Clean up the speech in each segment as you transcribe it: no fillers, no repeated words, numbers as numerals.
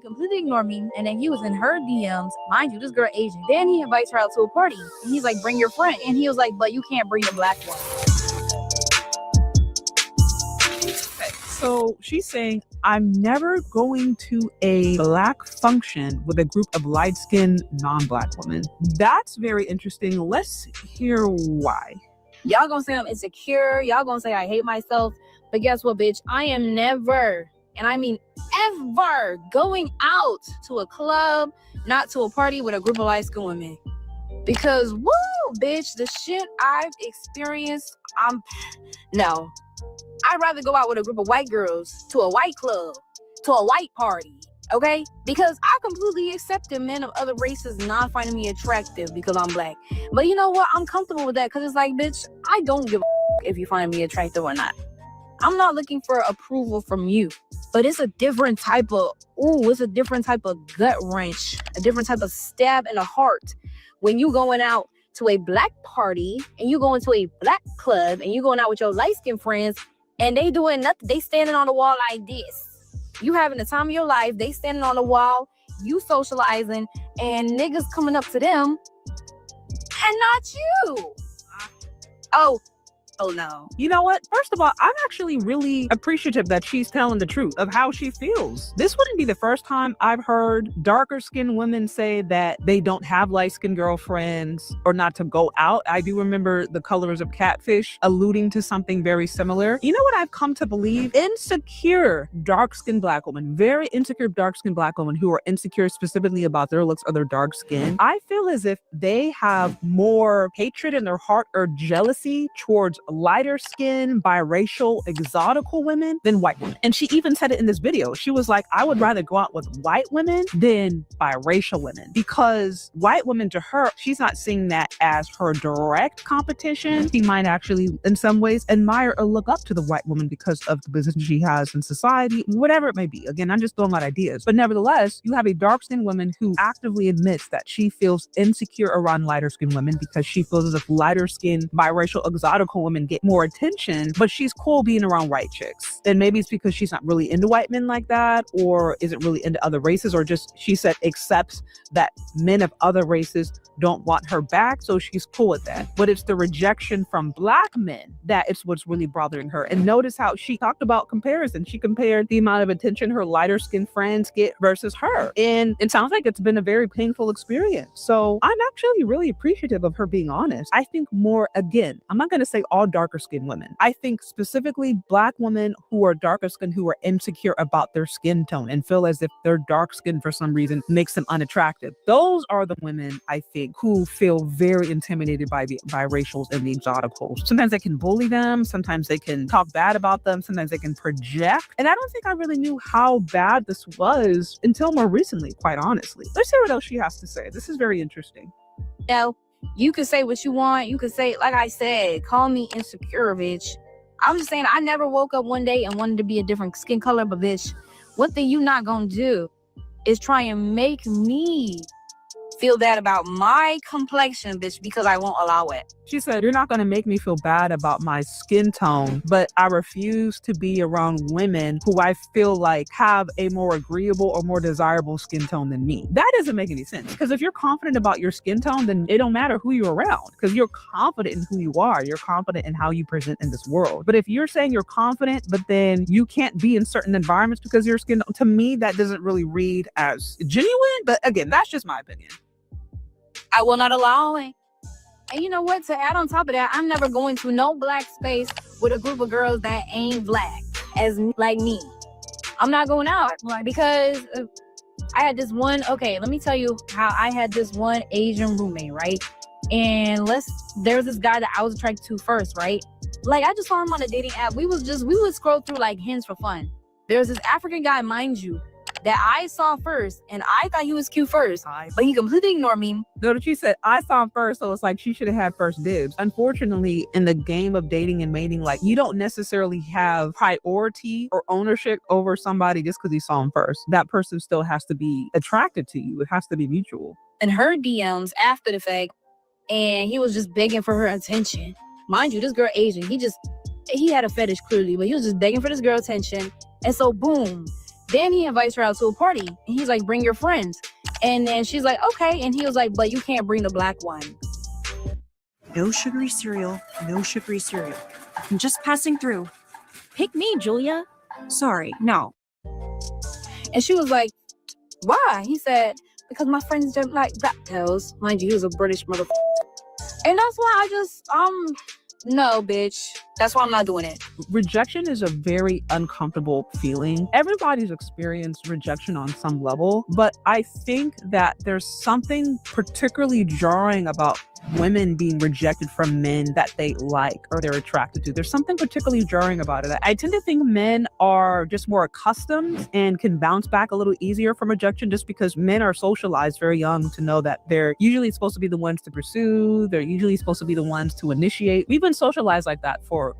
he completely ignored me. And then he was in her DMs. Mind you, this girl Asian. Then he invites her out to a party. And he's like, bring your friend. And he was like, but you can't bring the black one. So she's saying, I'm never going to a black function with a group of light-skinned, non-black women. That's very interesting. Let's hear why. Y'all gonna say I'm insecure. Y'all gonna say I hate myself. But guess what, bitch? I am never, and I mean ever, going out to a club, not to a party with a group of light-skinned women. Because, woo, bitch, the shit I've experienced, no. I'd rather go out with a group of white girls to a white club, to a white party, okay? Because I completely accepted men of other races not finding me attractive because I'm black. But you know what? I'm comfortable with that because it's like, bitch, I don't give a if you find me attractive or not. I'm not looking for approval from you. But it's a different type of, it's a different type of gut wrench, a different type of stab in the heart when you going out to a black party and you going to a black club and you going out with your light-skinned friends and they doing nothing. They standing on the wall like this. You having the time of your life. They standing on the wall. You socializing. And niggas coming up to them. And not you. Oh no. You know what? First of all, I'm actually really appreciative that she's telling the truth of how she feels. This wouldn't be the first time I've heard darker skinned women say that they don't have light skinned girlfriends or not to go out. I do remember the Colorism catfish alluding to something very similar. You know what I've come to believe? Insecure dark skinned black women, very insecure dark skinned black women who are insecure specifically about their looks or their dark skin. I feel as if they have more hatred in their heart or jealousy towards lighter skin, biracial, exotical women than white women. And she even said it in this video. She was like, I would rather go out with white women than biracial women because white women to her, she's not seeing that as her direct competition. She might actually, in some ways, admire or look up to the white woman because of the position she has in society, whatever it may be. Again, I'm just throwing out ideas. But nevertheless, you have a dark-skinned woman who actively admits that she feels insecure around lighter-skinned women because she feels as if lighter-skinned, biracial, exotical women get more attention, but she's cool being around white chicks. And maybe it's because she's not really into white men like that, or isn't really into other races, or just, she said, accepts that men of other races don't want her back, so she's cool with that. But it's the rejection from black men that it's what's really bothering her. And notice how she talked about comparison. She compared the amount of attention her lighter skinned friends get versus her. And it sounds like it's been a very painful experience. So I'm actually really appreciative of her being honest. I think more, again, I'm not going to say all darker skinned women. I think specifically black women who are darker skinned, who are insecure about their skin tone and feel as if their dark skin for some reason makes them unattractive. Those are the women, I think, who feel very intimidated by the biracials and the exoticals. Sometimes they can bully them. Sometimes they can talk bad about them. Sometimes they can project. And I don't think I really knew how bad this was until more recently, quite honestly. Let's hear what else she has to say. This is very interesting. No, you can say what you want. You can say, like I said, call me insecure, bitch. I'm just saying, I never woke up one day and wanted to be a different skin color, but bitch, one thing you not gonna do is try and make me feel bad about my complexion, bitch, because I won't allow it. She said, you're not going to make me feel bad about my skin tone, but I refuse to be around women who I feel like have a more agreeable or more desirable skin tone than me. That doesn't make any sense, because if you're confident about your skin tone, then it don't matter who you're around, because you're confident in who you are. You're confident in how you present in this world. But if you're saying you're confident, but then you can't be in certain environments because of your skin, to me, that doesn't really read as genuine. But again, that's just my opinion. I will not allow it. And you know what? To add on top of that, I'm never going to no black space with a group of girls that ain't black as like me. I'm not going out because I had this one. Okay, let me tell you how I had this one Asian roommate, right? And there's this guy that I was attracted to first, right? Like I just saw him on a dating app. We would scroll through like hints for fun. There's this African guy, mind you, that I saw first, and I thought he was cute first, but he completely ignored me. No, she said, I saw him first, so it's like she should have had first dibs. Unfortunately, in the game of dating and mating, like you don't necessarily have priority or ownership over somebody just because you saw him first. That person still has to be attracted to you. It has to be mutual. And her DMs after the fact, and he was just begging for her attention. Mind you, this girl Asian, he had a fetish clearly, but he was just begging for this girl attention. And so boom, Then he invites her out to a party, and he's like, bring your friends. And then she's like, okay. And he was like, but you can't bring the black one. No sugary cereal, no sugary cereal. I'm just passing through. Pick me, Julia. Sorry, no. And she was like, why? He said, because my friends don't like rat tails. Mind you, he was a British motherfucker. And that's why I just, no, bitch. That's why I'm not doing it. Rejection is a very uncomfortable feeling. Everybody's experienced rejection on some level, but I think that there's something particularly jarring about women being rejected from men that they like or they're attracted to. There's something particularly jarring about it. I tend to think men are just more accustomed and can bounce back a little easier from rejection just because men are socialized very young to know that they're usually supposed to be the ones to pursue. They're usually supposed to be the ones to initiate. We've been socialized like that for,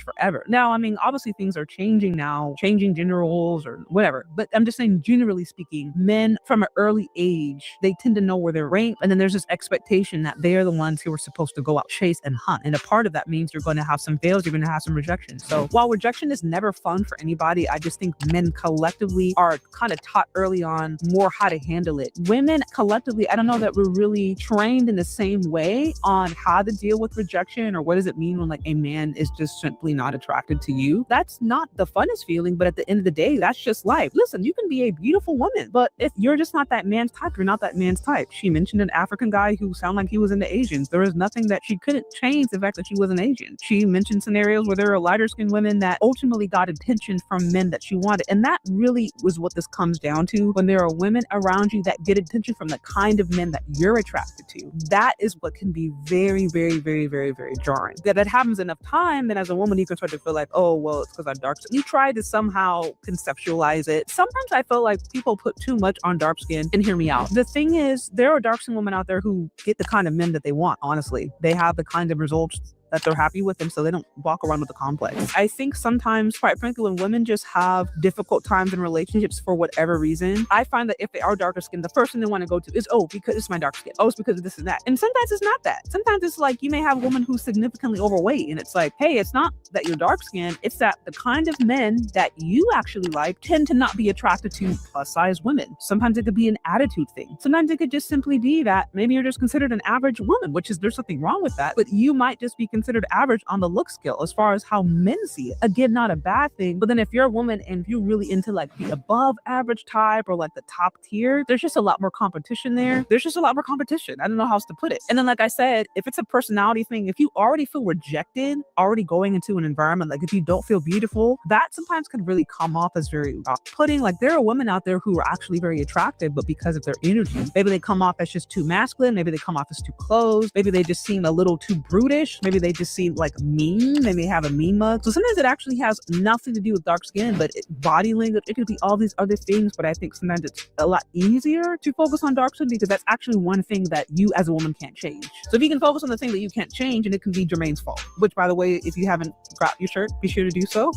forever. Now, I mean, obviously things are changing now, changing gender roles or whatever, but I'm just saying, generally speaking, men from an early age, they tend to know where they're ranked. And then there's this expectation that they're the ones who are supposed to go out, chase and hunt. And a part of that means you're going to have some fails, you're going to have some rejection. So while rejection is never fun for anybody, I just think men collectively are kind of taught early on more how to handle it. Women collectively, I don't know that we're really trained in the same way on how to deal with rejection or what does it mean when like a man is just simply not attracted to you. That's not the funnest feeling, but at the end of the day, that's just life. Listen, you can be a beautiful woman, but if you're just not that man's type, you're not that man's type. She mentioned an African guy who sounded like he was into Asians. There was nothing that she couldn't change the fact that she was an Asian. She mentioned scenarios where there are lighter skinned women that ultimately got attention from men that she wanted. And that really was what this comes down to. When there are women around you that get attention from the kind of men that you're attracted to, that is what can be very, very, very, very, very jarring. That happens enough time, then as a woman, you can start to feel like, oh, well, it's because I'm dark. So you try to somehow conceptualize it. Sometimes I feel like people put too much on dark skin, and hear me out. The thing is, there are dark skinned women out there who get the kind of men that they want, honestly. They have the kind of results that they're happy with, and so they don't walk around with a complex. I think sometimes, quite frankly, when women just have difficult times in relationships for whatever reason, I find that if they are darker skinned, the first thing they want to go to is, oh, because it's my dark skin. Oh, it's because of this and that. And sometimes it's not that. Sometimes it's like you may have a woman who's significantly overweight, and it's like, hey, it's not that you're dark skinned, it's that the kind of men that you actually like tend to not be attracted to plus size women. Sometimes it could be an attitude thing. Sometimes it could just simply be that maybe you're just considered an average woman, which is, there's something wrong with that, but you might just be considered average on the look scale as far as how men see it. Again, not a bad thing, but then if you're a woman and if you're really into like the above average type or like the top tier, there's just a lot more competition there. There's just a lot more competition. I don't know how else to put it. And then, like I said, if it's a personality thing, if you already feel rejected, already going into an environment, like if you don't feel beautiful, that sometimes can really come off as very off-putting. Like there are women out there who are actually very attractive, but because of their energy, maybe they come off as just too masculine, maybe they come off as too closed, maybe they just seem a little too brutish, maybe they just seem like mean, they may have a mean mug. So sometimes it actually has nothing to do with dark skin, but body language, it could be all these other things, but I think sometimes it's a lot easier to focus on dark skin because that's actually one thing that you as a woman can't change. So if you can focus on the thing that you can't change, and it can be Jermaine's fault, which by the way, if you haven't got your shirt, be sure to do so.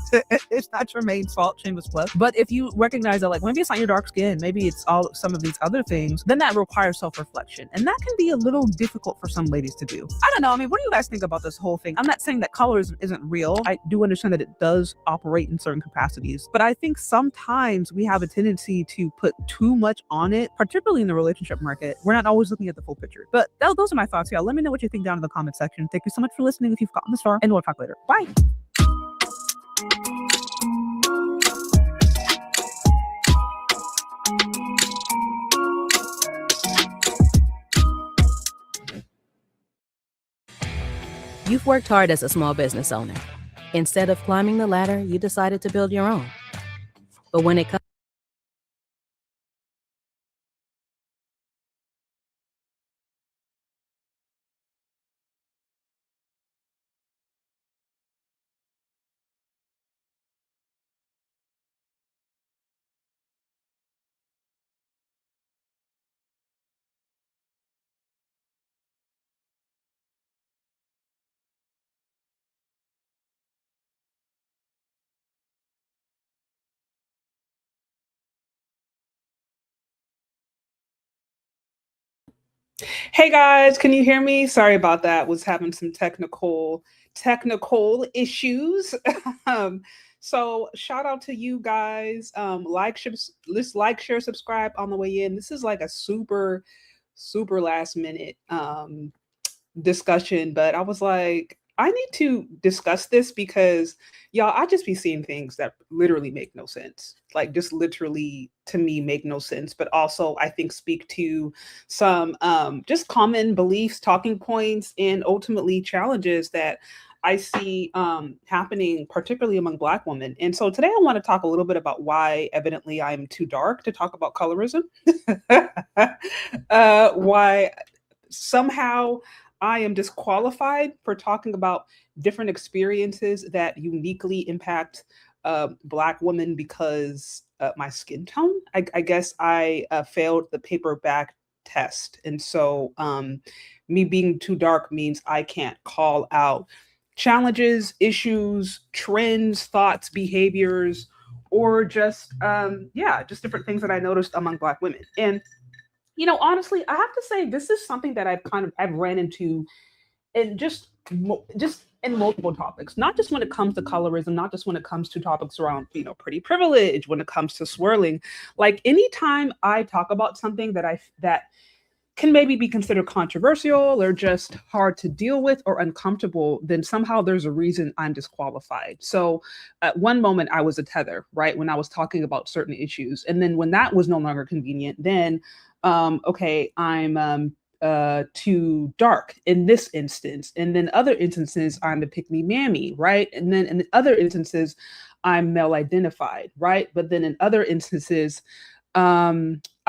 It's not Jermaine's fault, shameless plug. But if you recognize that like maybe it's not your dark skin, maybe it's all some of these other things, then that requires self-reflection. And that can be a little difficult for some ladies to do. I don't know. I mean, what do you guys think about this whole thing? I'm not saying that colorism isn't real. I do understand that it does operate in certain capacities, but I think sometimes we have a tendency to put too much on it, particularly in the relationship market. We're not always looking at the full picture. But those are my thoughts, y'all. Let me know what you think down in the comment section. Thank you so much for listening if you've gotten this far, and we'll talk later. Bye. You've worked hard as a small business owner. Instead of climbing the ladder, you decided to build your own. But when it comes Hey guys, can you hear me? Sorry about that. Was having some technical issues. um, So shout out to you guys. Let's like, share, subscribe on the way in. This is like a super last minute discussion, but I was like, I need to discuss this because y'all, I just be seeing things that literally make no sense. Like just literally to me make no sense, but also I think speak to some just common beliefs, talking points, and ultimately challenges that I see happening, particularly among Black women. And so today I want to talk a little bit about why evidently I'm too dark to talk about colorism. Why somehow I am disqualified for talking about different experiences that uniquely impact Black women because my skin tone. I guess I failed the paperback test. And so me being too dark means I can't call out challenges, issues, trends, thoughts, behaviors, or just, just different things that I noticed among Black women. And honestly, I have to say this is something that I've ran into in just in multiple topics, not just when it comes to colorism, not just when it comes to topics around, pretty privilege, when it comes to swirling. Like anytime I talk about something that can maybe be considered controversial or just hard to deal with or uncomfortable, then somehow there's a reason I'm disqualified. So at one moment I was a tether, right? When I was talking about certain issues. And then when that was no longer convenient, then, okay, I'm too dark in this instance. And then other instances, I'm the pick me mammy, right? And then in other instances, I'm male identified, right? But then in other instances,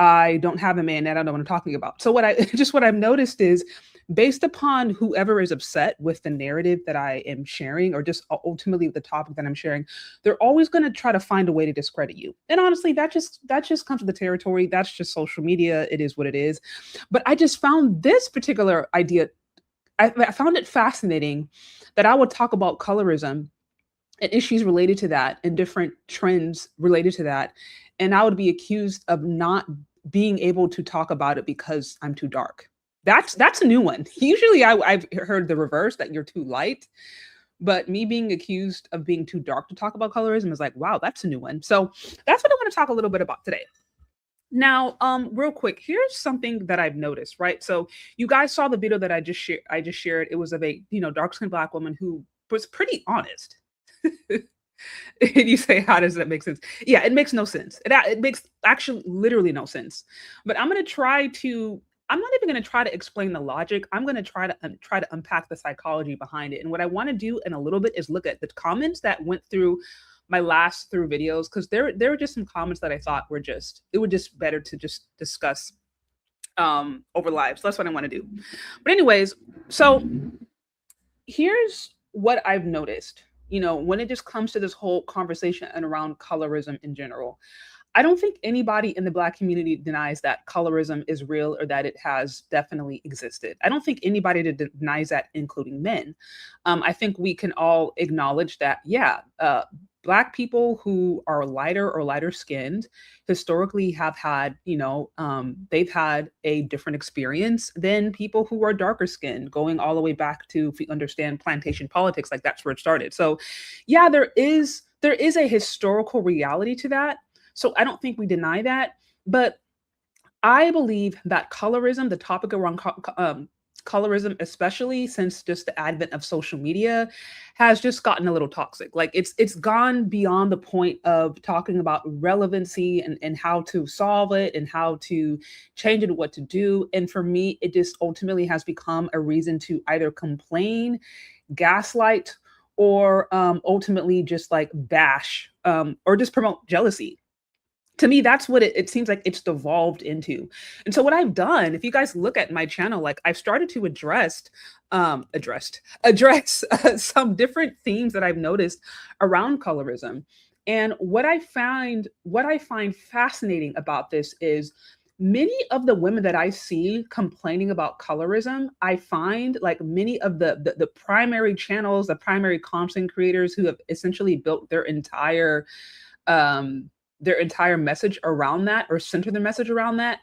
I don't have a man and I don't know what I'm talking about. So what I've noticed is based upon whoever is upset with the narrative that I am sharing, or just ultimately the topic that I'm sharing, they're always going to try to find a way to discredit you. And honestly, that just comes with the territory. That's just social media. It is what it is. But I just found this particular idea, I found it fascinating that I would talk about colorism and issues related to that and different trends related to that. And I would be accused of not being able to talk about it because I'm too dark. That's a new one. Usually I've heard the reverse, that you're too light. But me being accused of being too dark to talk about colorism is like, wow, that's a new one. So that's what I want to talk a little bit about today. Now, real quick, here's something that I've noticed, right? So you guys saw the video that I just shared. It was of a, dark-skinned Black woman who was pretty honest. And you say, how does that make sense? Yeah, it makes no sense. It makes actually literally no sense. But I'm not even going to try to explain the logic. I'm going to try to unpack the psychology behind it. And what I want to do in a little bit is look at the comments that went through my last through videos, because there were just some comments that I thought it would just better to just discuss over live. So that's what I want to do. But anyways, so here's what I've noticed. When it just comes to this whole conversation and around colorism in general, I don't think anybody in the Black community denies that colorism is real or that it has definitely existed. I don't think anybody denies that, including men. I think we can all acknowledge that, Black people who are lighter or lighter skinned historically have had, they've had a different experience than people who are darker skinned, going all the way back to, if we understand plantation politics, like that's where it started. So yeah, there is a historical reality to that. So I don't think we deny that, but I believe that colorism, the topic around colorism, especially since just the advent of social media, has just gotten a little toxic. Like it's gone beyond the point of talking about relevancy and how to solve it and how to change it, what to do. And for me, it just ultimately has become a reason to either complain, gaslight, or ultimately just like bash or just promote jealousy. To me, that's what it seems like it's devolved into. And so what I've done, if you guys look at my channel, like I've started to address some different themes that I've noticed around colorism. And what I find fascinating about this is many of the women that I see complaining about colorism, I find like many of the primary channels, the primary content creators who have essentially built their entire message around that, or center their message around that,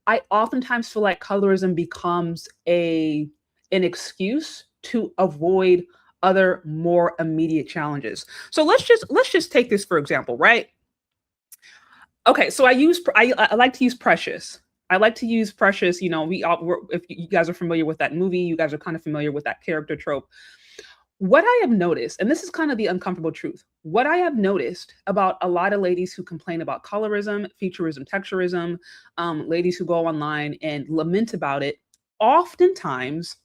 I oftentimes feel like colorism becomes an excuse to avoid other more immediate challenges. So let's just take this for example, right? Okay, so I like to use Precious. I like to use Precious. You know, if you guys are familiar with that movie, you guys are kind of familiar with that character trope. What I have noticed, and this is kind of the uncomfortable truth, what I have noticed about a lot of ladies who complain about colorism, featureism, texturism, ladies who go online and lament about it, oftentimes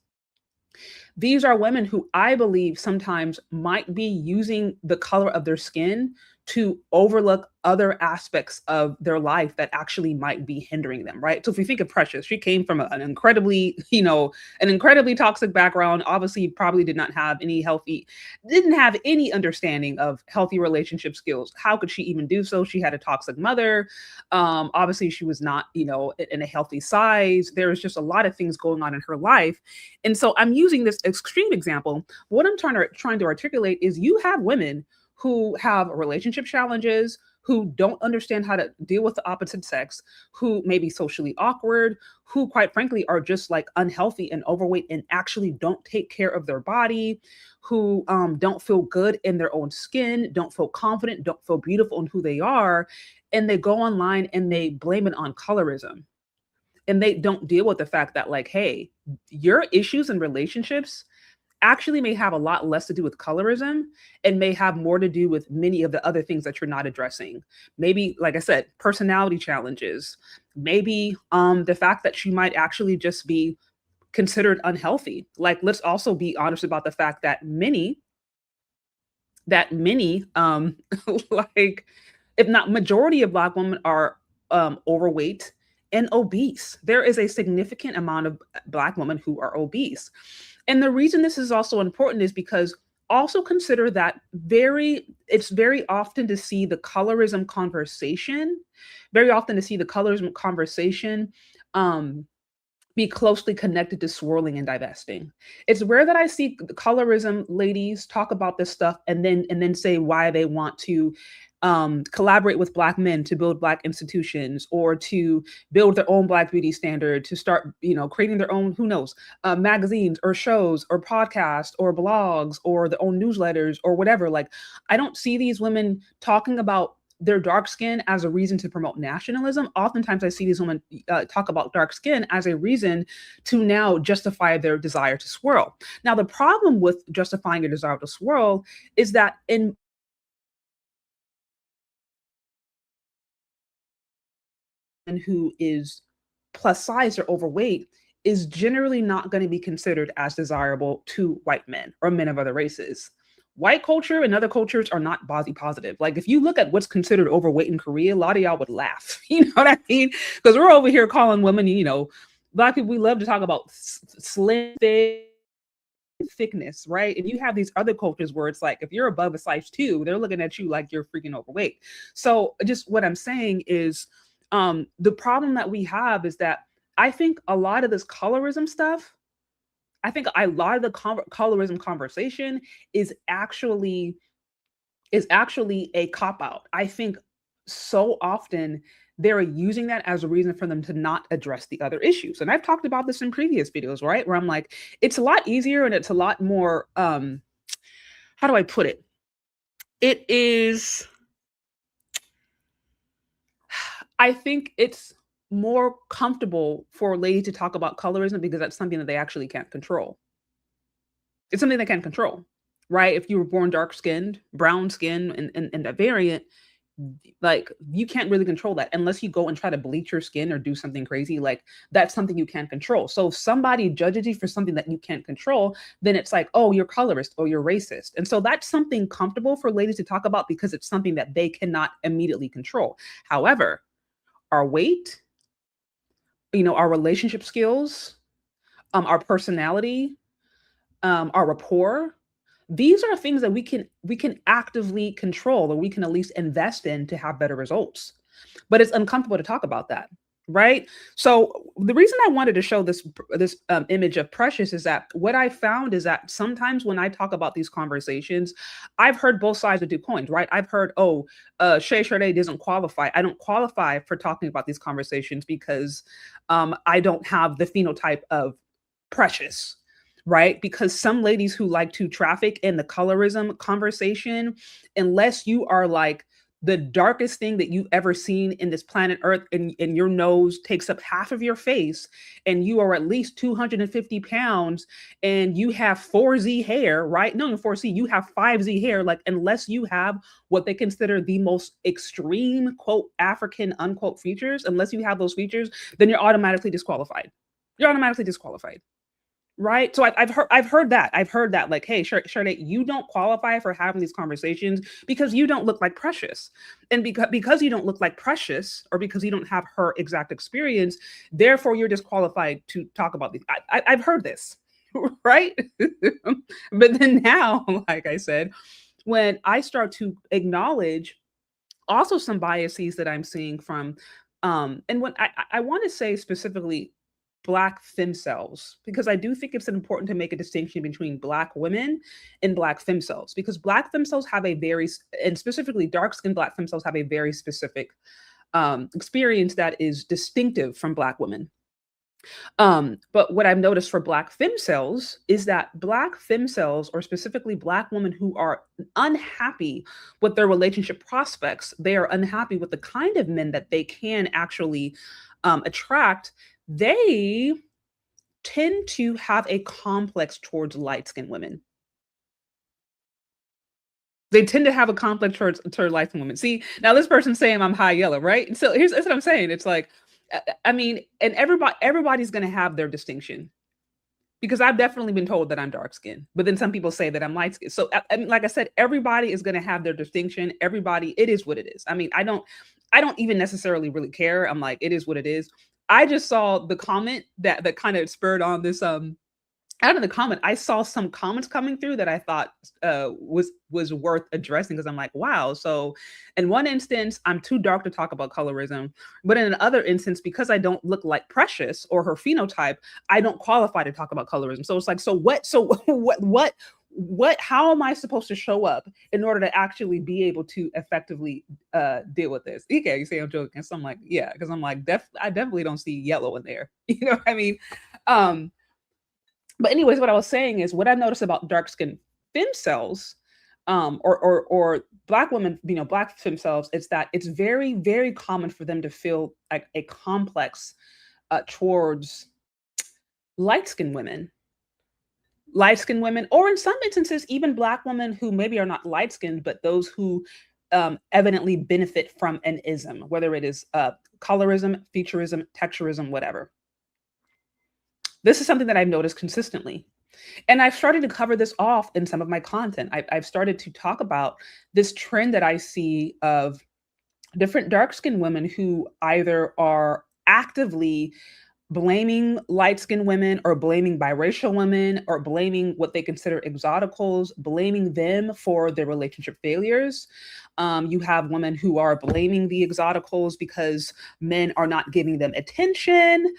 these are women who I believe sometimes might be using the color of their skin to overlook other aspects of their life that actually might be hindering them, right? So if you think of Precious, she came from an incredibly, an incredibly toxic background, obviously probably didn't have any understanding of healthy relationship skills. How could she even do so? She had a toxic mother. Obviously she was not, in a healthy size. There was just a lot of things going on in her life. And so I'm using this extreme example. What I'm trying to articulate is you have women who have relationship challenges, who don't understand how to deal with the opposite sex, who may be socially awkward, who quite frankly are just like unhealthy and overweight and actually don't take care of their body, who don't feel good in their own skin, don't feel confident, don't feel beautiful in who they are. And they go online and they blame it on colorism. And they don't deal with the fact that, like, hey, your issues in relationships actually may have a lot less to do with colorism and may have more to do with many of the other things that you're not addressing. Maybe, like I said, personality challenges, maybe the fact that she might actually just be considered unhealthy. Like, let's also be honest about the fact that many, like, if not majority of Black women are overweight and obese. There is a significant amount of Black women who are obese. And the reason this is also important is because also consider that it's very often to see the colorism conversation, be closely connected to swirling and divesting. It's rare that I see the colorism ladies talk about this stuff and then say why they want to collaborate with Black men to build Black institutions or to build their own Black beauty standard, to start, creating their own, who knows, magazines or shows or podcasts or blogs or their own newsletters or whatever. Like, I don't see these women talking about their dark skin as a reason to promote nationalism. Oftentimes I see these women talk about dark skin as a reason to now justify their desire to swirl. Now, the problem with justifying your desire to swirl is that who is plus size or overweight is generally not going to be considered as desirable to white men or men of other races. White culture and other cultures are not body positive. Like, if you look at what's considered overweight in Korea, a lot of y'all would laugh. You know what I mean? Because we're over here calling women, Black people, we love to talk about slim, thickness, right? And you have these other cultures where it's like, if you're above a size 2, they're looking at you like you're freaking overweight. So just what I'm saying is, the problem that we have is that I think a lot of this colorism stuff, I think a lot of the colorism conversation is actually a cop out. I think so often they're using that as a reason for them to not address the other issues. And I've talked about this in previous videos, right? Where I'm like, it's a lot easier and it's a lot more, how do I put it? It is, I think it's more comfortable for a lady to talk about colorism because that's something that they actually can't control. It's something they can't control, right? If you were born dark skinned, brown skin, and a variant, like, you can't really control that unless you go and try to bleach your skin or do something crazy. Like, that's something you can't control. So if somebody judges you for something that you can't control, then it's like, oh, you're colorist or you're racist. And so that's something comfortable for ladies to talk about because it's something that they cannot immediately control. However, our weight, our relationship skills, our personality, our rapport, these are things that we can actively control, or we can at least invest in to have better results. But it's uncomfortable to talk about that, right? So the reason I wanted to show this image of Precious is that what I found is that sometimes when I talk about these conversations, I've heard both sides of two coins, right? I've heard, Shay Sade doesn't qualify. I don't qualify for talking about these conversations because I don't have the phenotype of Precious. right? Because some ladies who like to traffic in the colorism conversation, unless you are like the darkest thing that you've ever seen in this planet Earth, and your nose takes up half of your face, and you are at least 250 pounds, and you have 4Z hair, right? No, 4C, you have 5Z hair. Like, unless you have what they consider the most extreme, quote, African, unquote, features, unless you have those features, then you're automatically disqualified. You're automatically disqualified. Right. So I've heard that like, hey, Sade, you don't qualify for having these conversations because you don't look like Precious. And because you don't look like Precious, or because you don't have her exact experience, therefore you're disqualified to talk about these. I've heard this, right? But then now, like I said, when I start to acknowledge also some biases that I'm seeing from, and when I want to say specifically Black femcells, because I do think it's important to make a distinction between Black women and Black femcells, because Black femcells have a very, and specifically dark-skinned Black femcells have a very specific experience that is distinctive from Black women. But what I've noticed for Black femcells is that Black femcells, or specifically Black women who are unhappy with their relationship prospects, they are unhappy with the kind of men that they can actually attract, they tend to have a complex towards light-skinned women. They tend to have a complex towards light-skinned women. See, now this person's saying I'm high yellow, right? So that's what I'm saying. It's like, I mean, and everybody's going to have their distinction, because I've definitely been told that I'm dark skinned, but then some people say that I'm light skinned. So I mean, like I said, everybody is going to have their distinction. Everybody, it is what it is. I mean, I don't even necessarily really care. I'm like, it is what it is. I just saw the comment that kind of spurred on this, out of the comment, I saw some comments coming through that I thought was worth addressing, because I'm like, wow. So in one instance, I'm too dark to talk about colorism, but in another instance, because I don't look like Precious or her phenotype, I don't qualify to talk about colorism. So it's like, so what, how am I supposed to show up in order to actually be able to effectively deal with this? Okay, you say I'm joking. So I'm like, yeah, because I'm like, I definitely don't see yellow in there. You know what I mean? But anyways, what I was saying is, what I've noticed about dark-skinned femcells, or Black women, you know, Black femcells, is that it's very, very common for them to feel like a complex towards light-skinned women. Light-skinned women, or in some instances, even Black women who maybe are not light-skinned, but those who evidently benefit from an ism, whether it is colorism, featureism, texturism, whatever. This is something that I've noticed consistently. And I've started to cover this off in some of my content. I've started to talk about this trend that I see of different dark-skinned women who either are actively blaming light-skinned women, or blaming biracial women, or blaming what they consider exoticals, blaming them for their relationship failures. You have women who are blaming the exoticals because men are not giving them attention.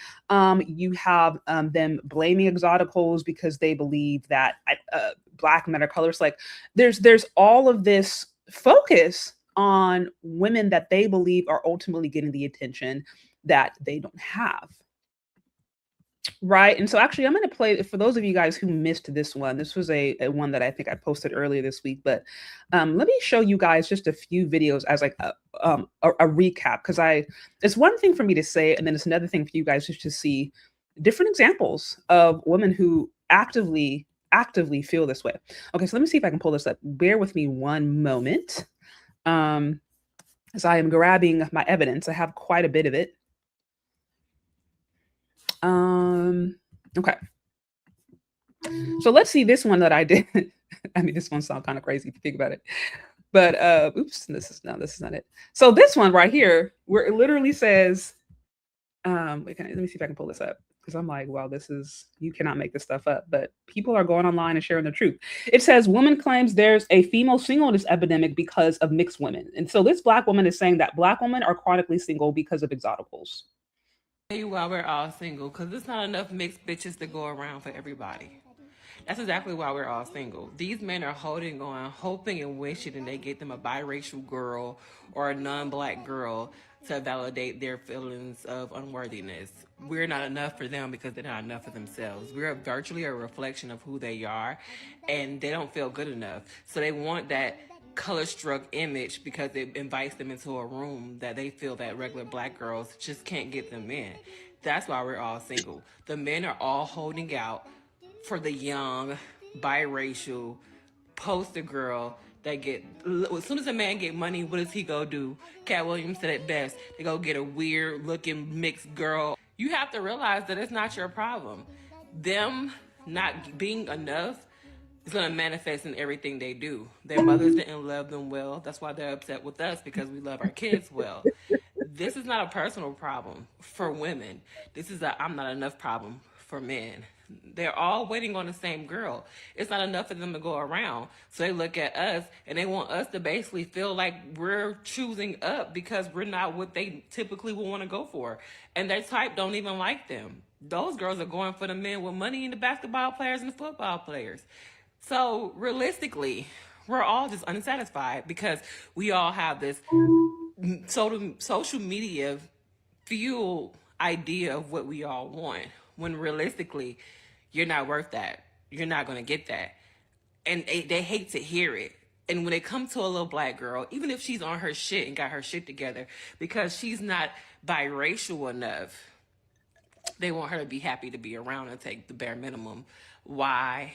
You have them blaming exoticals because they believe that Black men are colors. Like, there's all of this focus on women that they believe are ultimately getting the attention that they don't have. Right. And so actually, I'm going to play, for those of you guys who missed this one. This was a one that I think I posted earlier this week. But let me show you guys just a few videos as like a recap, because it's one thing for me to say, and then it's another thing for you guys just to see different examples of women who actively feel this way. Okay, so let me see if I can pull this up. Bear with me one moment, as I am grabbing my evidence. I have quite a bit of it. Okay. So let's see this one that I did. I mean, this one sounds kind of crazy if you think about it, but oops, this is not it. So this one right here, where it literally says, let me see if I can pull this up, because I'm like, wow, you cannot make this stuff up, but people are going online and sharing the truth. It says, woman claims there's a female singleness epidemic because of mixed women. And so this Black woman is saying that Black women are chronically single because of exoticals. Tell you why we're all single, because there's not enough mixed bitches to go around for everybody. That's exactly why we're all single. These men are holding on, hoping and wishing that they get them a biracial girl or a non-black girl to validate their feelings of unworthiness. We're not enough for them because they're not enough for themselves. We're virtually a reflection of who they are, and they don't feel good enough. So they want that color struck image because it invites them into a room that they feel that regular black girls just can't get them in. That's why we're all single. The men are all holding out for the young, biracial, poster girl that get, as soon as a man get money, what does he go do? Cat Williams said it best. They go get a weird looking mixed girl. You have to realize that it's not your problem. Them not being enough is going to manifest in everything they do. Their mothers didn't love them well. That's why they're upset with us, because we love our kids well. This is not a personal problem for women. This is a I'm not enough problem for men. They're all waiting on the same girl. It's not enough for them to go around. So they look at us and they want us to basically feel like we're choosing up because we're not what they typically would want to go for. And their type don't even like them. Those girls are going for the men with money and the basketball players and the football players. So realistically, we're all just unsatisfied because we all have this social media fuel idea of what we all want, when realistically you're not worth that. You're not going to get that. And they hate to hear it. And when it comes to a little black girl, even if she's on her shit and got her shit together, because she's not biracial enough, they want her to be happy to be around and take the bare minimum. Why?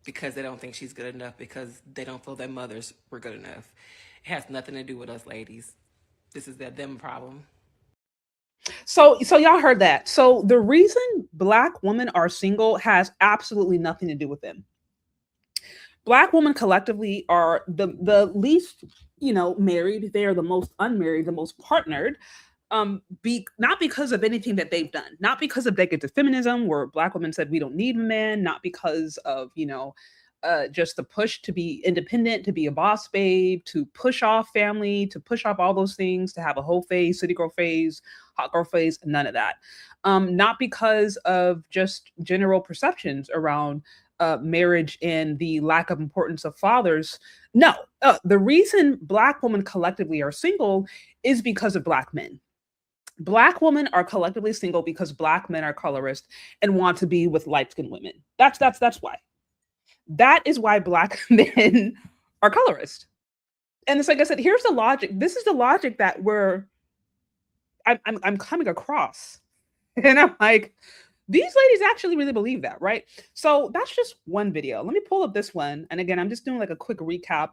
Because they don't think she's good enough, because they don't feel their mothers were good enough. It has nothing to do with us ladies. This is their them problem. So y'all heard that. So the reason Black women are single has absolutely nothing to do with them. Black women collectively are the least, married. They are the most unmarried, the most partnered. Not because of anything that they've done, not because of negative feminism, where Black women said we don't need a man, not because of just the push to be independent, to be a boss babe, to push off family, to push off all those things, to have a whole phase, city girl phase, hot girl phase, none of that. Not because of just general perceptions around marriage and the lack of importance of fathers. No, the reason Black women collectively are single is because of Black men. Black women are collectively single because Black men are colorist and want to be with light-skinned women. That's why. That is why Black men are colorist. And it's like I said, here's the logic. This is the logic that I'm coming across. And I'm like, these ladies actually really believe that, right? So that's just one video. Let me pull up this one. And again, I'm just doing like a quick recap.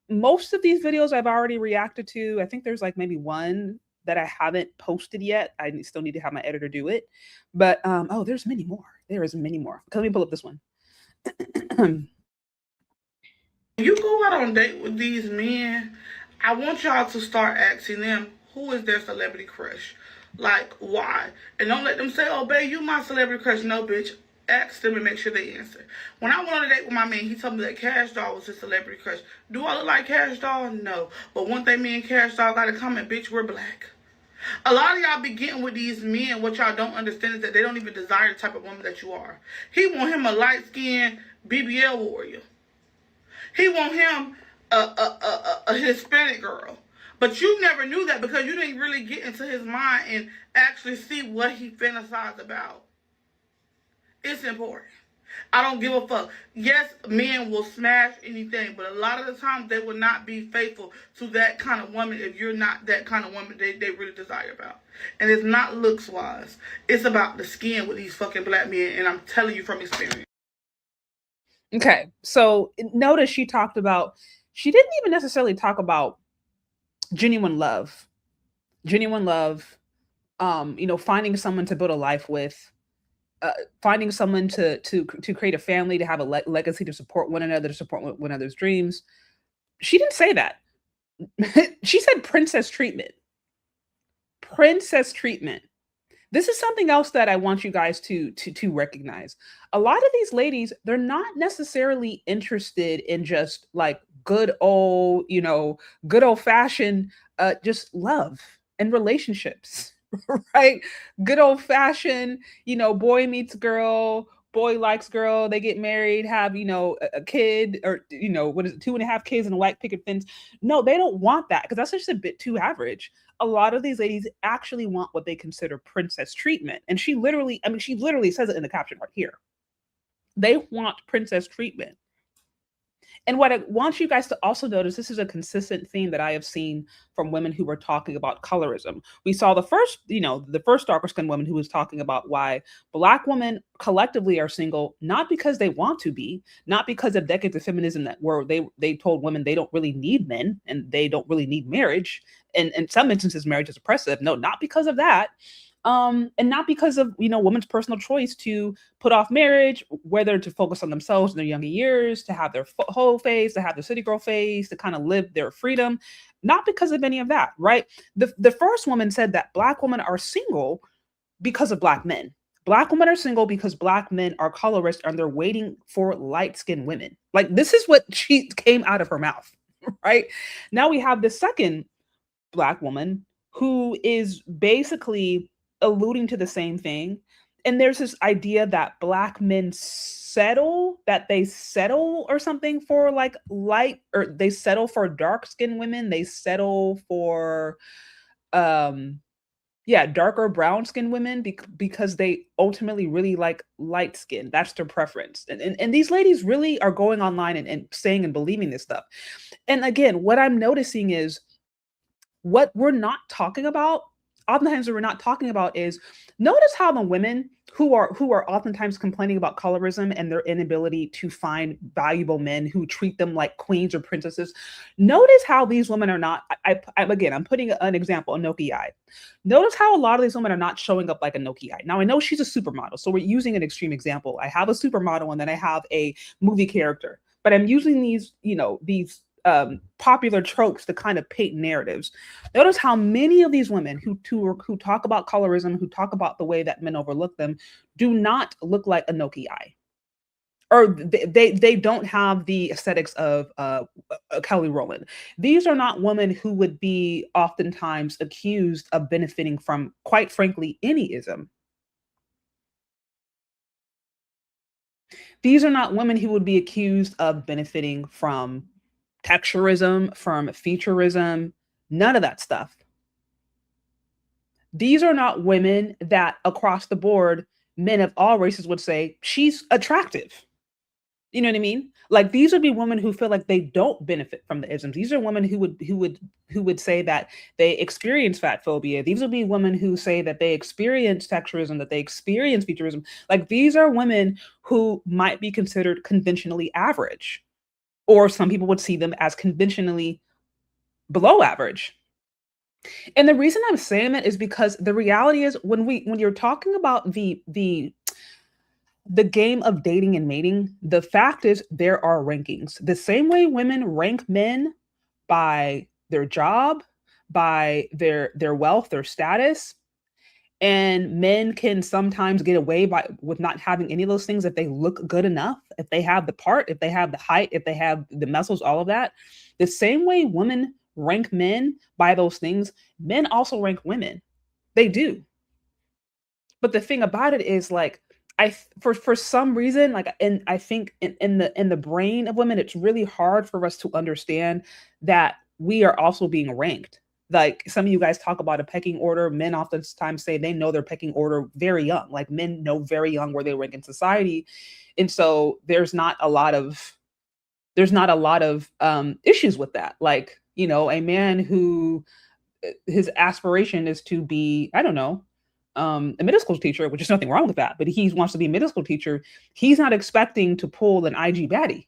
Most of these videos I've already reacted to. I think there's like maybe one that I haven't posted yet. I still need to have my editor do it. But there's many more. There is many more. Let me pull up this one. You go out on a date with these men, I want y'all to start asking them, who is their celebrity crush? Like, why? And don't let them say, oh, babe, you my celebrity crush. No, bitch. Ask them and make sure they answer. When I went on a date with my man, he told me that Cash Doll was his celebrity crush. Do I look like Cash Doll? No. But one thing me and Cash Doll got in common, bitch, we're Black. A lot of y'all be getting with these men. What y'all don't understand is that they don't even desire the type of woman that you are. He want him a light-skinned BBL warrior. He want him a Hispanic girl. But you never knew that because you didn't really get into his mind and actually see what he fantasized about. It's important. I don't give a fuck. Yes, men will smash anything, but a lot of the times they will not be faithful to that kind of woman if you're not that kind of woman they really desire about. And it's not looks-wise. It's about the skin with these fucking Black men, and I'm telling you from experience. Okay, so notice she didn't even necessarily talk about genuine love, finding someone to build a life with, finding someone to create a family, to have a legacy, to support one another, to support one another's dreams. She didn't say that. She said princess treatment. Princess treatment. This is something else that I want you guys to recognize. A lot of these ladies, they're not necessarily interested in just like good old fashioned just love and relationships, right? Good old fashioned, boy meets girl, boy likes girl, they get married, have, a kid, or, what is it, 2.5 kids and a white picket fence. No, they don't want that, because that's just a bit too average. A lot of these ladies actually want what they consider princess treatment. And she literally says it in the caption right here. They want princess treatment. And what I want you guys to also notice, this is a consistent theme that I have seen from women who were talking about colorism. We saw the first darker skinned woman who was talking about why Black women collectively are single, not because they want to be, not because of decades of feminism that were they told women they don't really need men and they don't really need marriage. And in some instances, marriage is oppressive. No, not because of that. And not because of women's personal choice to put off marriage, whether to focus on themselves in their younger years, to have their whole phase, to have the city girl phase, to kind of live their freedom, not because of any of that, right? The first woman said that Black women are single because of Black men. Black women are single because Black men are colorist and they're waiting for light-skinned women. Like, this is what she came out of her mouth, right? Now we have the second Black woman who is basically alluding to the same thing. And there's this idea that Black men settle or something for like light, or they settle for dark skinned women. They settle for, darker brown skinned women because they ultimately really like light skin. That's their preference. And these ladies really are going online and saying and believing this stuff. And again, what I'm noticing is what we're not talking about. Oftentimes what we're not talking about is, notice how the women who are oftentimes complaining about colorism and their inability to find valuable men who treat them like queens or princesses. Notice how these women are not, I'm putting an example, Anoki Eye. Notice how a lot of these women are not showing up like Anoki Eye. Now I know she's a supermodel, so we're using an extreme example. I have a supermodel and then I have a movie character, but I'm using these popular tropes to kind of paint narratives. Notice how many of these women who talk about colorism, who talk about the way that men overlook them, do not look like Anoki Eye, or they don't have the aesthetics of Kelly Rowland. These are not women who would be oftentimes accused of benefiting from, quite frankly, any ism. These are not women who would be accused of benefiting from texturism, from featureism, none of that stuff. These are not women that across the board, men of all races would say, she's attractive. You know what I mean? Like, these would be women who feel like they don't benefit from the isms. These are women who would say that they experience fat phobia. These would be women who say that they experience texturism, that they experience featureism. Like, these are women who might be considered conventionally average, or some people would see them as conventionally below average. And the reason I'm saying that is because the reality is, when you're talking about the game of dating and mating, the fact is there are rankings. The same way women rank men by their job, by their wealth, their status, and men can sometimes get away with not having any of those things if they look good enough, if they have the part, if they have the height, if they have the muscles, all of that. The same way women rank men by those things, men also rank women. They do. But the thing about it is, like, for some reason, like, and I think in the brain of women, it's really hard for us to understand that we are also being ranked. Like, some of you guys talk about a pecking order. Men oftentimes say they know their pecking order very young. Like, men know very young where they rank in society. And so there's not a lot of issues with that. Like, a man who his aspiration is to be, I don't know, a middle school teacher, which is nothing wrong with that, but he wants to be a middle school teacher. He's not expecting to pull an IG baddie.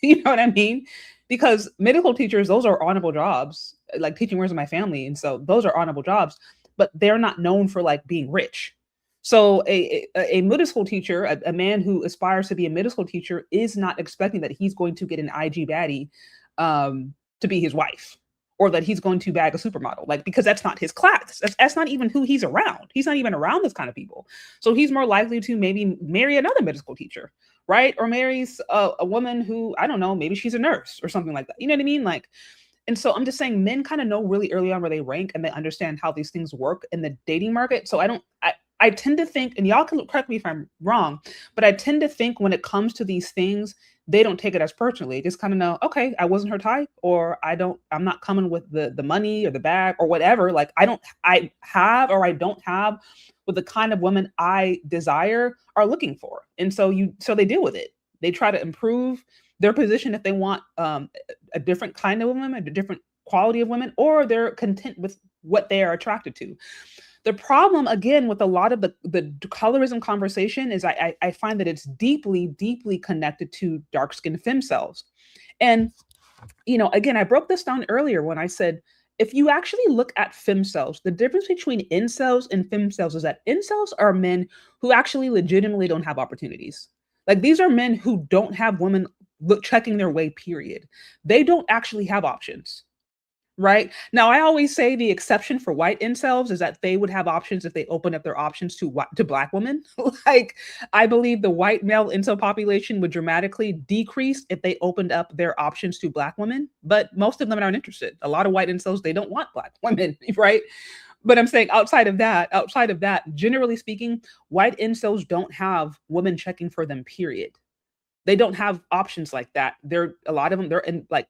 You know what I mean? Because middle school teachers, those are honorable jobs, like teaching members of my family. And so those are honorable jobs, but they're not known for like being rich. So a middle school teacher, a man who aspires to be a middle school teacher, is not expecting that he's going to get an IG baddie to be his wife, or that he's going to bag a supermodel, like, because that's not his class. That's not even who he's around. He's not even around those kind of people. So he's more likely to maybe marry another middle school teacher, right? Or marries a woman who, I don't know, maybe she's a nurse or something like that. You know what I mean? Like, and so I'm just saying, men kind of know really early on where they rank, and they understand how these things work in the dating market. So I tend to think, and y'all can correct me if I'm wrong, but I tend to think when it comes to these things, they don't take it as personally. They just kind of know, okay, I wasn't her type, or I'm not coming with the money or the bag or whatever. Like I have or I don't have what the kind of woman I desire are looking for. And so they deal with it. They try to improve their position if they want a different kind of woman, a different quality of women, or they're content with what they are attracted to. The problem, again, with a lot of the colorism conversation is I find that it's deeply, deeply connected to dark-skinned femme cells. And, again, I broke this down earlier when I said, if you actually look at femme cells, the difference between incels and femme cells is that incels are men who actually legitimately don't have opportunities. Like, these are men who don't have women checking their way, period. They don't actually have options. Right? Now, I always say the exception for white incels is that they would have options if they open up their options to Black women. Like, I believe the white male incel population would dramatically decrease if they opened up their options to Black women, but most of them aren't interested. A lot of white incels, they don't want Black women, right? But I'm saying outside of that, generally speaking, white incels don't have women checking for them, period. They don't have options like that. A lot of them, they're in like,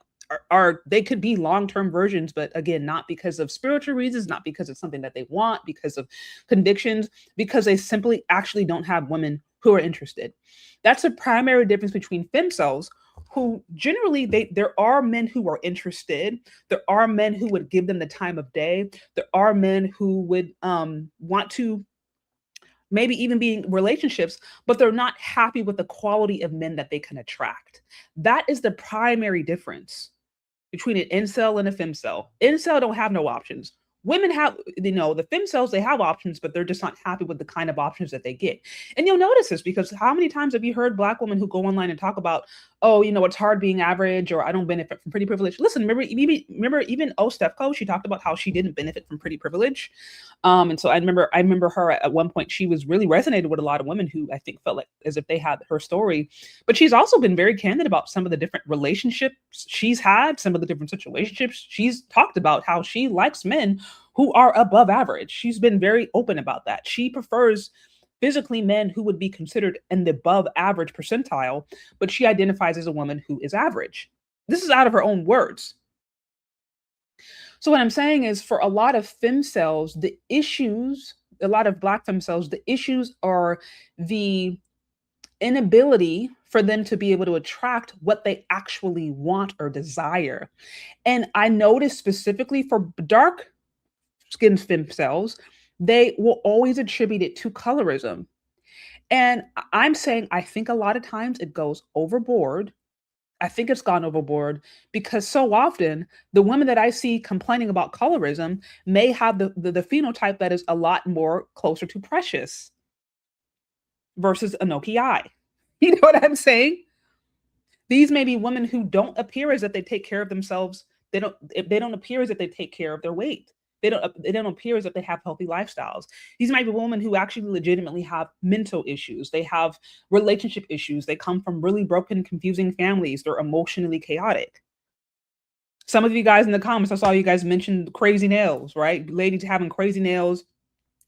are they could be long-term versions, but again, not because of spiritual reasons, not because it's something that they want, because of convictions, because they simply actually don't have women who are interested. That's a primary difference between femcells, who generally there are men who are interested. There are men who would give them the time of day. There are men who would want to maybe even be in relationships, but they're not happy with the quality of men that they can attract. That is the primary difference between an incel and a femcel. Incel don't have no options. Women have, the femcells, they have options, but they're just not happy with the kind of options that they get. And you'll notice this because how many times have you heard Black women who go online and talk about, oh, it's hard being average, or I don't benefit from pretty privilege. Listen, remember even Stefco, she talked about how she didn't benefit from pretty privilege. And so I remember her at one point, she was really resonated with a lot of women who I think felt like as if they had her story. But she's also been very candid about some of the different relationships she's had, some of the different situationships. She's talked about how she likes men who are above average. She's been very open about that. She prefers physically men who would be considered in the above average percentile, but she identifies as a woman who is average. This is out of her own words. So what I'm saying is, for a lot of femcells, a lot of Black femcells, the issues are the inability for them to be able to attract what they actually want or desire. And I noticed specifically for dark skinned femcells, they will always attribute it to colorism. And I'm saying, I think a lot of times it goes overboard. I think it's gone overboard because so often the women that I see complaining about colorism may have the phenotype that is a lot more closer to Precious versus Anoki Eye. You know what I'm saying? These may be women who don't appear as if they take care of themselves. They don't appear as if they take care of their weight. They don't appear as if they have healthy lifestyles. These might be women who actually legitimately have mental issues. They have relationship issues. They come from really broken, confusing families. They're emotionally chaotic. Some of you guys in the comments, I saw you guys mention crazy nails, right? Ladies having crazy nails,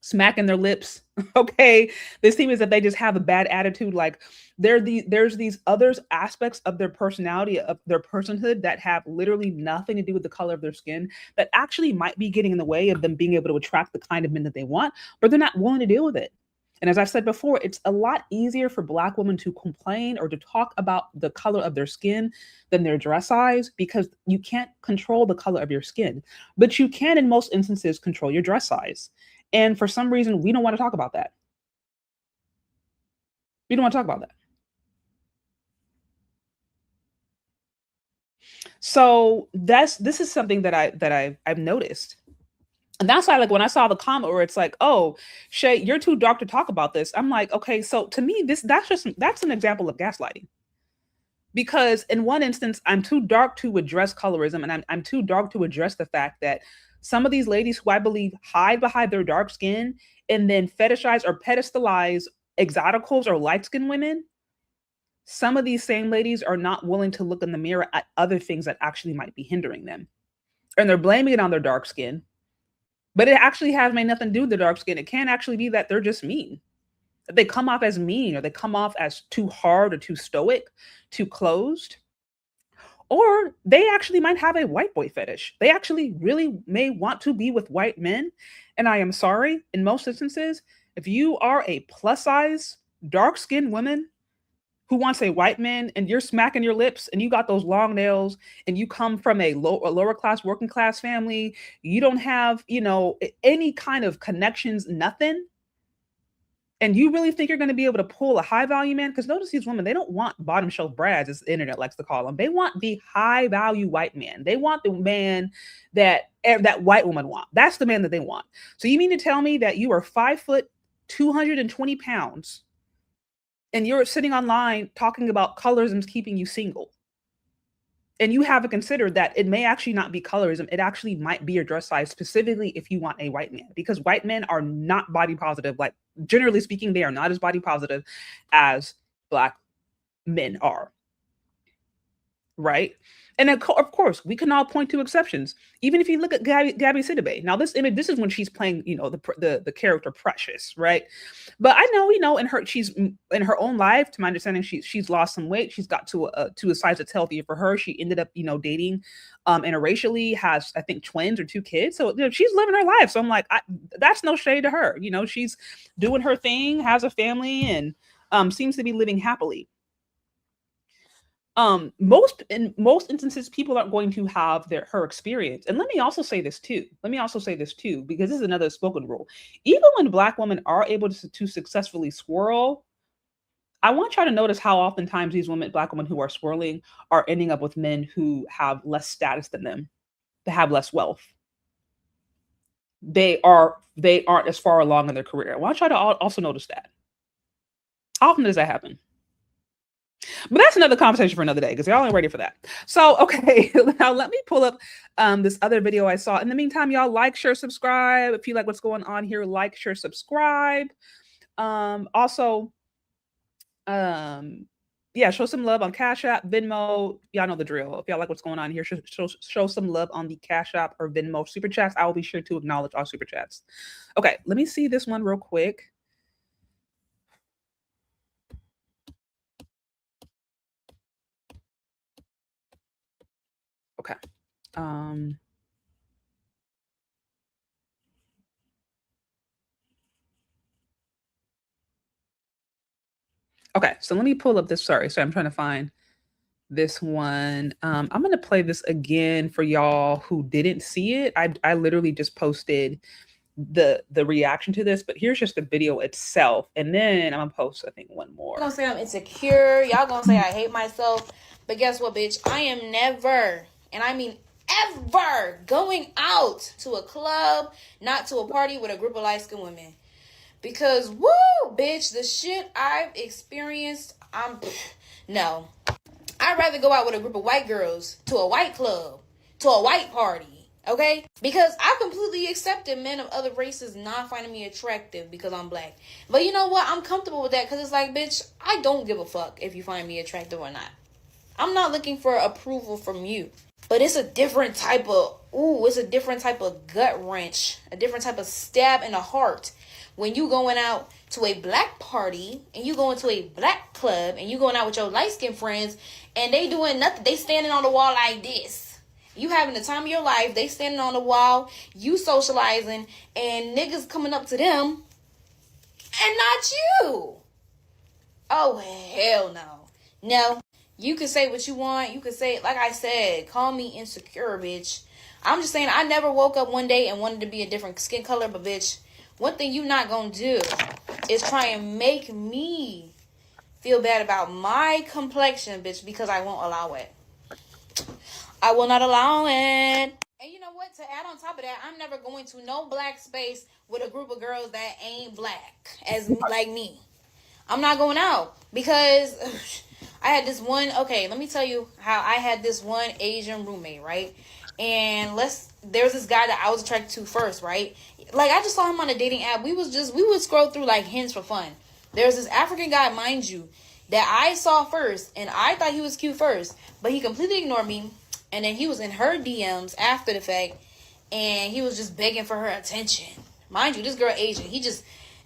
smacking their lips. Okay. This seems that they just have a bad attitude. Like there's these other aspects of their personality, of their personhood, that have literally nothing to do with the color of their skin, that actually might be getting in the way of them being able to attract the kind of men that they want, but they're not willing to deal with it. And as I've said before, it's a lot easier for Black women to complain or to talk about the color of their skin than their dress size, because you can't control the color of your skin, but you can, in most instances, control your dress size. And for some reason, we don't want to talk about that. We don't want to talk about that. So this is something that I've noticed. And that's why, like, when I saw the comment where it's like, oh, Shay, you're too dark to talk about this. I'm like, okay, so to me, that's an example of gaslighting. Because in one instance, I'm too dark to address colorism, and I'm too dark to address the fact that some of these ladies who I believe hide behind their dark skin and then fetishize or pedestalize exoticals or light-skinned women, some of these same ladies are not willing to look in the mirror at other things that actually might be hindering them. And they're blaming it on their dark skin. But it actually has made nothing to do with the dark skin. It can actually be that they're just mean. They come off as mean, or they come off as too hard or too stoic, too closed. Or they actually might have a white boy fetish. They actually really may want to be with white men. And I am sorry, in most instances, if you are a plus size, dark skinned woman who wants a white man and you're smacking your lips and you got those long nails and you come from a lower class, working class family, you don't have, any kind of connections, nothing. And you really think you're going to be able to pull a high value man? Because notice these women, they don't want bottom shelf brads, as the internet likes to call them. They want the high value white man. They want the man that white woman want. That's the man that they want. So you mean to tell me that you are 5 foot, 220 pounds, and you're sitting online talking about colorism's keeping you single? And you haven't considered that it may actually not be colorism. It actually might be your dress size, specifically if you want a white man, because white men are not body positive. Like, generally speaking, they are not as body positive as Black men are. Right? And of course, we can all point to exceptions. Even if you look at Gabby Sidibe. Now, this image, this is when she's playing, the character Precious, right? But I know, she's in her own life, to my understanding, she's lost some weight. She's got to a size that's healthier for her. She ended up, dating interracially, has, I think, twins or 2 kids. So she's living her life. So I'm like, that's no shade to her. She's doing her thing, has a family, and seems to be living happily. In most instances, people aren't going to have her experience. And let me also say this too, because this is another spoken rule. Even when Black women are able to successfully swirl, I want y'all to notice how oftentimes these Black women who are swirling are ending up with men who have less status than them, that have less wealth. They aren't as far along in their career. I want y'all to also notice that. How often does that happen? But that's another conversation for another day, because y'all ain't ready for that. So, okay, now let me pull up this other video I saw. In the meantime, y'all like, share, subscribe. If you like what's going on here, like, share, subscribe. Also, show some love on Cash App, Venmo. Y'all know the drill. If y'all like what's going on here, show some love on the Cash App or Venmo super chats. I will be sure to acknowledge all super chats. Okay, let me see this one real quick. Okay. Okay, so let me pull up this. Sorry, I'm trying to find this one. I'm going to play this again for y'all who didn't see it. I literally just posted the reaction to this, but here's just the video itself, and then I'm gonna post, I think, one more. Y'all gonna say I'm insecure, y'all gonna say I hate myself, but guess what, bitch? I am never, and I mean ever, going out to a club, not to a party with a group of light-skinned women. Because, woo, bitch, the shit I've experienced, no. I'd rather go out with a group of white girls to a white club, to a white party. Okay? Because I completely accepted men of other races not finding me attractive because I'm Black. But you know what? I'm comfortable with that, because it's like, bitch, I don't give a fuck if you find me attractive or not. I'm not looking for approval from you. But it's a different type of, gut wrench, a different type of stab in the heart when you going out to a Black party and you going to a Black club and you going out with your light-skinned friends and they doing nothing. They standing on the wall like this. You having the time of your life. They standing on the wall. You socializing. And niggas coming up to them. And not you. Oh, hell no. No. You can say what you want. You can say, like I said, call me insecure, bitch. I'm just saying, I never woke up one day and wanted to be a different skin color. But, bitch, one thing you not going to do is try and make me feel bad about my complexion, bitch, because I won't allow it. I will not allow it. And you know what? To add on top of that, I'm never going to no Black space with a group of girls that ain't Black as like me. I'm not going out because I had this one. Okay, let me tell you how I had this one Asian roommate, right? And there's this guy that I was attracted to first, right? Like, I just saw him on a dating app. We would scroll through like hints for fun. There's this African guy, mind you, that I saw first, and I thought he was cute first, but he completely ignored me. And then he was in her DMs after the fact, and he was just begging for her attention. Mind you, this girl Asian.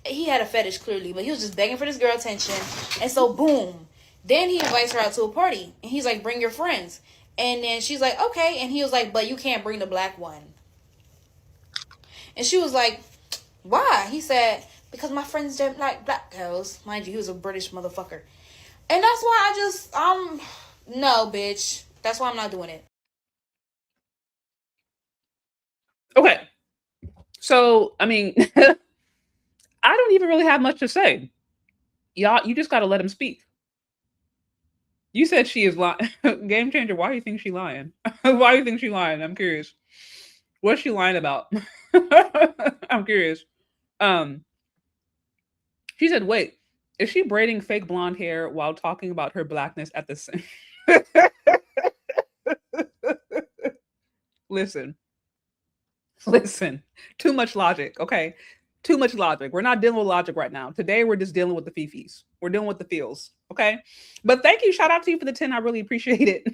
He had a fetish clearly, but he was just begging for this girl attention. And so boom. Then he invites her out to a party. And he's like, bring your friends. And then she's like, okay. And he was like, but you can't bring the black one. And she was like, why? He said, because my friends don't like black girls. Mind you, he was a British motherfucker. And that's why no, bitch. That's why I'm not doing it. Okay. So, I mean, I don't even really have much to say. Y'all, you just got to let him speak. You said she is lying. Game changer. Why do you think she lying? Why do you think she lying? I'm curious. What's she lying about? I'm curious. She said, wait, is she braiding fake blonde hair while talking about her blackness at the same? Listen. Too much logic. Okay. Too much logic. We're not dealing with logic right now. Today, we're just dealing with the fifis. We're dealing with the feels. Okay. But thank you. Shout out to you for the 10. I really appreciate it.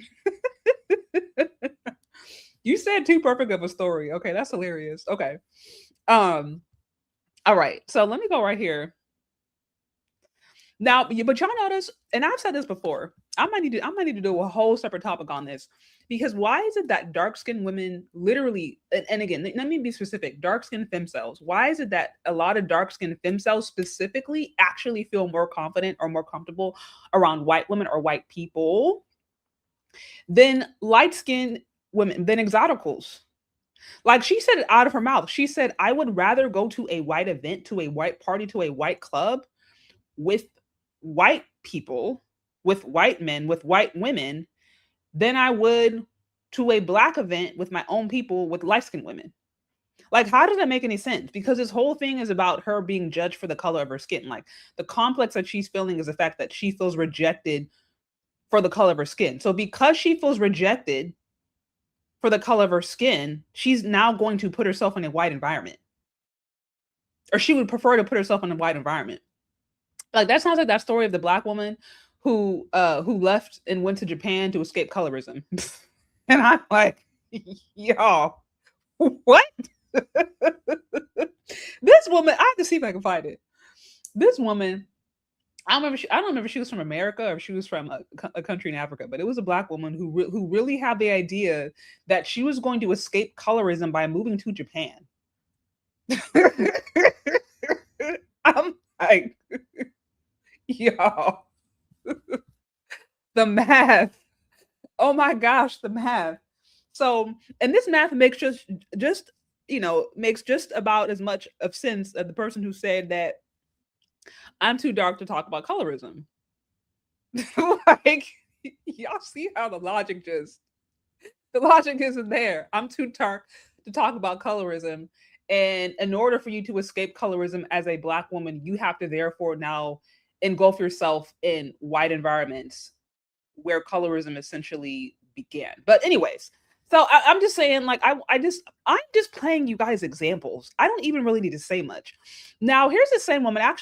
You said too perfect of a story. Okay. That's hilarious. Okay. All right. So let me go right here. Now, but y'all notice, and I've said this before, I might need to do a whole separate topic on this, because why is it that dark-skinned women literally, and again, let me be specific, dark-skinned femcells, why is it that a lot of dark-skinned femcells specifically actually feel more confident or more comfortable around white women or white people than light-skinned women, than exoticals? Like, she said it out of her mouth. She said, I would rather go to a white event, to a white party, to a white club with white people, with white men, with white women, than I would to a black event with my own people, with light-skinned women. Like, how does that make any sense? Because this whole thing is about her being judged for the color of her skin. Like, the complex that she's feeling is the fact that she feels rejected for the color of her skin. So because she feels rejected for the color of her skin, she's now going to put herself in a white environment. Or she would prefer to put herself in a white environment. Like, that sounds like that story of the black woman who left and went to Japan to escape colorism. And I'm like, y'all, what? This woman, I have to see if I can find it. This woman, I don't remember if she was from America or if she was from a country in Africa, but it was a black woman who really had the idea that she was going to escape colorism by moving to Japan. I'm like, y'all, the math. Oh my gosh, the math. So, and this math makes just makes just about as much of sense as the person who said that I'm too dark to talk about colorism. Like, y'all see how the logic isn't there. I'm too dark to talk about colorism. And in order for you to escape colorism as a black woman, you have to therefore now engulf yourself in white environments where colorism essentially began. But anyways, so I'm just saying, like, I'm just playing you guys examples. I don't even really need to say much. Now, here's the same woman. I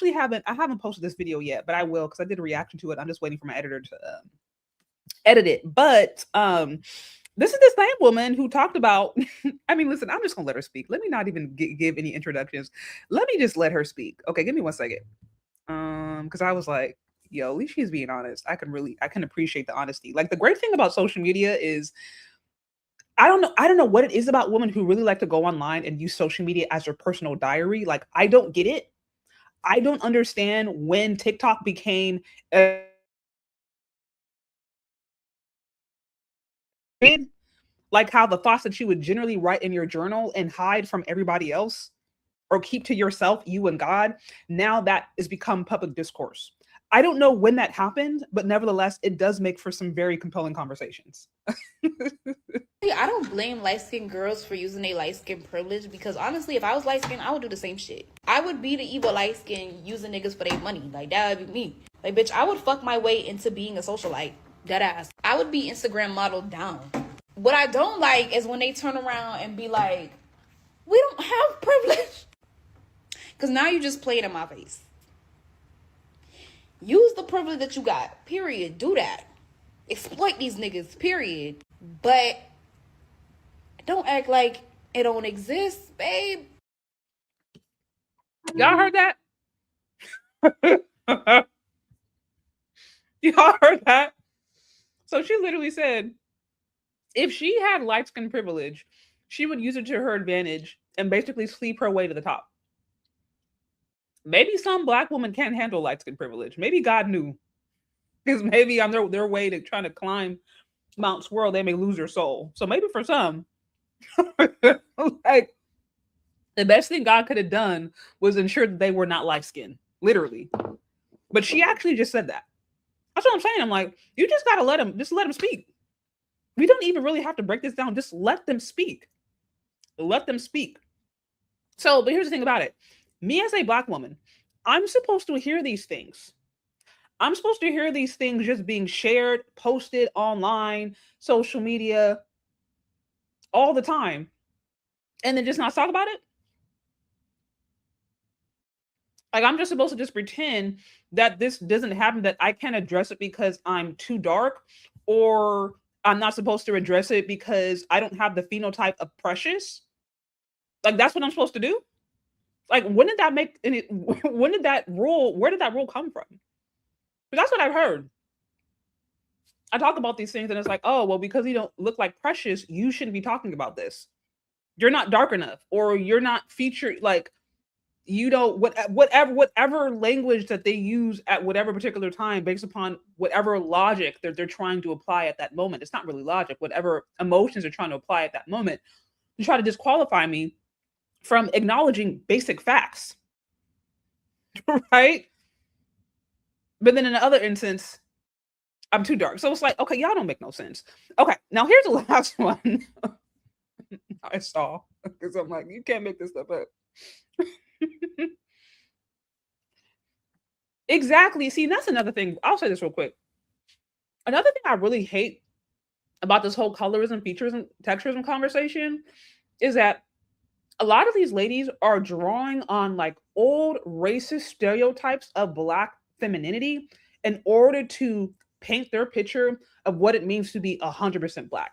haven't posted this video yet, but I will, because I did a reaction to it. I'm just waiting for my editor to edit it. But this is the same woman who talked about, I mean, listen, I'm just gonna let her speak. Let me not even give any introductions. Let me just let her speak. Okay, give me 1 second. Because I was like, yo, at least she's being honest. I can appreciate the honesty. Like, the great thing about social media is, I don't know what it is about women who really like to go online and use social media as their personal diary. Like, I don't get it. I don't understand when TikTok became like how the thoughts that you would generally write in your journal and hide from everybody else or keep to yourself, you and God, now that has become public discourse. I don't know when that happened, but nevertheless, it does make for some very compelling conversations. I don't blame light-skinned girls for using their light-skinned privilege, because honestly, if I was light-skinned, I would do the same shit. I would be the evil light-skinned using niggas for their money. Like, that would be me. Like, bitch, I would fuck my way into being a socialite. Dead ass. I would be Instagram modeled down. What I don't like is when they turn around and be like, we don't have privilege. Because now you just played in my face. Use the privilege that you got. Period. Do that. Exploit these niggas. Period. But don't act like It don't exist, babe. Y'all heard that? Y'all heard that? So she literally said, if she had light skin privilege, she would use it to her advantage and basically sleep her way to the top. Maybe some black women can't handle light skin privilege. Maybe God knew. Because maybe on their way to trying to climb Mount Swirl, they may lose their soul. So maybe for some, like, the best thing God could have done was ensure that they were not light skinned, literally. But she actually just said that. That's what I'm saying. I'm like, you just gotta let them speak. We don't even really have to break this down. Just let them speak. Let them speak. So, but here's the thing about it. Me as a black woman, I'm supposed to hear these things. I'm supposed to hear these things just being shared, posted online, social media, all the time, and then just not talk about it. Like, I'm just supposed to just pretend that this doesn't happen, that I can't address it because I'm too dark, or I'm not supposed to address it because I don't have the phenotype of Precious. Like, that's what I'm supposed to do? Like, when did that make any, when did that rule, where did that rule come from? But that's what I've heard. I talk about these things and it's like, oh, well, because you don't look like Precious, you shouldn't be talking about this. You're not dark enough, or you're not featured, like, you don't, whatever language that they use at whatever particular time based upon whatever logic they're trying to apply at that moment. It's not really logic, whatever emotions they're trying to apply at that moment, to try to disqualify me from acknowledging basic facts. Right? But then in the other instance, I'm too dark. So it's like, okay, y'all don't make no sense. Okay, now here's the last one I saw, because I'm like, you can't make this stuff up. Exactly. See, that's another thing. I'll say this real quick. Another thing I really hate about this whole colorism, featureism, texturism conversation is that a lot of these ladies are drawing on like old racist stereotypes of Black femininity in order to paint their picture of what it means to be 100% Black.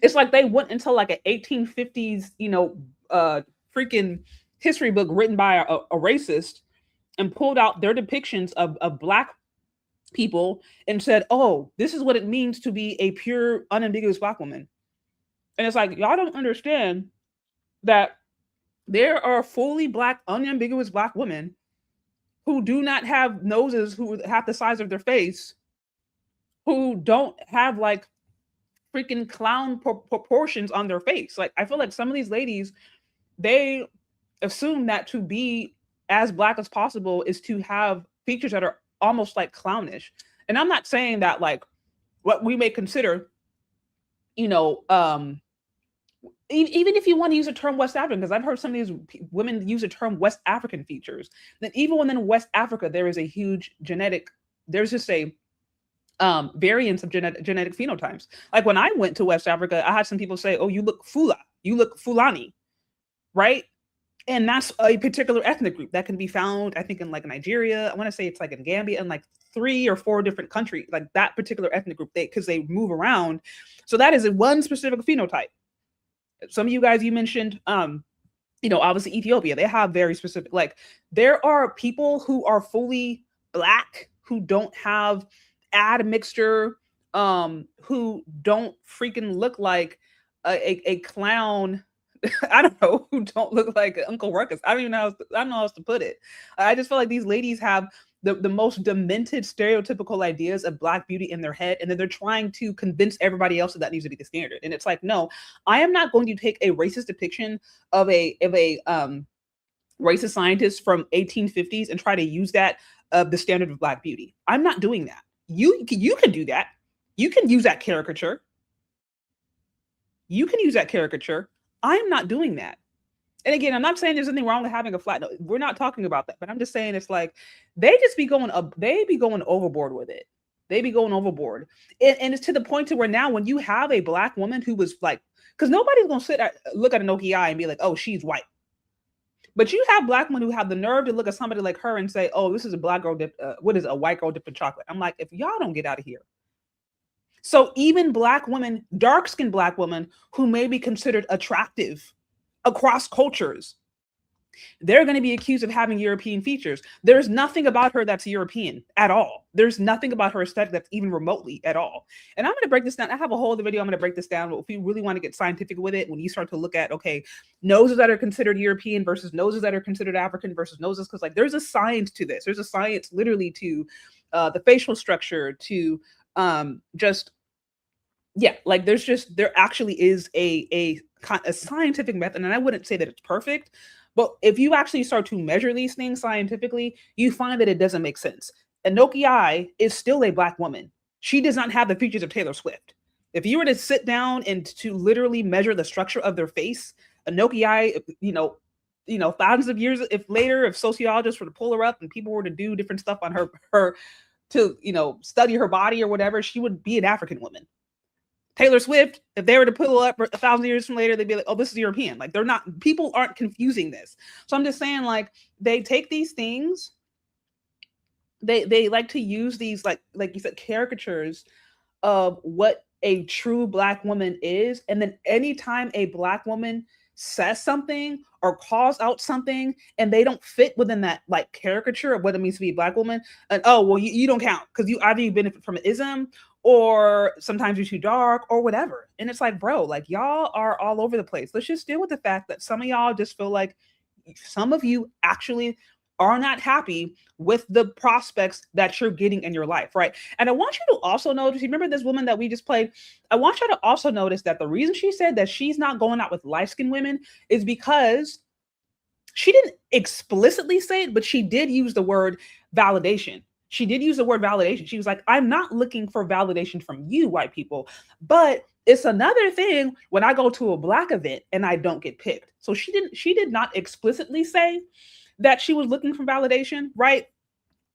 It's like they went into like an 1850s, freaking history book written by a racist and pulled out their depictions of Black people and said, oh, this is what it means to be a pure, unambiguous Black woman. And it's like, y'all don't understand that there are fully Black, unambiguous Black women who do not have noses who have the size of their face, who don't have like freaking clown proportions on their face. Like, I feel like some of these ladies, they assume that to be as Black as possible is to have features that are almost like clownish. And I'm not saying that like what we may consider, even if you want to use the term West African, because I've heard some of these women use the term West African features, that even within West Africa, there is a huge there's just a variance of genetic phenotypes. Like when I went to West Africa, I had some people say, oh, you look Fula, you look Fulani, right? And that's a particular ethnic group that can be found, I think, in like Nigeria. I want to say it's like in Gambia, and like 3 or 4 different countries, like that particular ethnic group, because they move around. So that is one specific phenotype. Some of you guys, you mentioned, obviously Ethiopia, they have very specific, like there are people who are fully Black, who don't have admixture, who don't freaking look like a clown. I don't know, who don't look like Uncle Ruckus. I don't know how else to put it. I just feel like these ladies have the most demented stereotypical ideas of Black beauty in their head, and then they're trying to convince everybody else that needs to be the standard. And it's like, no, I am not going to take a racist depiction of a racist scientist from 1850s and try to use that of the standard of Black beauty. I'm not doing that. You can do that. You can use that caricature. You can use that caricature. I'm not doing that. And again, I'm not saying there's anything wrong with having a flat nose. We're not talking about that. But I'm just saying it's like they be going overboard with it. They be going overboard. And it's to the point to where now when you have a Black woman who was like, because nobody's going to look at an Noki eye and be like, oh, she's white. But you have Black women who have the nerve to look at somebody like her and say, oh, this is a Black girl, a white girl dipped in chocolate. I'm like, if y'all don't get out of here. So even black women, dark-skinned black women who may be considered attractive across cultures, they're going to be accused of having European features. There's nothing about her that's European at all. There's nothing about her aesthetic that's even remotely at all. And I'm going to break this down. I have a whole other video. I'm going to break this down. But if you really want to get scientific with it, when you start to look at, okay, noses that are considered European versus noses that are considered African versus noses, because like there's a science to this. There's a science literally to the facial structure, to just, yeah, like there actually is a scientific method. And I wouldn't say that it's perfect, but if you actually start to measure these things scientifically, you find that it doesn't make sense. Anoki Ai is still a black woman. She does not have the features of Taylor Swift. If you were to sit down and to literally measure the structure of their face, Anoki Ai, thousands of years if sociologists were to pull her up and people were to do different stuff on her to, study her body or whatever, she would be an African woman. Taylor Swift, if they were to pull up 1,000 years from later, they'd be like, oh, this is European. Like people aren't confusing this. So I'm just saying, like, they take these things, they like to use these, like you said, caricatures of what a true black woman is. And then anytime a black woman says something or calls out something and they don't fit within that like caricature of what it means to be a black woman, and oh, well, you don't count because you either you benefit from an ism or sometimes you're too dark or whatever. And it's like, bro, like y'all are all over the place. Let's just deal with the fact that some of y'all just feel like some of you actually are not happy with the prospects that you're getting in your life, right? And I want you to also notice, you remember this woman that we just played? I want you to also notice that the reason she said that she's not going out with light-skinned women is because she didn't explicitly say it, but she did use the word validation. She did use the word validation. She was like, I'm not looking for validation from you, white people, but it's another thing when I go to a black event and I don't get picked. So she did not explicitly say that she was looking for validation, right?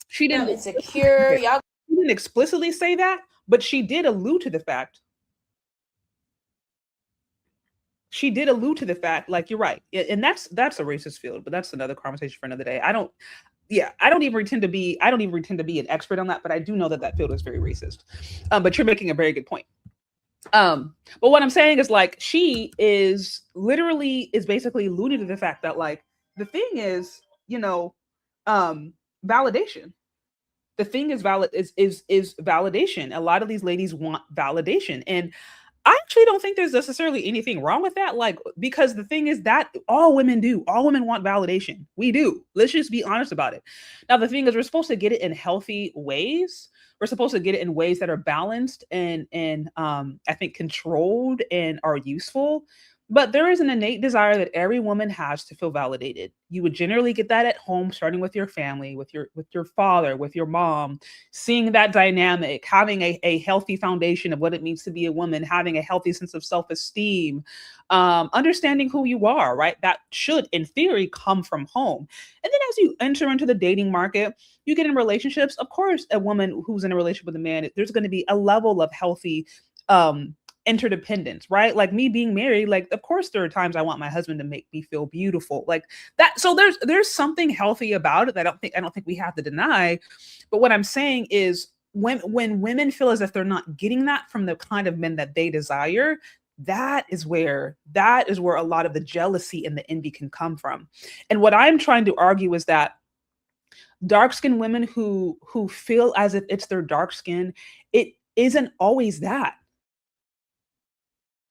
She didn't. It's secure. Y'all. She didn't explicitly say that, but she did allude to the fact. She did allude to the fact, like, you're right, and that's a racist field, but that's another conversation for another day. I don't even pretend to be an expert on that, but I do know that field is very racist. But you're making a very good point. But what I'm saying is, like, she is basically alluding to the fact that, like, the thing is, validation. The thing is is validation. A lot of these ladies want validation, and I actually don't think there's necessarily anything wrong with that. Like, because the thing is that all women do. All women want validation. We do. Let's just be honest about it. Now, the thing is, we're supposed to get it in healthy ways. We're supposed to get it in ways that are balanced and I think controlled and are useful. But there is an innate desire that every woman has to feel validated. You would generally get that at home, starting with your family, with your father, with your mom, seeing that dynamic, having a healthy foundation of what it means to be a woman, having a healthy sense of self-esteem, understanding who you are, right? That should, in theory, come from home. And then as you enter into the dating market, you get in relationships. Of course, a woman who's in a relationship with a man, there's going to be a level of healthy interdependence, right? Like me being married, like, of course there are times I want my husband to make me feel beautiful, like that. So there's something healthy about it that I don't think we have to deny. But what I'm saying is, when women feel as if they're not getting that from the kind of men that they desire, that is where a lot of the jealousy and the envy can come from. And what I'm trying to argue is that dark-skinned women who feel as if it's their dark skin, it isn't always that.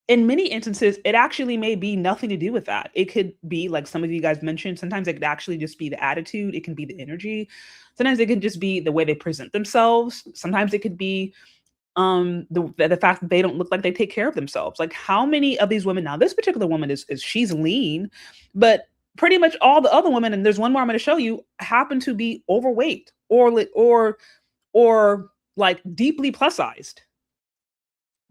In many instances, it actually may be nothing to do with that. It could be, like some of you guys mentioned, sometimes it could actually just be the attitude. It can be the energy. Sometimes it could just be the way they present themselves. Sometimes it could be the fact that they don't look like they take care of themselves. Like, how many of these women, now this particular woman is she's lean, but pretty much all the other women, and there's one more I'm going to show you, happen to be overweight or like deeply plus sized.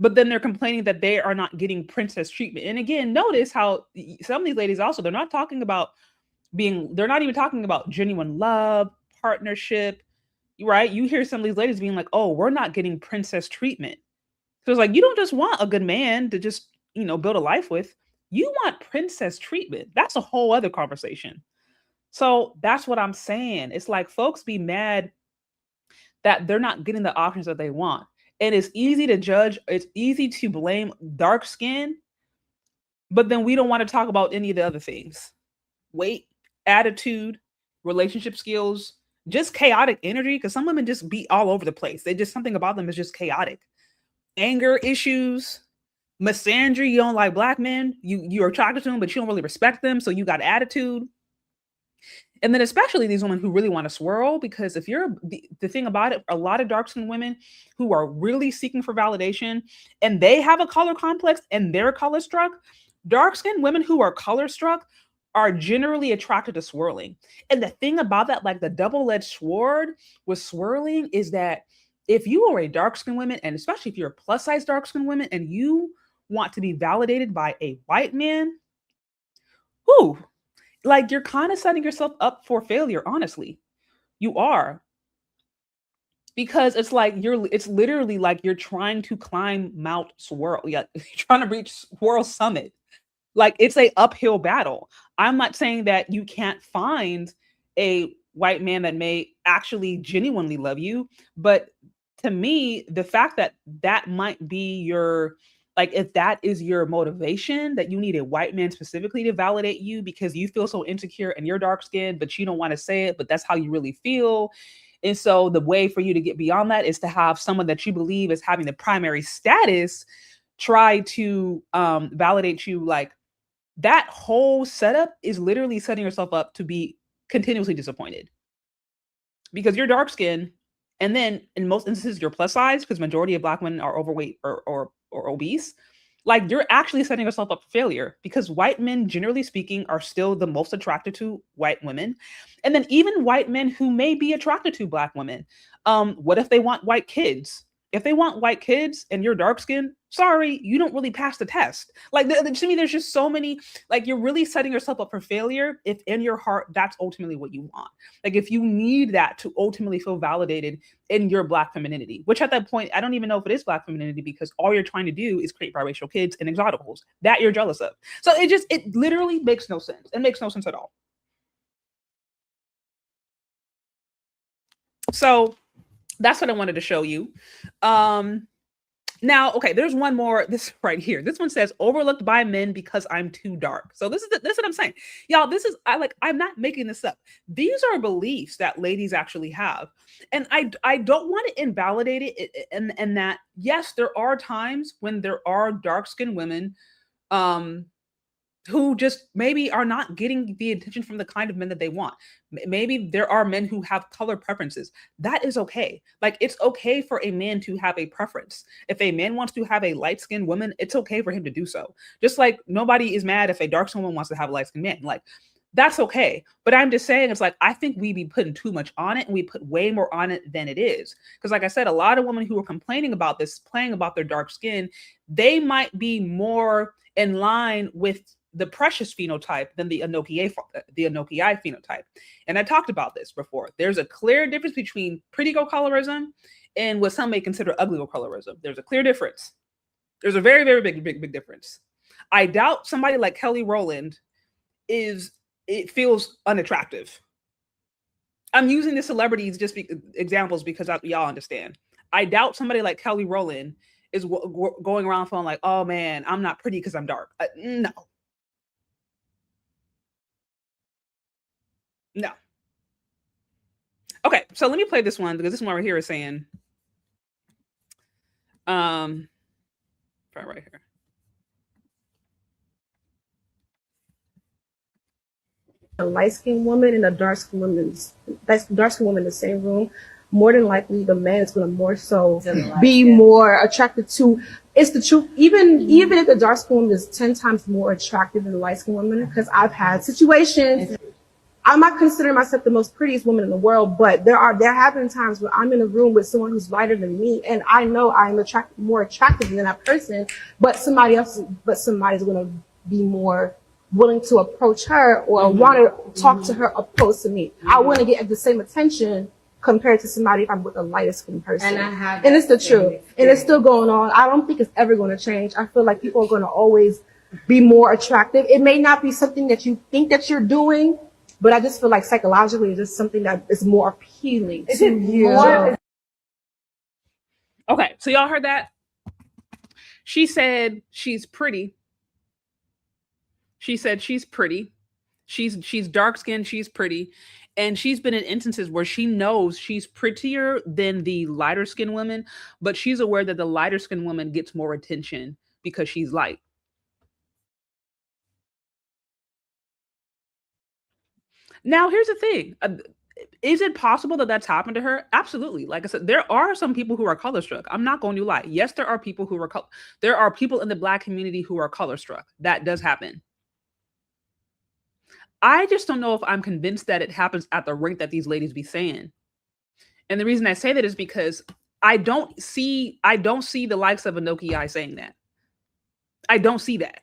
But then they're complaining that they are not getting princess treatment. And again, notice how some of these ladies also, they're not even talking about genuine love, partnership, right? You hear some of these ladies being like, oh, we're not getting princess treatment. So it's like, you don't just want a good man to just, build a life with. You want princess treatment. That's a whole other conversation. So that's what I'm saying. It's like folks be mad that they're not getting the options that they want. And it's easy to judge, it's easy to blame dark skin, but then we don't want to talk about any of the other things. Weight, attitude, relationship skills, just chaotic energy, because some women just be all over the place. They just, something about them is just chaotic. Anger issues, misandry, you don't like black men, you're attracted to them, but you don't really respect them, so you got attitude. And then especially these women who really want to swirl, because if you're the thing about it, a lot of dark-skinned women who are really seeking for validation and they have a color complex and they're color struck, dark-skinned women who are color struck are generally attracted to swirling. And the thing about that, like the double-edged sword with swirling, is that if you are a dark-skinned woman, and especially if you're a plus-size dark-skinned woman and you want to be validated by a white man, who, like, you're kind of setting yourself up for failure, honestly. You are. Because it's like it's literally like you're trying to climb Mount Swirl. Yeah, you're trying to reach Swirl Summit. Like, it's a uphill battle. I'm not saying that you can't find a white man that may actually genuinely love you, but to me, the fact that that might be your, like, if that is your motivation, that you need a white man specifically to validate you because you feel so insecure and you're dark skinned, but you don't want to say it, but that's how you really feel. And so the way for you to get beyond that is to have someone that you believe is having the primary status try to validate you. Like, that whole setup is literally setting yourself up to be continuously disappointed because you're dark skinned. And then in most instances, you're plus size, because majority of black women are overweight or obese. Like, you're actually setting yourself up for failure, because white men, generally speaking, are still the most attracted to white women. And then even white men who may be attracted to black women. What if they want white kids? If they want white kids and you're dark skinned, sorry, you don't really pass the test. Like, to me, there's just so many, like, you're really setting yourself up for failure if in your heart, that's ultimately what you want. Like, if you need that to ultimately feel validated in your black femininity, which at that point, I don't even know if it is black femininity, because all you're trying to do is create biracial kids and exoticals that you're jealous of. So it literally makes no sense. It makes no sense at all. So that's what I wanted to show you. Now, okay, there's one more. This right here. This one says, overlooked by men because I'm too dark. So this is what I'm saying, y'all. I'm not making this up. These are beliefs that ladies actually have, and I don't want to invalidate it. And that, yes, there are times when there are dark-skinned women, who just maybe are not getting the attention from the kind of men that they want. Maybe there are men who have color preferences. That is okay. Like, it's okay for a man to have a preference. If a man wants to have a light-skinned woman, it's okay for him to do so. Just like nobody is mad if a dark-skinned woman wants to have a light-skinned man. Like, that's okay. But I'm just saying, it's like, I think we be putting too much on it, and we put way more on it than it is. Because like I said, a lot of women who are complaining about this, playing about their dark skin, they might be more in line with the precious phenotype than the Enochiai phenotype. And I talked about this before. There's a clear difference between pretty girl colorism and what some may consider ugly girl colorism. There's a clear difference. There's a very, very big difference. I doubt somebody like Kelly Rowland it feels unattractive. I'm using the celebrities examples because y'all understand. I doubt somebody like Kelly Rowland is going around feeling like, oh man, I'm not pretty because I'm dark. No. No. Okay, so let me play this one, because this one right here is saying, right here. A light-skinned woman and a dark-skinned woman in the same room, more than likely the man is going to more so be more attracted to. It's the truth. Even if the dark-skinned woman is 10 times more attractive than the light-skinned woman, because I've had situations. I'm not considering myself the most prettiest woman in the world, but there have been times where I'm in a room with someone who's lighter than me, and I know I'm more attractive than that person, but somebody's going to be more willing to approach her or want to talk to her opposed to me. I want to get the same attention compared to somebody if I'm with a lighter skinned person. And it's the truth. And it's still going on. I don't think it's ever going to change. I feel like people are going to always be more attractive. It may not be something that you think that you're doing, but I just feel like psychologically it's just something that is more appealing to you. Okay, so y'all heard that? She said she's pretty. She said she's pretty. She's dark skinned, she's pretty. And she's been in instances where she knows she's prettier than the lighter skinned women, but she's aware that the lighter skinned woman gets more attention because she's light. Now, here's the thing. Is it possible that that's happened to her? Absolutely. Like I said, there are some people who are color struck. I'm not going to lie. Yes, there are people who are there are people in the Black community who are color struck. That does happen. I just don't know if I'm convinced that it happens at the rate that these ladies be saying. And the reason I say that is because I don't see the likes of Anoki Eye saying that. I don't see that.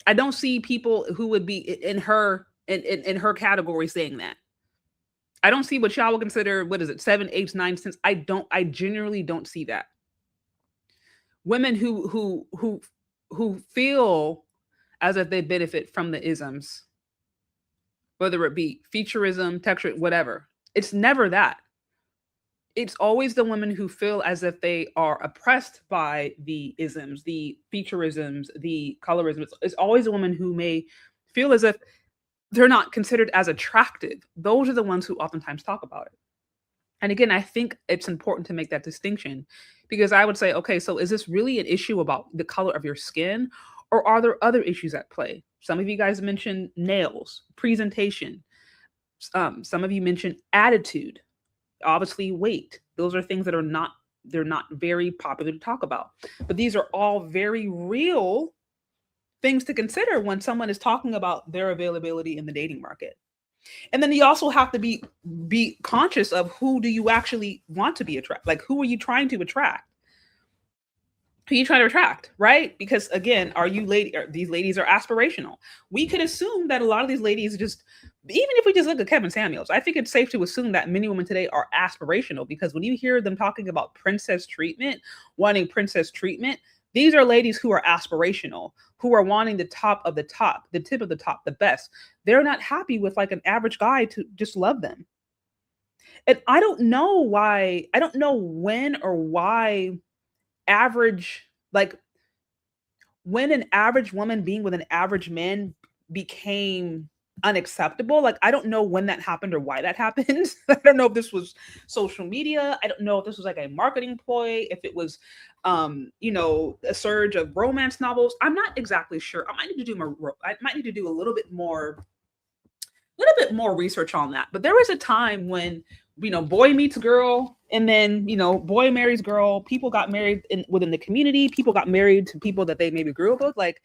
I don't see people who would be in her category saying that. I don't see what y'all would consider, what is it, 7, 8, 9 cents. I genuinely don't see that. Women who feel as if they benefit from the isms, whether it be featureism, texture, whatever. It's never that. It's always the women who feel as if they are oppressed by the isms, the featureisms, the colorism. It's always a woman who may feel as if they're not considered as attractive. Those are the ones who oftentimes talk about it. And again, I think it's important to make that distinction, because I would say, okay, so is this really an issue about the color of your skin, or are there other issues at play? Some of you guys mentioned nails, presentation. Some of you mentioned attitude, obviously weight. Those are things that they're not very popular to talk about. But these are all very real things to consider when someone is talking about their availability in the dating market. And then you also have to be conscious of who do you actually want to be attract. Like, who are you trying to attract? Who are you trying to attract, right? Because again, these ladies are aspirational. We could assume that a lot of these ladies just, even if we just look at Kevin Samuels, I think it's safe to assume that many women today are aspirational, because when you hear them talking about princess treatment, wanting princess treatment, these are ladies who are aspirational, who are wanting the top of the top, the tip of the top, the best. They're not happy with like an average guy to just love them. And I don't know when or why average, like when an average woman being with an average man became unacceptable. Like, I don't know when that happened or why that happened. I don't know if this was social media. I don't know if this was like a marketing ploy, if it was a surge of romance novels. I'm not exactly sure. I might need to do a little bit more research on that. But there was a time when, boy meets girl, and then, boy marries girl. People got married within the community. People got married to people that they maybe grew up with. Like,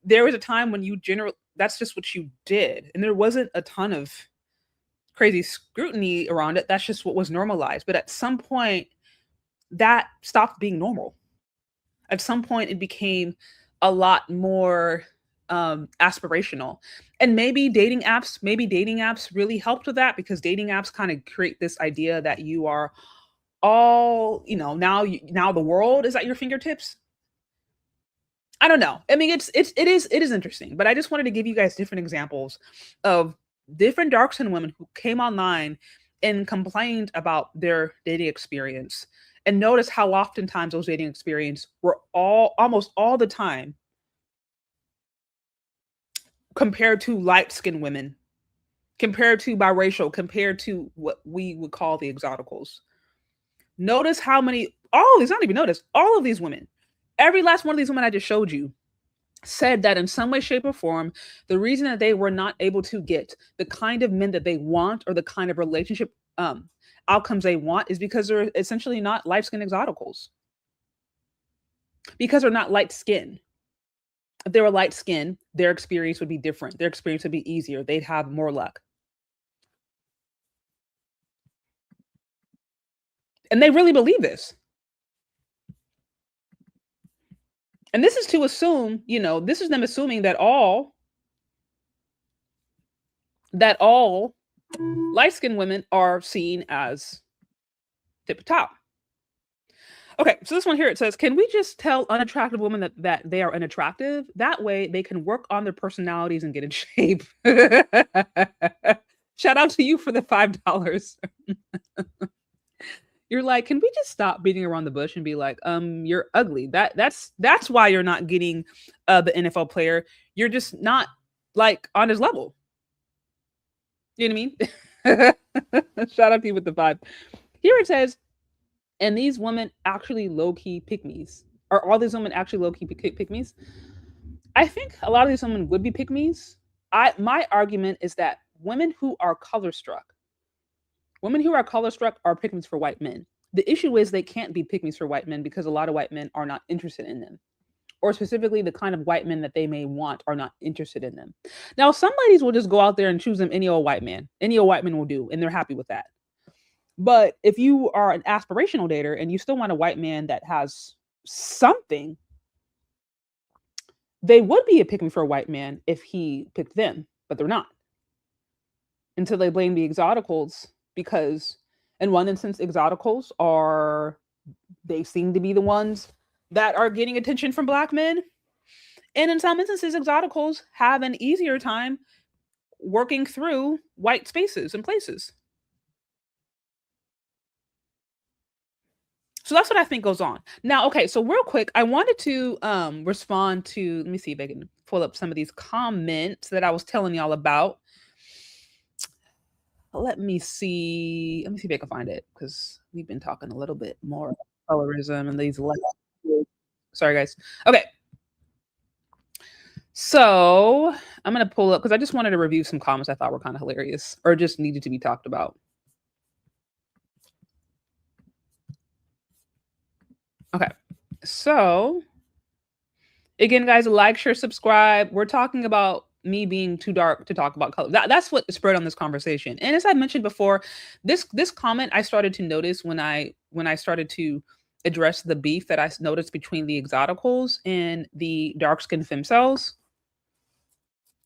there was a time when that's just what you did. And there wasn't a ton of crazy scrutiny around it. That's just what was normalized. But at some point, that stopped being normal. At some point, it became a lot more aspirational. And maybe dating apps really helped with that, because dating apps kind of create this idea that you are all, now the world is at your fingertips. I don't know. I mean, it is interesting, but I just wanted to give you guys different examples of different dark skinned women who came online and complained about their dating experience, and notice how oftentimes those dating experiences were almost all the time compared to light skinned women, compared to biracial, compared to what we would call the exoticals. Notice how many, all of these women, every last one of these women I just showed you, said that in some way, shape, or form, the reason that they were not able to get the kind of men that they want, or the kind of relationship outcomes they want, is because they're essentially not light-skinned exoticals. Because they're not light-skinned. If they were light-skinned, their experience would be different. Their experience would be easier. They'd have more luck. And they really believe this. And this is to assume, this is them assuming that all light-skinned women are seen as tip top. Okay, so this one here, it says, can we just tell unattractive women that they are unattractive? That way they can work on their personalities and get in shape. Shout out to you for the $5. You're like, can we just stop beating around the bush and be like, you're ugly. That's why you're not getting the NFL player. You're just not like on his level. You know what I mean? Shout out to you with the vibe. Here it says, and these women actually low key pick me's. Are all these women actually low key pick me's? I think a lot of these women would be pick me's. My argument is that women who are color struck are pick me's for white men. The issue is they can't be pick me's for white men because a lot of white men are not interested in them. Or specifically the kind of white men that they may want are not interested in them. Now, some ladies will just go out there and choose them any old white man. Any old white man will do, and they're happy with that. But if you are an aspirational dater and you still want a white man that has something, they would be a pick me for a white man if he picked them, but they're not. Until they blame the exoticals, because in one instance, exoticals they seem to be the ones that are getting attention from Black men. And in some instances, exoticals have an easier time working through white spaces and places. So that's what I think goes on. Now, okay, so real quick, I wanted to respond to, let me see if I can pull up some of these comments that I was telling y'all about. Let me see if I can find it, because we've been talking a little bit more about colorism and these last. Sorry, guys. Okay. So I'm going to pull up, because I just wanted to review some comments I thought were kind of hilarious or just needed to be talked about. Okay, so again, guys, like, share, subscribe. We're talking about me being too dark to talk about color. That's what spread on this conversation. And as I mentioned before, this comment I started to notice when I started to address the beef that I noticed between the exoticals and the dark-skinned femcells.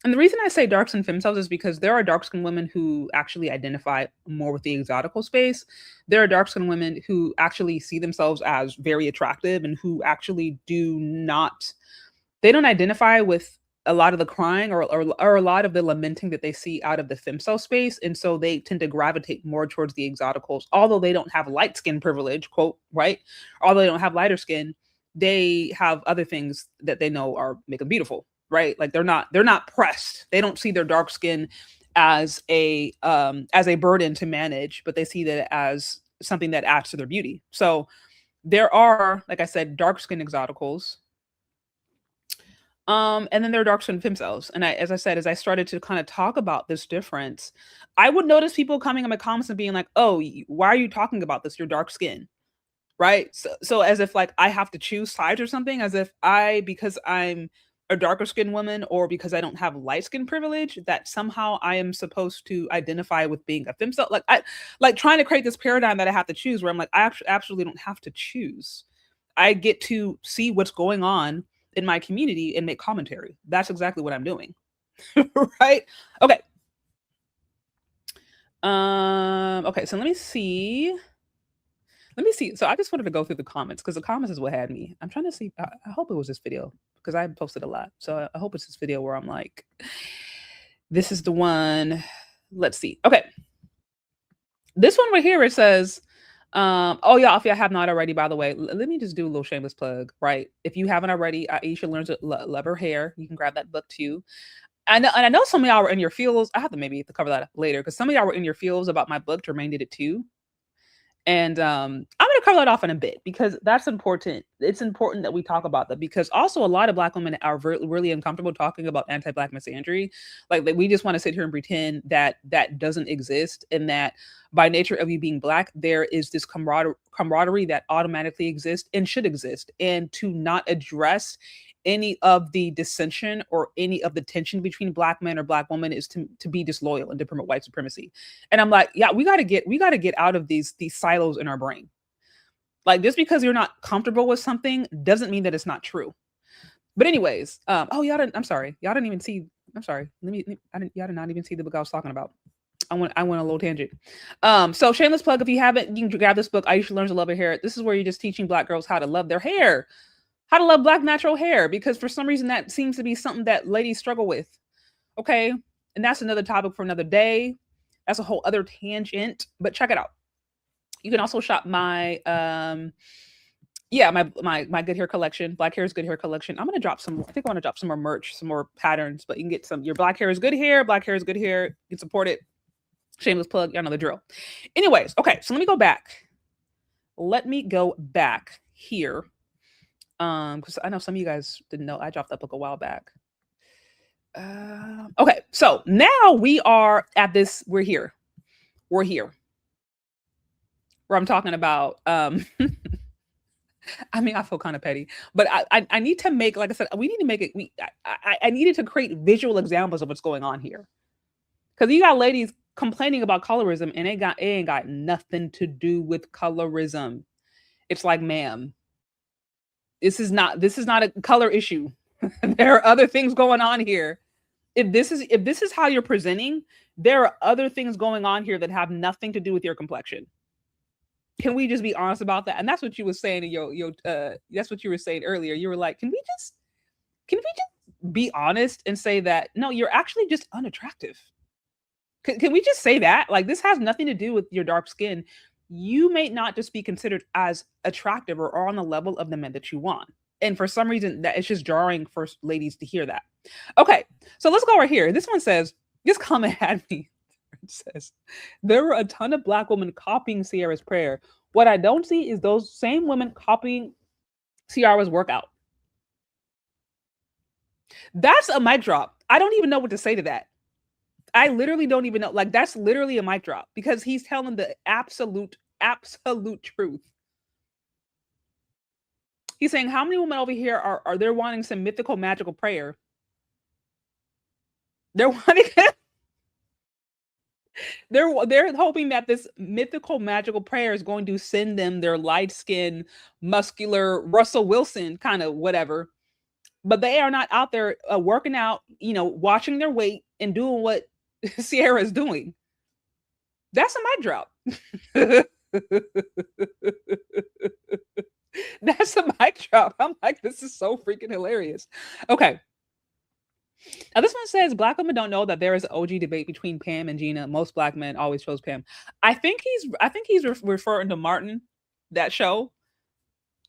And the reason I say dark-skinned femcells is because there are dark-skinned women who actually identify more with the exotical space. There are dark-skinned women who actually see themselves as very attractive and who actually they don't identify with a lot of the crying or a lot of the lamenting that they see out of the femcel space. And so they tend to gravitate more towards the exoticals, although they don't have light skin privilege, quote, right? Although they don't have lighter skin, they have other things that they know make them beautiful. Right? Like they're not pressed. They don't see their dark skin as a burden to manage, but they see that as something that adds to their beauty. So there are, like I said, dark skin exoticals. And then there are dark skin femcells. And as I said, as I started to kind of talk about this difference, I would notice people coming in my comments and being like, oh, why are you talking about this? You're dark skin. Right? So as if like I have to choose sides or something, as if because I'm a darker skinned woman or because I don't have light skin privilege, that somehow I am supposed to identify with being a femcell. Like I trying to create this paradigm that I have to choose, where I'm like, I absolutely don't have to choose. I get to see what's going on in my community and make commentary. That's exactly what I'm doing. Right? Okay. Okay, so let me see. So I just wanted to go through the comments because the comments is what had me. I'm trying to see. I hope it was this video because I posted a lot. So I hope it's this video where I'm like, this is the one. Let's see. Okay. This one right here, it says, oh yeah, if you have not already, by the way, let me just do a little shameless plug, right? If you haven't already, Aisha Learns to Love Her Hair. You can grab that book too. And I know some of y'all were in your feels. I have to maybe cover that later because some of y'all were in your feels about my book. Jermaine did it too. And I'm going to cover that off in a bit because that's important. It's important that we talk about that because also a lot of Black women are really uncomfortable talking about anti-Black misandry. Like we just want to sit here and pretend that doesn't exist, and that by nature of you being Black, there is this camaraderie that automatically exists and should exist. And to not address any of the dissension or any of the tension between Black men or Black women is to be disloyal and to promote white supremacy. And I'm like, yeah, we got to get out of these silos in our brain. Like just because you're not comfortable with something doesn't mean that it's not true. But anyways, I'm sorry. Y'all didn't even see. I'm sorry. Y'all did not even see the book I was talking about. I went a little tangent. So shameless plug. If you haven't, you can grab this book. Aisha Learns to Love Her Hair. This is where you're just teaching Black girls how to love their hair. How to love Black natural hair, because for some reason that seems to be something that ladies struggle with. Okay. And that's another topic for another day. That's a whole other tangent, but check it out. You can also shop my yeah, my good hair collection, black hair is good hair collection. I'm gonna drop some. I think I want to drop some more merch, some more patterns, but you can get some. Your black hair is good hair. Black hair is good hair. You can support it. Shameless plug. Y'all know the drill. Anyways, okay. So let me go back. Let me go back here. Because I know some of you guys didn't know I dropped that book a while back. Okay, so now we are at this. We're here. We're here. Where I'm talking about. I mean, I feel kind of petty, but I need to make, like I said, we need to make it. I needed to create visual examples of what's going on here, because you got ladies complaining about colorism, and it ain't got nothing to do with colorism. It's like, ma'am, this is not a color issue. There are other things going on here. If this is how you're presenting, there are other things going on here that have nothing to do with your complexion. Can we just be honest about that? And that's what you were saying in that's what you were saying earlier. You were like, can we just be honest and say that no, you're actually just unattractive? Can we just say that? Like, this has nothing to do with your dark skin. You may not just be considered as attractive or on the level of the men that you want. And for some reason, that it's just jarring for ladies to hear that. Okay, so let's go right here. This one says, this comment had me. It says, there were a ton of Black women copying Ciara's prayer. What I don't see is those same women copying Ciara's workout. That's a mic drop. I don't even know what to say to that. I literally don't even know. Like, that's literally a mic drop, because he's telling the absolute truth. He's saying, how many women over here are they wanting some mythical, magical prayer? They're wanting they're hoping that this mythical, magical prayer is going to send them their light-skinned, muscular Russell Wilson kind of whatever. But they are not out there working out, watching their weight and doing what Ciara is doing. That's a mic drop. That's a mic drop. I'm like, this is so freaking hilarious. Okay. Now this one says, Black women don't know that there is an OG debate between Pam and Gina. Most Black men always chose Pam. I think he's referring to Martin, that show.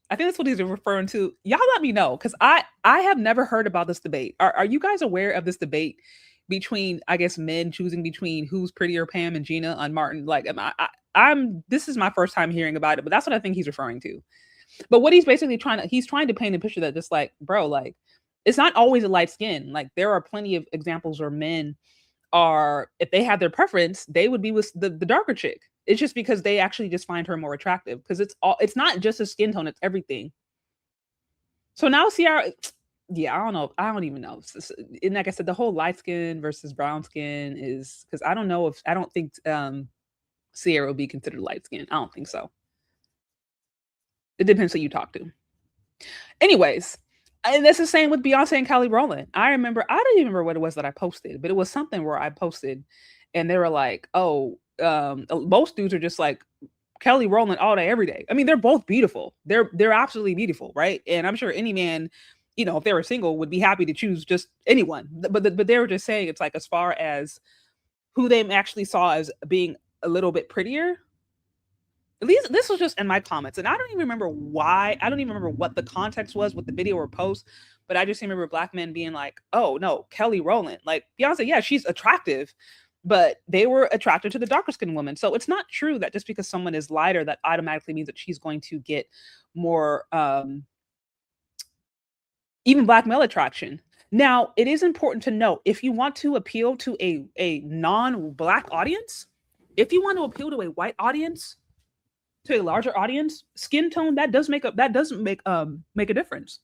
I think that's what he's referring to. Y'all let me know, because I have never heard about this debate. Are you guys aware of this debate between, I guess, men choosing between who's prettier, Pam and Gina on Martin? Like, this is my first time hearing about it, but that's what I think he's referring to. But what he's basically trying to paint a picture that just like, bro, like, it's not always a light skin. Like, there are plenty of examples where men are, if they have their preference, they would be with the darker chick. It's just because they actually just find her more attractive, because it's not just a skin tone, it's everything. So now Ciara, yeah, I don't know. I don't even know. And like I said, the whole light skin versus brown skin is, because I don't think Ciara will be considered light skin. I don't think so. It depends who you talk to. Anyways, and that's the same with Beyonce and Kelly Rowland. I don't even remember what it was that I posted, but it was something where I posted and they were like, oh, most dudes are just like Kelly Rowland all day, every day. I mean, they're both beautiful. They're absolutely beautiful, right? And I'm sure any man, if they were single, would be happy to choose just anyone. But they were just saying, it's like, as far as who they actually saw as being a little bit prettier. At least this was just in my comments, and I don't even remember why. I don't even remember what the context was with the video or post, but I just remember Black men being like, oh no, Kelly Rowland, like Beyonce, yeah, she's attractive, but they were attracted to the darker skinned woman. So it's not true that just because someone is lighter, that automatically means that she's going to get more even Black male attraction. Now, it is important to note, if you want to appeal to a non-Black audience, if you want to appeal to a white audience, to a larger audience, skin tone, that doesn't make a difference.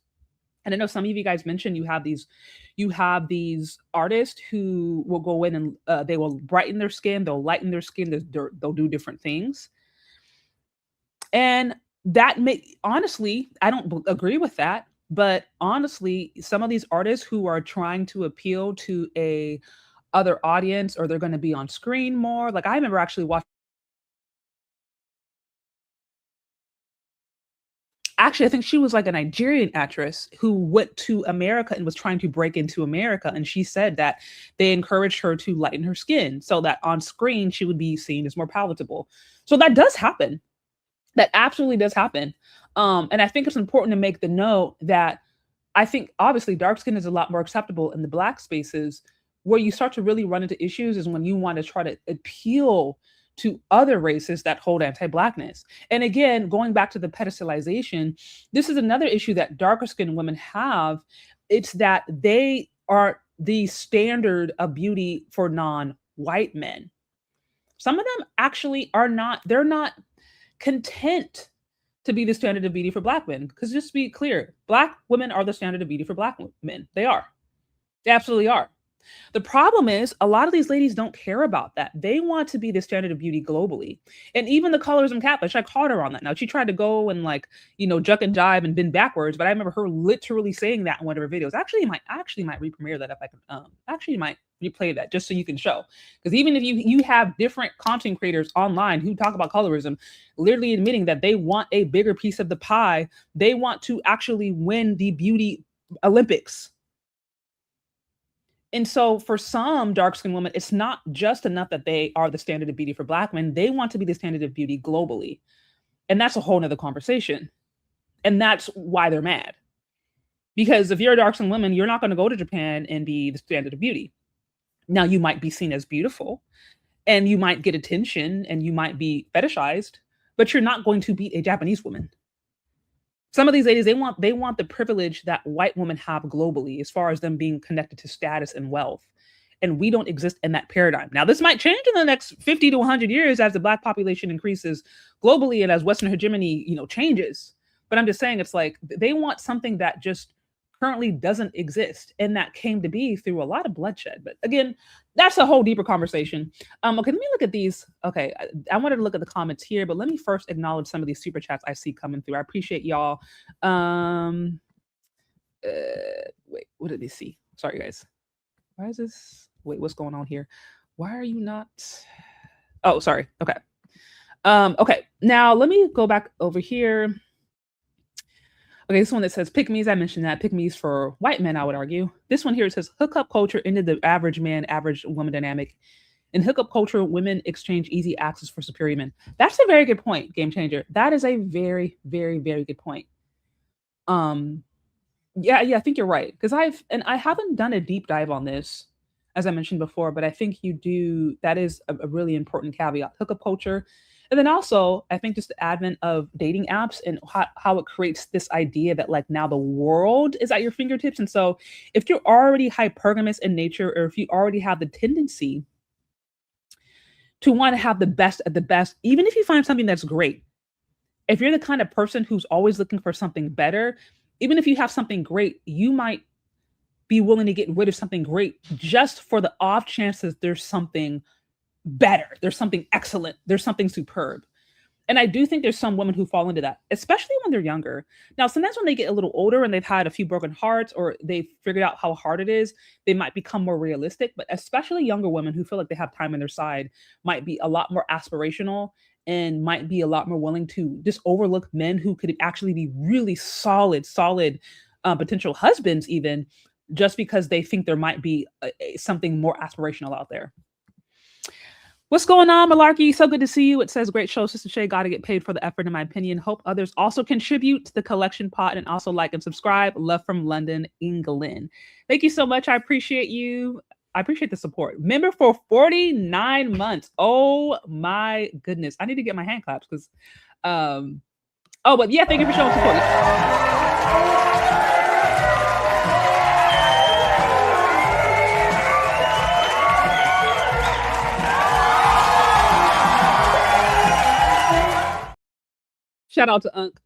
And I know some of you guys mentioned you have these artists who will go in and they will brighten their skin, they'll lighten their skin, they'll do different things. And that honestly, I don't agree with that, but honestly, some of these artists who are trying to appeal to a other audience, or they're going to be on screen more. Like, I remember actually watching. Actually, I think she was like a Nigerian actress who went to America and was trying to break into America. And she said that they encouraged her to lighten her skin so that on screen she would be seen as more palatable. So that does happen. That absolutely does happen. And I think it's important to make the note that I think obviously dark skin is a lot more acceptable in the black spaces. Where you start to really run into issues is when you want to try to appeal to other races that hold anti-blackness. And again, going back to the pedestalization, this is another issue that darker skinned women have. It's that they are the standard of beauty for non-white men. Some of them actually are not, they're not content to be the standard of beauty for black men. Because just to be clear, black women are the standard of beauty for black men. They are. They absolutely are. The problem is a lot of these ladies don't care about that. They want to be the standard of beauty globally. And even the colorism catfish, I caught her on that. Now she tried to go and like, juck and jive and bend backwards, but I remember her literally saying that in one of her videos. Actually might re-premiere that if I can actually might replay that just so you can show. Because even if you have different content creators online who talk about colorism, literally admitting that they want a bigger piece of the pie, they want to actually win the beauty Olympics. And so for some dark-skinned women, it's not just enough that they are the standard of beauty for black men. They want to be the standard of beauty globally. And that's a whole nother conversation. And that's why they're mad. Because if you're a dark-skinned woman, you're not going to go to Japan and be the standard of beauty. Now, you might be seen as beautiful and you might get attention and you might be fetishized, but you're not going to beat a Japanese woman. Some of these ladies, they want the privilege that white women have globally as far as them being connected to status and wealth. And we don't exist in that paradigm. Now, this might change in the next 50 to 100 years as the black population increases globally and as Western hegemony, changes. But I'm just saying it's like they want something that just currently doesn't exist. And that came to be through a lot of bloodshed. But again, that's a whole deeper conversation. Okay, let me look at these. Okay, I wanted to look at the comments here, but let me first acknowledge some of these super chats I see coming through. I appreciate y'all. Wait, what did they see? Sorry, guys. Why is this? Wait, what's going on here? Why are you not? Oh, sorry. Okay. Okay, now let me go back over here. Okay, this one that says pick-me's, I mentioned that. Pick-me's for white men, I would argue. This one here, it says hookup culture ended the average man, average woman dynamic. In hookup culture, women exchange easy access for superior men. That's a very good point, Game Changer. That is a very, very, very good point. Yeah, I think you're right. Because I haven't done a deep dive on this, as I mentioned before, but I think you do. That is a really important caveat. Hookup culture. And then also, I think just the advent of dating apps and how it creates this idea that like now the world is at your fingertips. And so if you're already hypergamous in nature, or if you already have the tendency to want to have the best at the best, even if you find something that's great, if you're the kind of person who's always looking for something better, even if you have something great, you might be willing to get rid of something great just for the off chances there's something better, there's something excellent, there's something superb. And I do think there's some women who fall into that, especially when they're younger. Now, sometimes when they get a little older and they've had a few broken hearts or they've figured out how hard it is, they might become more realistic. But especially younger women who feel like they have time on their side might be a lot more aspirational and might be a lot more willing to just overlook men who could actually be really solid potential husbands even, just because they think there might be something more aspirational out there. What's going on, Malarkey? So good to see you. It says, great show, Sister Shay. Got to get paid for the effort, in my opinion. Hope others also contribute to the collection pot and also like and subscribe. Love from London, England. Thank you so much. I appreciate you. I appreciate the support. Member for 49 months. Oh my goodness. I need to get my hand claps because, but yeah, thank you for showing support. Shout out to Unc.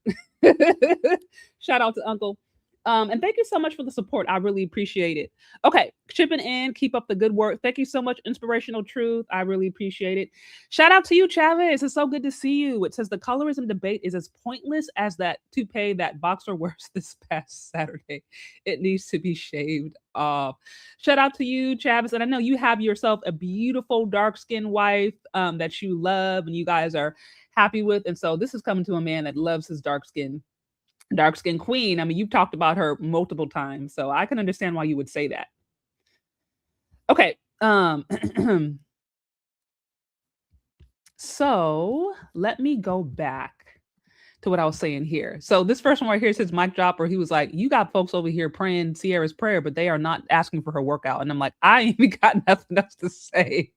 Shout out to Uncle. And thank you so much for the support. I really appreciate it. Okay, chipping in. Keep up the good work. Thank you so much, Inspirational Truth. I really appreciate it. Shout out to you, Chavez. It's so good to see you. It says the colorism debate is as pointless as that toupee that boxer wears this past Saturday. It needs to be shaved off. Shout out to you, Chavez. And I know you have yourself a beautiful dark-skinned wife that you love and you guys are happy with. And so this is coming to a man that loves his dark skin queen. I mean, you've talked about her multiple times, so I can understand why you would say that. Okay. So let me go back. to what I was saying here. So this first one right here says mic drop, where he was like, you got folks over here praying Sierra's prayer, but they are not asking for her workout. And I'm like, I ain't even got nothing else to say.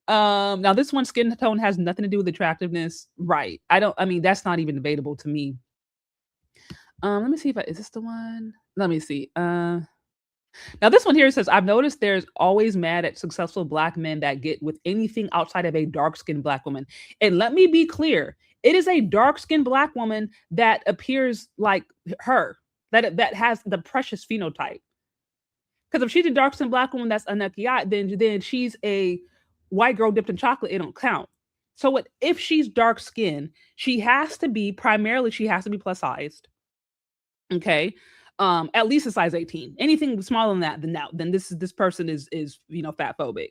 Now this one, skin tone has nothing to do with attractiveness. Right. I mean, that's not even debatable to me. Let me see is this the one? Let me see. Now this one here says, I've noticed there's always mad at successful Black men that get with anything outside of a dark-skinned Black woman. And let me be clear, it is a dark-skinned Black woman that appears like her, that has the precious phenotype. Because if she's a dark-skinned Black woman that's unlucky, then she's a white girl dipped in chocolate. It don't count. So if she's dark-skinned, she has to be plus sized. Okay. At least a size 18. Anything smaller than that, then this person is fat phobic.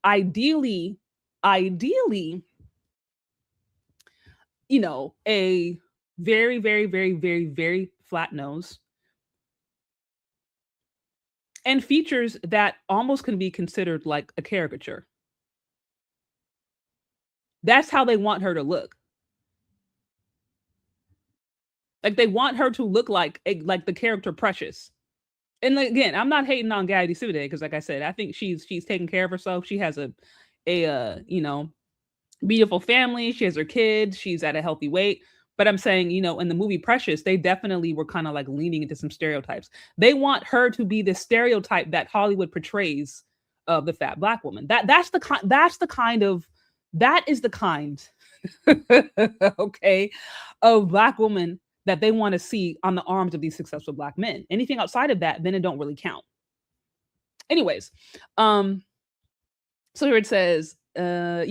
Ideally, a very, very, very, very, very flat nose and features that almost can be considered like a caricature. That's how they want her to look. Like they want her to look like the character Precious. And again, I'm not hating on Gadi Sude because, like I said, I think she's taking care of herself. She has a beautiful family. She has her kids. She's at a healthy weight. But I'm saying, in the movie Precious, they definitely were kind of like leaning into some stereotypes. They want her to be the stereotype that Hollywood portrays of the fat Black woman. That is the kind okay, of Black woman that they want to see on the arms of these successful Black men. Anything outside of that, then it don't really count. Anyways, so here it says, a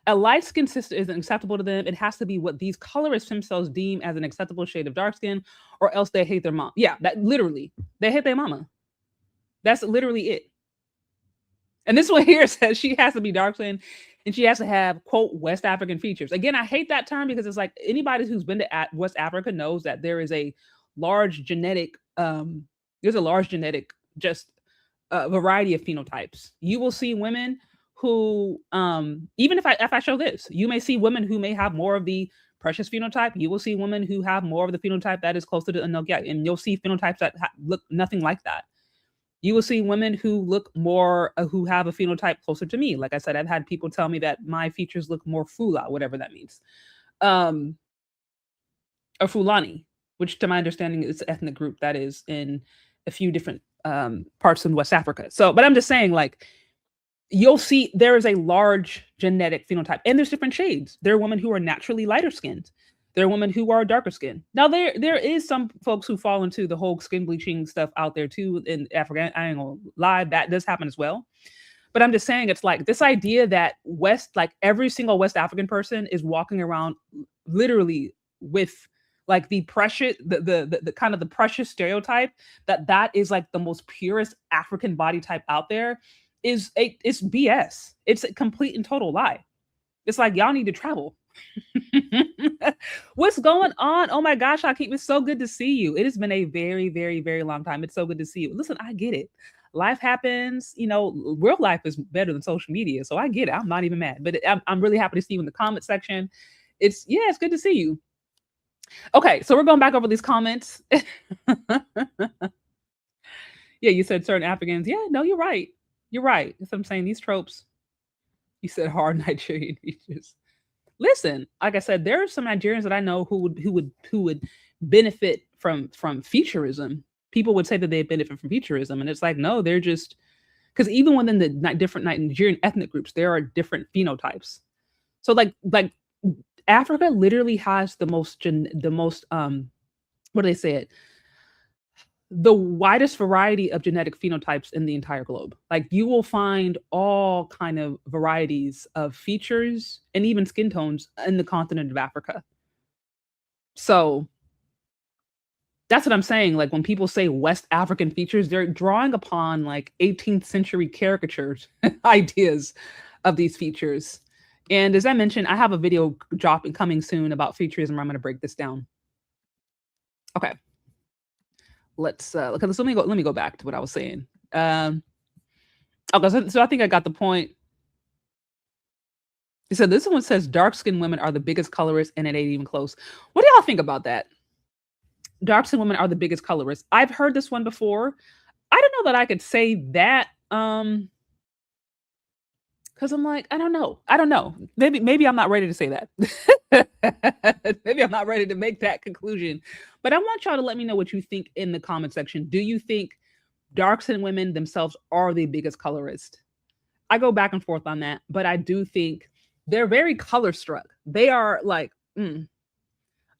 light-skinned sister isn't acceptable to them. It has to be what these colorists themselves deem as an acceptable shade of dark skin, or else they hate their mom. Yeah, that literally, they hate their mama. That's literally it. And this one here says she has to be dark skinned and she has to have, quote, West African features. Again, I hate that term because it's like anybody who's been to West Africa knows that there is a large genetic, variety of phenotypes. You will see women who, even if I show this, you may see women who may have more of the Precious phenotype. You will see women who have more of the phenotype that is closer to Anokia, and you'll see phenotypes that look nothing like that. You will see women who look more, who have a phenotype closer to me. Like I said, I've had people tell me that my features look more Fula, whatever that means. Or Fulani, which to my understanding is an ethnic group that is in a few different parts in West Africa. So, but I'm just saying, like, you'll see there is a large genetic phenotype and there's different shades. There are women who are naturally lighter skinned. There are women who are darker skinned. Now there is some folks who fall into the whole skin bleaching stuff out there too in Africa. I ain't gonna lie, that does happen as well. But I'm just saying, it's like this idea that every single West African person is walking around literally with like the precious, the kind of the Precious stereotype that is like the most purest African body type out there it's BS. It's a complete and total lie. It's like, y'all need to travel. What's going on? Oh my gosh, Hakeem, it's so good to see you. It has been a very, very, very long time. It's so good to see you. Listen, I get it. Life happens, real life is better than social media. So I get it. I'm not even mad, but I'm really happy to see you in the comment section. It's good to see you. Okay, so we're going back over these comments. Yeah, you said certain Africans. Yeah, no, you're right. You're right. That's what I'm saying. These tropes. You said hard Nigerian features. Listen, like I said, there are some Nigerians that I know who would benefit from featurism. People would say that they benefit from featurism, and it's like, no, they're just, because even within the different Nigerian ethnic groups, there are different phenotypes. So like Africa literally has the most what do they say it? The widest variety of genetic phenotypes in the entire globe. Like you will find all kind of varieties of features and even skin tones in the continent of Africa. So that's what I'm saying. Like when people say West African features, they're drawing upon like 18th century caricatures ideas of these features. And as I mentioned, I have a video dropping coming soon about featurism where I'm going to break this down. Okay. Let's let me go back to what I was saying. Okay, so I think I got the point. So this one says dark-skinned women are the biggest colorists, and it ain't even close. What do y'all think about that? Dark-skinned women are the biggest colorists. I've heard this one before. I don't know that I could say that. Because I'm like, I don't know. Maybe I'm not ready to say that. Maybe I'm not ready to make that conclusion. But I want y'all to let me know what you think in the comment section. Do you think dark-skinned women themselves are the biggest colorist? I go back and forth on that, but I do think they're very color struck. They are like,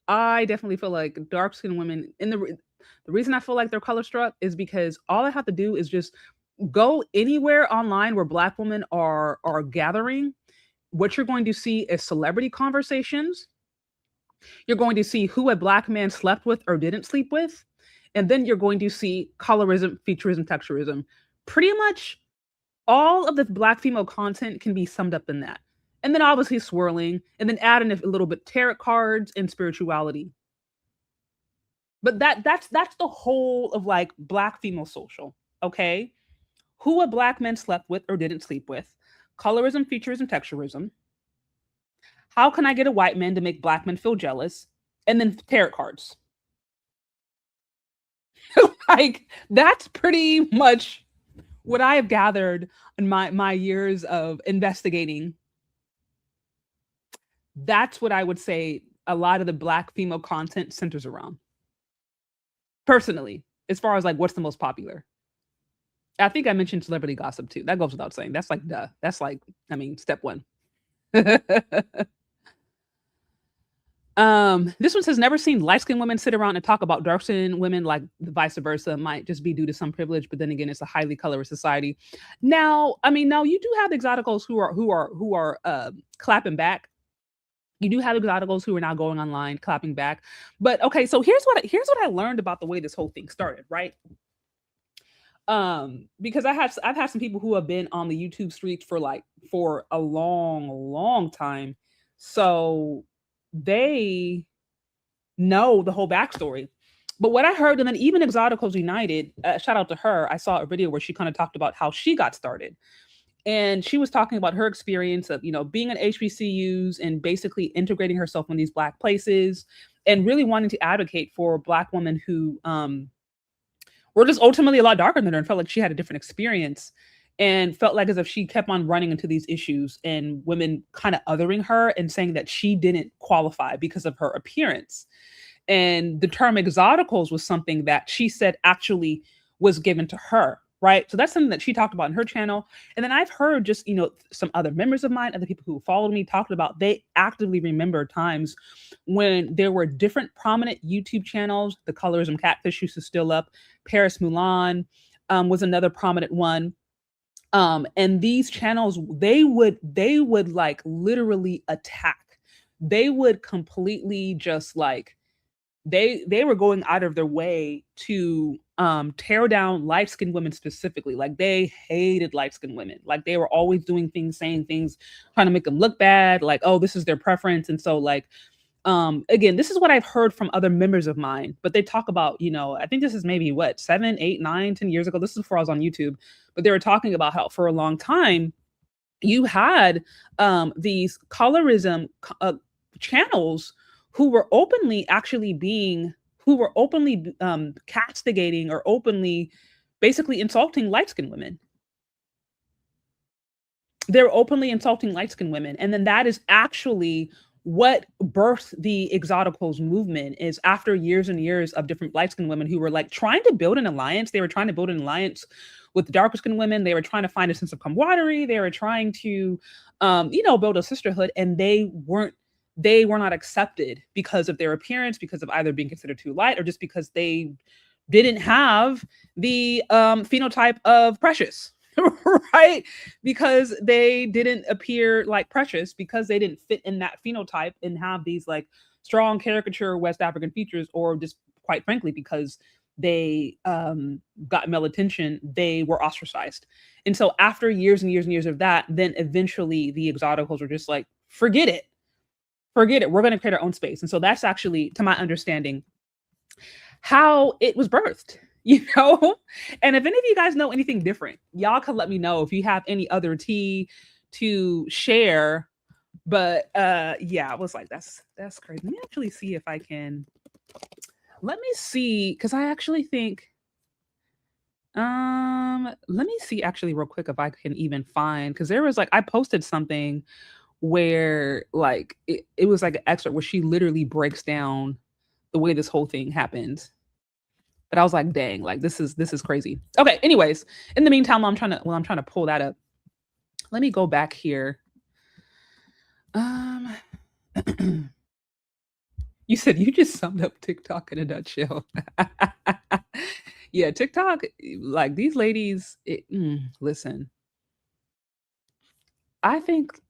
I definitely feel like dark-skinned women. The reason I feel like they're color struck is because all I have to do is just go anywhere online where Black women are gathering. What you're going to see is celebrity conversations. You're going to see who a Black man slept with or didn't sleep with, and then you're going to see colorism, featureism, texturism. Pretty much all of the Black female content can be summed up in that. And then obviously swirling, and then add in a little bit tarot cards and spirituality. But that's the whole of like Black female social, okay? Who a Black man slept with or didn't sleep with, colorism, featureism, texturism. How can I get a white man to make Black men feel jealous? And then tarot cards. Like, that's pretty much what I have gathered in my years of investigating. That's what I would say a lot of the Black female content centers around. Personally, as far as like what's the most popular. I think I mentioned celebrity gossip too. That goes without saying. That's like duh. That's like, I mean, step one. This one says never seen light-skinned women sit around and talk about dark-skinned women, like the vice versa might just be due to some privilege, but then again, it's a highly colorist society. Now, I mean, now you do have exoticals who are clapping back. You do have exoticals who are now going online clapping back. But okay, so here's what I learned about the way this whole thing started, right? Because I've had some people who have been on the YouTube streets for a long time. So they know the whole backstory. But what I heard, and then even Exoticals United, shout out to her, I saw a video where she kind of talked about how she got started. And she was talking about her experience of, being at HBCUs and basically integrating herself in these Black places and really wanting to advocate for Black women who were just ultimately a lot darker than her and felt like she had a different experience and felt like as if she kept on running into these issues and women kind of othering her and saying that she didn't qualify because of her appearance. And the term exoticals was something that she said actually was given to her. Right. So that's something that she talked about in her channel. And then I've heard just, some other members of mine, other people who followed me talked about, they actively remember times when there were different prominent YouTube channels. The Colorism Catfish used to still up. Paris Mulan was another prominent one. And these channels, they would like literally attack. They would completely just like, they were going out of their way to tear down light-skinned women specifically. Like they hated light-skinned women. Like they were always doing things, saying things, trying to make them look bad. Like, oh, this is their preference. And so like, again, this is what I've heard from other members of mine, but they talk about, I think this is maybe 7, 8, 9, 10 years ago. This is before I was on YouTube, but they were talking about how for a long time you had these colorism channels who were openly castigating or openly basically insulting light-skinned women. They're openly insulting light-skinned women. And then that is actually what birthed the exoticals movement, is after years and years of different light-skinned women who were like trying to build an alliance. They were trying to build an alliance with darker-skinned women. They were trying to find a sense of camaraderie. They were trying to, build a sisterhood, and they were not accepted because of their appearance, because of either being considered too light or just because they didn't have the phenotype of Precious, right? Because they didn't appear like Precious, because they didn't fit in that phenotype and have these like strong caricature West African features, or just quite frankly, because they got male attention, they were ostracized. And so after years and years and years of that, then eventually the exoticals were just like, forget it. We're going to create our own space. And so that's actually, to my understanding, how it was birthed, And if any of you guys know anything different, y'all can let me know if you have any other tea to share But yeah, I was like, that's crazy. Let me actually see if I can. Let me see, because I actually think. Let me see actually real quick if I can even find, because there was like I posted something where like it was like an excerpt where she literally breaks down the way this whole thing happened. But I was like, dang, like this is crazy. Okay, anyways, in the meantime, I'm trying to pull that up. Let me go back here. Um you said you just summed up TikTok in a nutshell. Yeah, TikTok, like these ladies, listen. I think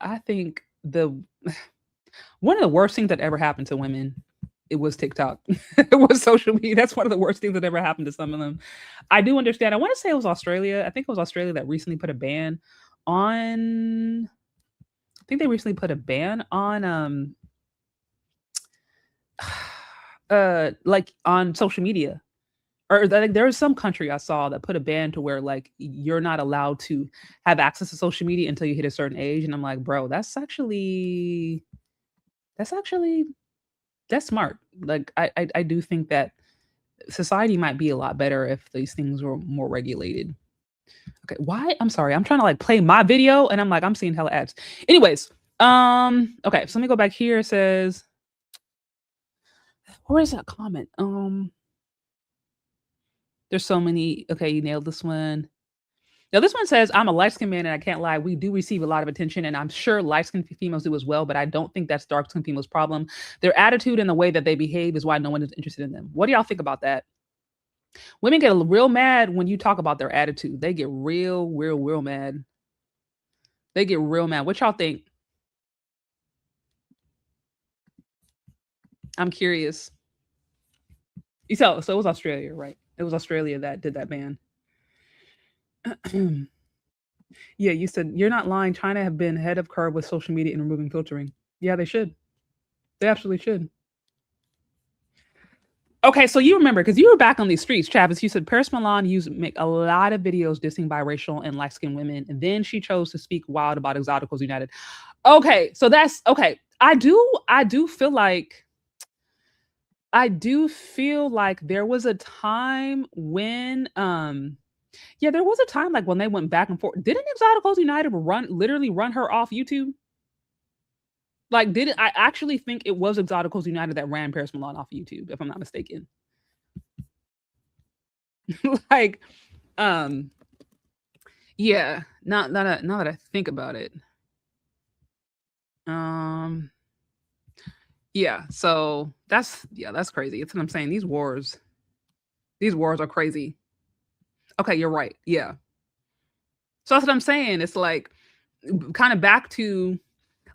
the one of the worst things that ever happened to women, it was TikTok. It was social media. That's one of the worst things that ever happened to some of them. I do understand. I want to say it was Australia. I think it was Australia that recently put a ban on. I think they recently put a ban on like on social media. Or like there was some country I saw that put a ban to where like you're not allowed to have access to social media until you hit a certain age. And I'm like, bro, that's actually that's smart. Like I do think that society might be a lot better if these things were more regulated. Okay, why? I'm sorry. I'm trying to like play my video and I'm like, I'm seeing hella ads. Anyways, okay, so let me go back here. It says, where is that comment? There's so many. Okay, you nailed this one. Now, this one says, I'm a light skinned man and I can't lie. We do receive a lot of attention, and I'm sure light skinned females do as well, but I don't think that's dark skinned females' problem. Their attitude and the way that they behave is why no one is interested in them. What do y'all think about that? Women get real mad when you talk about their attitude. They get real mad. They get real mad. What y'all think? I'm curious. So it was Australia, right? It was Australia that did that ban. Yeah, you said you're not lying. China have been ahead of curve with social media and removing filtering. Yeah, they should. They absolutely should. Okay, so you remember because you were back on these streets, Travis. You said Paris Milan used to make a lot of videos dissing biracial and light skinned women, and then she chose to speak wild about Exoticals United. Okay, so that's okay. I do feel like there was a time when yeah, there was a time like when they went back and forth. Didn't Exoticals United literally run her off YouTube? Like, did it? I actually think it was Exoticals United that ran Paris Milan off YouTube, if I'm not mistaken. Like, um, yeah. Now that I think about it, um, yeah. So that's crazy. It's what I'm saying. These wars are crazy. Okay, you're right. Yeah. So that's what I'm saying. It's like kind of back to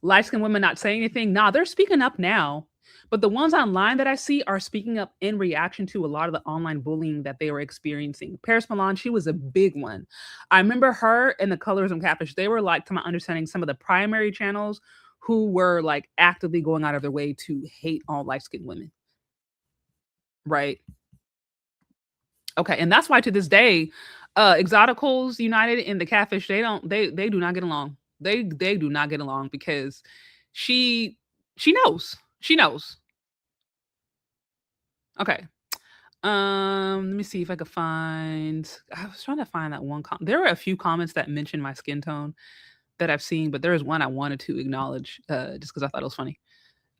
light skinned women not saying anything. Nah, they're speaking up now. But the ones online that I see are speaking up in reaction to a lot of the online bullying that they were experiencing. Paris Milan, she was a big one. I remember her and the Colorism Catfish. They were like, to my understanding, some of the primary channels who were like actively going out of their way to hate all light skinned women. Right. Okay. And that's why to this day, Exoticals United and the Catfish, they do not get along. They do not get along because she knows. She knows. Okay. Let me see if I could find. I was trying to find that one there were a few comments that mentioned my skin tone that I've seen, but there is one I wanted to acknowledge just because I thought it was funny.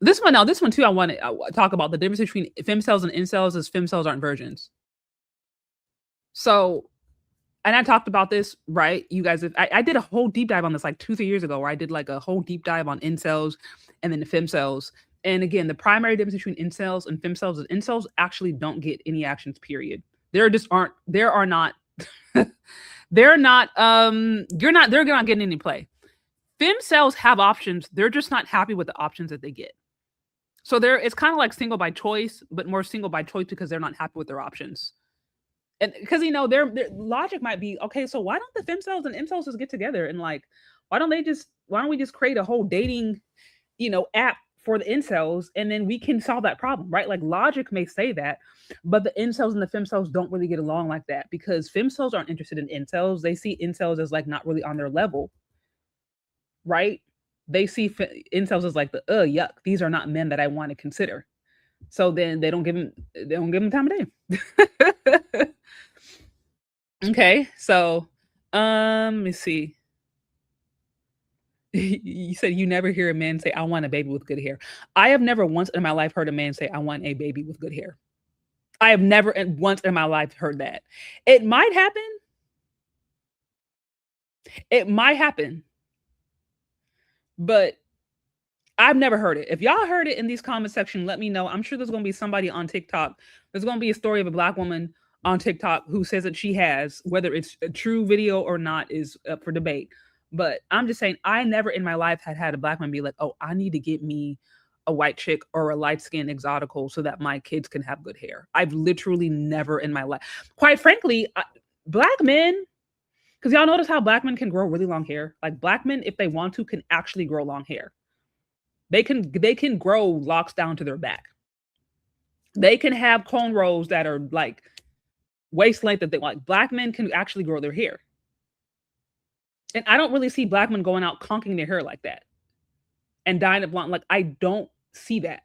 This one too, I want to talk about the difference between femcells and incels is femcells aren't virgins. So, and I talked about this, right? You guys, I did a whole deep dive on this like 2-3 years ago, where I did like a whole deep dive on incels and then the femcells. And again, the primary difference between incels and femcells is incels actually don't get any actions, period. They're not, they're not getting any play. Femcells have options. They're just not happy with the options that they get. So it's kind of like single by choice, but more single by choice because they're not happy with their options. And because their logic might be, okay, so why don't the femcells and incels just get together and like, why don't we just create a whole dating, app for the incels, and then we can solve that problem, right? Like logic may say that, but the incels and the femcells don't really get along like that because femcells aren't interested in incels. They see incels as like not really on their level, right? they see incels as like the yuck. These are not men that I want to consider. So then they don't give them time of day. Okay, so let me see. You said you never hear a man say, I want a baby with good hair. I have never once in my life heard a man say, I want a baby with good hair. I have never once in my life heard that. It might happen. It might happen. But I've never heard it. If y'all heard it in these comment section, let me know. I'm sure there's going to be somebody on TikTok. There's going to be a story of a Black woman on TikTok who says that she has, whether it's a true video or not is up for debate. But I'm just saying, I never in my life had a Black man be like, oh, I need to get me a white chick or a light-skinned exotical so that my kids can have good hair. I've literally never in my life. Quite frankly, Black men, because y'all notice how Black men can grow really long hair. Like Black men, if they want to, can actually grow long hair. They can grow locks down to their back. They can have cornrows that are like waist length that they like. Black men can actually grow their hair. And I don't really see Black men going out conking their hair like that and dyeing it blonde. Like, I don't see that.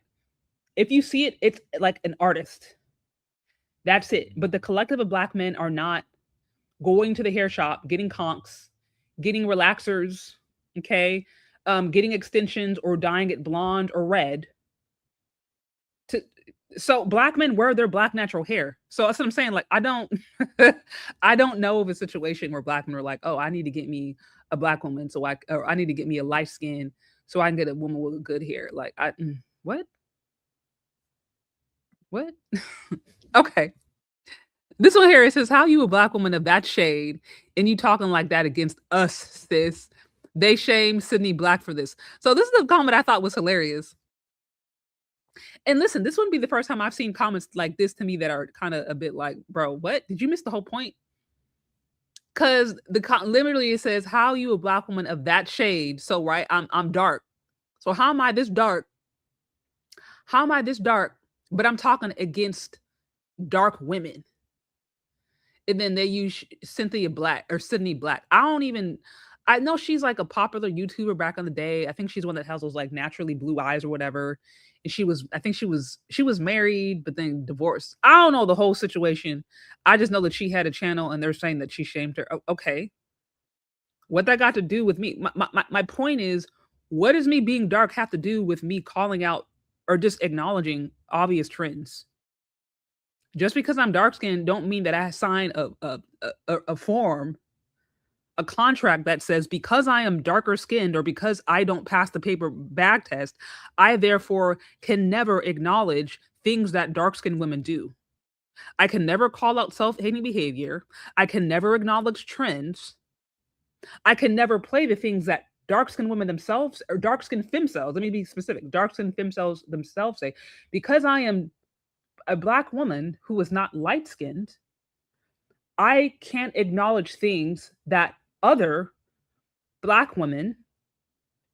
If you see it, it's like an artist. That's it. But the collective of Black men are not going to the hair shop, getting conks, getting relaxers, okay, getting extensions or dyeing it blonde or red. So Black men wear their Black natural hair. So that's what I'm saying. Like, I don't know of a situation where Black men are like, oh, I need to get me a Black woman or I need to get me a light skin so I can get a woman with good hair. Like, what? Okay. This one here, it says, how you a Black woman of that shade and you talking like that against us, sis? They shame Sydney Black for this. So this is a comment I thought was hilarious. And listen, this wouldn't be the first time I've seen comments like this to me that are kind of a bit like, bro, what? Did you miss the whole point? Because literally it says, how you a Black woman of that shade? So, right, I'm dark. So how am I this dark? How am I this dark? But I'm talking against dark women. And then they use Sydney Black. I know she's like a popular YouTuber back in the day. I think she's one that has those like naturally blue eyes or whatever. And she was married, but then divorced. I don't know the whole situation. I just know that she had a channel and they're saying that she shamed her. Okay. What that got to do with me? My point is, what does me being dark have to do with me calling out or just acknowledging obvious trends? Just because I'm dark skinned don't mean that I sign a form, a contract that says because I am darker skinned or because I don't pass the paper bag test, I therefore can never acknowledge things that dark skinned women do. I can never call out self-hating behavior. I can never acknowledge trends. I can never play the things that dark skinned women themselves or dark skinned femcells, let me be specific, dark skinned femcells themselves say, because I am a Black woman who is not light skinned, I can't acknowledge things that other Black women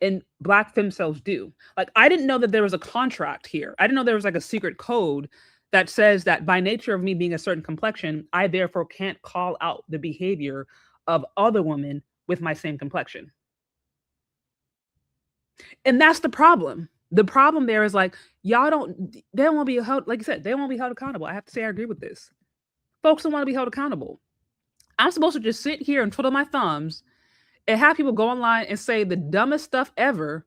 and Black femcells do. Like, I didn't know that there was a contract here. I didn't know there was like a secret code that says that by nature of me being a certain complexion, I therefore can't call out the behavior of other women with my same complexion. And that's the problem. The problem there is like, they don't want to be held, like you said, they won't be held accountable. I have to say, I agree with this. Folks don't want to be held accountable. I'm supposed to just sit here and twiddle my thumbs and have people go online and say the dumbest stuff ever,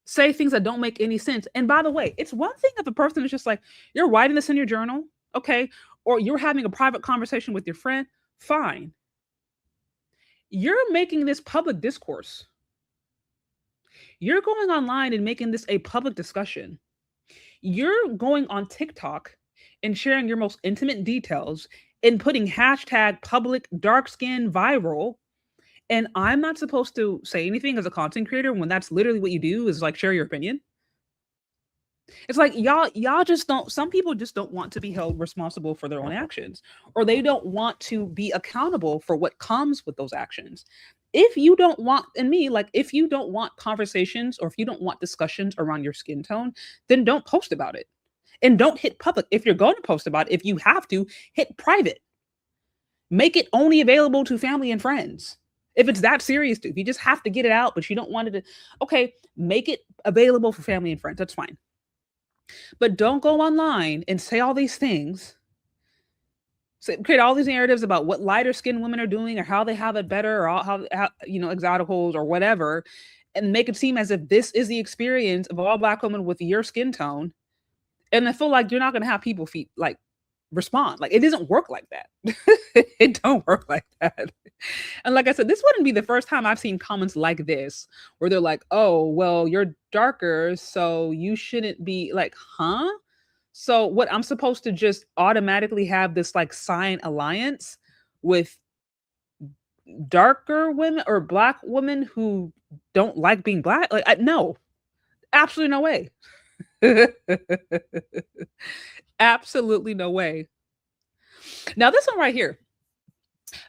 say things that don't make any sense. And by the way, it's one thing if a person is just like, you're writing this in your journal, okay, or you're having a private conversation with your friend, fine. You're making this public discourse. You're going online and making this a public discussion. You're going on TikTok and sharing your most intimate details and putting hashtag public dark skin viral. And I'm not supposed to say anything as a content creator when that's literally what you do is like share your opinion. It's like y'all just don't, some people just don't want to be held responsible for their own actions, or they don't want to be accountable for what comes with those actions. If you don't want, if you don't want conversations or if you don't want discussions around your skin tone, then don't post about it. And don't hit public. If you're going to post about it, if you have to, hit private. Make it only available to family and friends. If it's that serious, if you just have to get it out, but you don't want it to, okay, make it available for family and friends. That's fine. But don't go online and say all these things, create all these narratives about what lighter skinned women are doing or how they have it better or how exoticals or whatever, and make it seem as if this is the experience of all Black women with your skin tone. And I feel like you're not going to have people respond. Like, it doesn't work like that. It don't work like that. And like I said, this wouldn't be the first time I've seen comments like this where they're like, oh, well, you're darker, so you shouldn't be like, huh? So what, I'm supposed to just automatically have this like sign alliance with darker women or Black women who don't like being Black? Like, no, absolutely no way. Absolutely no way. Now, this one right here.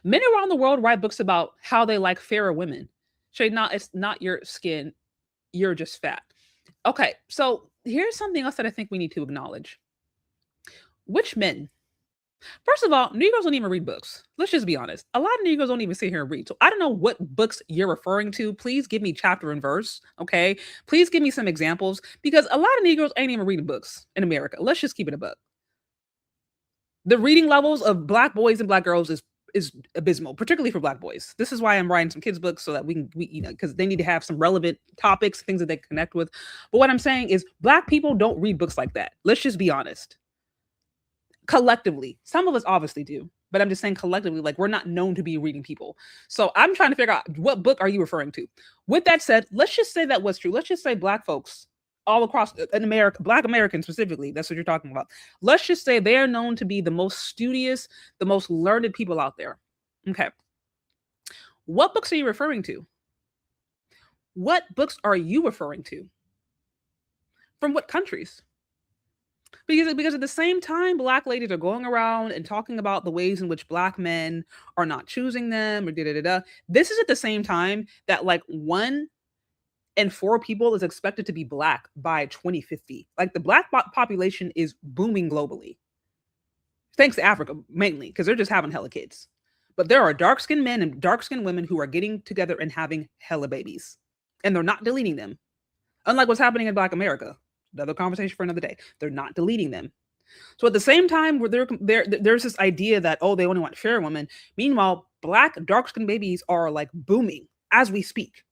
Men around the world write books about how they like fairer women. Shay, it's not your skin. You're just fat. Okay, so here's something else that I think we need to acknowledge. Which men? First of all, Negroes don't even read books. Let's just be honest. A lot of Negroes don't even sit here and read. So I don't know what books you're referring to. Please give me chapter and verse, okay? Please give me some examples, because a lot of Negroes ain't even reading books in America. Let's just keep it a buck. The reading levels of Black boys and Black girls is abysmal, particularly for Black boys. This is why I'm writing some kids' books, so that we because they need to have some relevant topics, things that they connect with. But what I'm saying is Black people don't read books like that. Let's just be honest. Collectively, some of us obviously do, but I'm just saying collectively, like, we're not known to be reading people. So I'm trying to figure out, what book are you referring to? With that said, let's just say that was true. Let's just say Black folks all across in America, Black Americans specifically, that's what you're talking about. Let's just say they are known to be the most studious, the most learned people out there. Okay. What books are you referring to? What books are you referring to? From what countries? Because at the same time, Black ladies are going around and talking about the ways in which Black men are not choosing them or this is at the same time that like 1 in 4 people is expected to be Black by 2050. Like, the Black population is booming globally. Thanks to Africa, mainly, because they're just having hella kids. But there are dark-skinned men and dark-skinned women who are getting together and having hella babies. And they're not deleting them. Unlike what's happening in Black America. Another conversation for another day. They're not deleting them. So at the same time, where there's this idea that, oh, they only want fair women. Meanwhile, Black dark-skinned babies are like booming as we speak.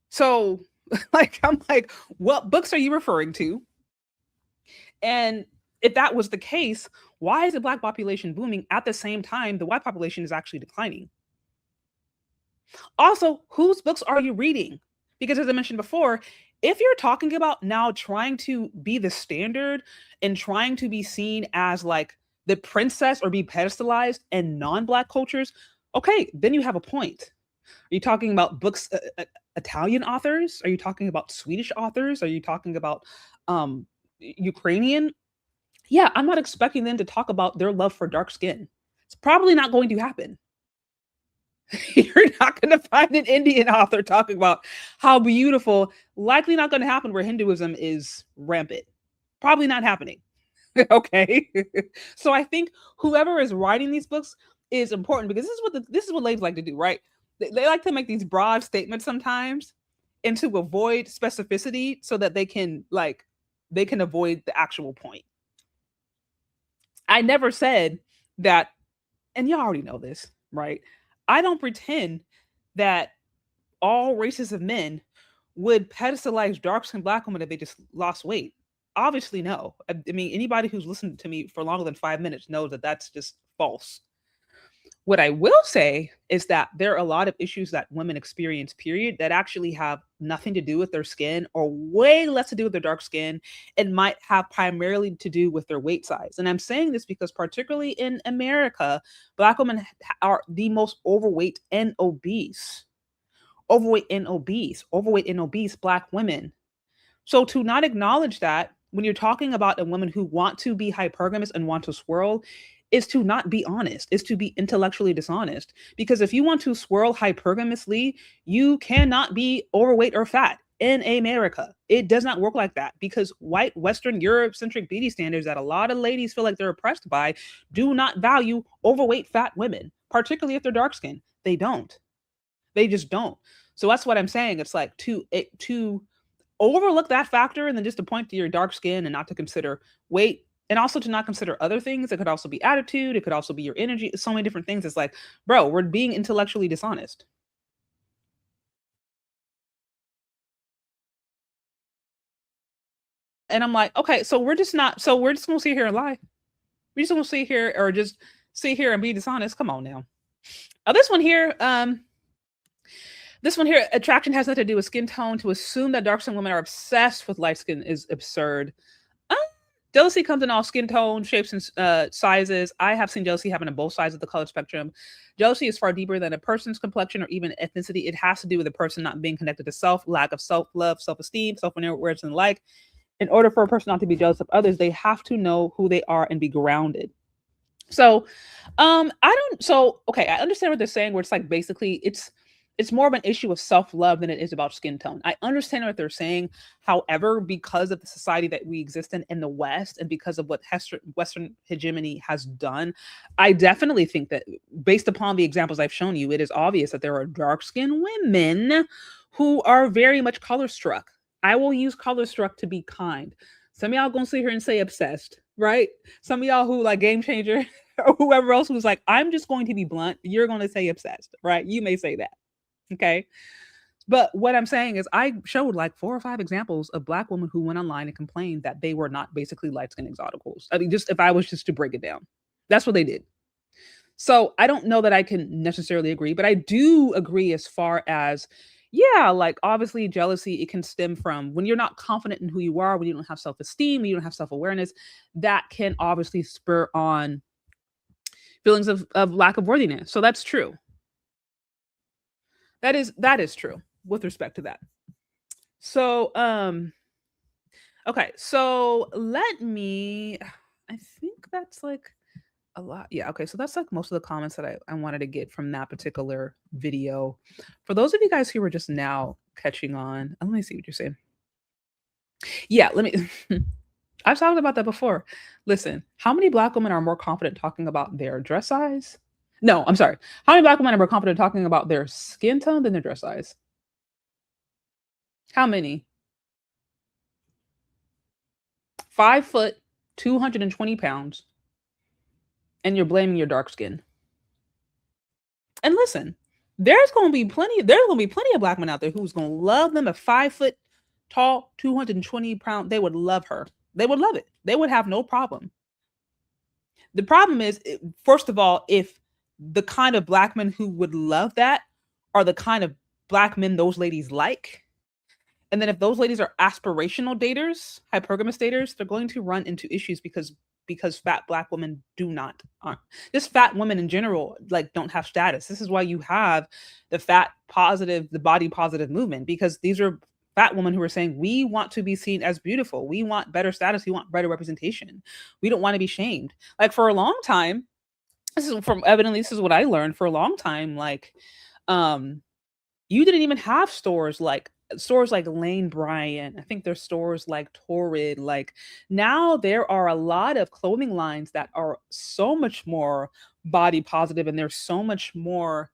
So like, I'm like, what books are you referring to? And if that was the case, why is the Black population booming at the same time the white population is actually declining? Also, whose books are you reading? Because as I mentioned before, if you're talking about now trying to be the standard and trying to be seen as like the princess or be pedestalized in non-Black cultures, okay, then you have a point. Are you talking about books, Italian authors? Are you talking about Swedish authors? Are you talking about Ukrainian? Yeah, I'm not expecting them to talk about their love for dark skin. It's probably not going to happen. You're not going to find an Indian author talking about how beautiful. Likely not going to happen where Hinduism is rampant. Probably not happening. Okay. So I think whoever is writing these books is important, because this is what ladies like to do, right? They like to make these broad statements sometimes and to avoid specificity so that they can avoid the actual point. I never said that, and y'all already know this, right? I don't pretend that all races of men would pedestalize dark-skinned Black women if they just lost weight. Obviously, no. I mean, anybody who's listened to me for longer than 5 minutes knows that that's just false. What I will say is that there are a lot of issues that women experience, period, that actually have nothing to do with their skin or way less to do with their dark skin and might have primarily to do with their weight size. And I'm saying this because particularly in America, Black women are the most overweight and obese. Overweight and obese Black women. So to not acknowledge that when you're talking about a woman who want to be hypergamous and want to swirl, is to not be honest, is to be intellectually dishonest. Because if you want to swirl hypergamously, you cannot be overweight or fat in America. It does not work like that, because white, Western, Europe-centric beauty standards that a lot of ladies feel like they're oppressed by do not value overweight, fat women. particularly if they're dark skinned. They don't. They just don't. So that's what I'm saying. It's like to overlook that factor and then just to point to your dark skin and not to consider weight and also to not consider other things. It could also be attitude. It could also be your energy. So many different things. It's like, bro, we're being intellectually dishonest. And I'm like, okay, so we're just going to sit here and lie. We're just going to sit here or just sit here and be dishonest. Come on now. This one here, attraction has nothing to do with skin tone. To assume that dark skinned women are obsessed with light skin is absurd. Jealousy comes in all skin tones, shapes, and sizes. I have seen jealousy happen on both sides of the color spectrum. Jealousy is far deeper than a person's complexion or even ethnicity. It has to do with a person not being connected to self, lack of self-love, self-esteem, self-awareness, and the like. In order for a person not to be jealous of others, they have to know who they are and be grounded. So, I understand what they're saying, where it's like basically it's more of an issue of self-love than it is about skin tone. I understand what they're saying. However, because of the society that we exist in the West and because of what Western hegemony has done, I definitely think that based upon the examples I've shown you, it is obvious that there are dark-skinned women who are very much color-struck. I will use color-struck to be kind. Some of y'all gonna sit here and say obsessed, right? Some of y'all who like Game Changer or whoever else who's like, I'm just going to be blunt. You're going to say obsessed, right? You may say that. Okay. But what I'm saying is I showed like 4 or 5 examples of Black women who went online and complained that they were not basically light-skinned exoticals. I mean, just if I was just to break it down, that's what they did. So I don't know that I can necessarily agree, but I do agree as far as, yeah, like obviously jealousy, it can stem from when you're not confident in who you are, when you don't have self-esteem, when you don't have self-awareness, that can obviously spur on feelings of lack of worthiness. So that's true. That is true with respect to that. So, okay. So I think that's like a lot. Yeah. Okay. So that's like most of the comments that I wanted to get from that particular video. For those of you guys who were just now catching on, let me see what you're saying. Yeah. I've talked about that before. Listen, how many Black women are more confident talking about their dress size? No, I'm sorry. How many Black women are more confident talking about their skin tone than their dress size? How many? 5 foot, 220 pounds, and you're blaming your dark skin. And listen, there's gonna be plenty of Black men out there who's gonna love them a 5 foot tall, 220 pound. They would love her. They would love it. They would have no problem. The problem is, first of all, if the kind of Black men who would love that are the kind of Black men those ladies like, and then if those ladies are aspirational daters, hypergamous daters, they're going to run into issues because fat Black women aren't. Just fat women in general, like, don't have status. This is why you have the body positive movement, because these are fat women who are saying, we want to be seen as beautiful. We want better status. We want better representation. We don't want to be shamed. Like, for a long time, this is what I learned. For a long time, like, you didn't even have stores like Lane Bryant. I think there's stores like Torrid. Like, now there are a lot of clothing lines that are so much more body positive, and they're so much more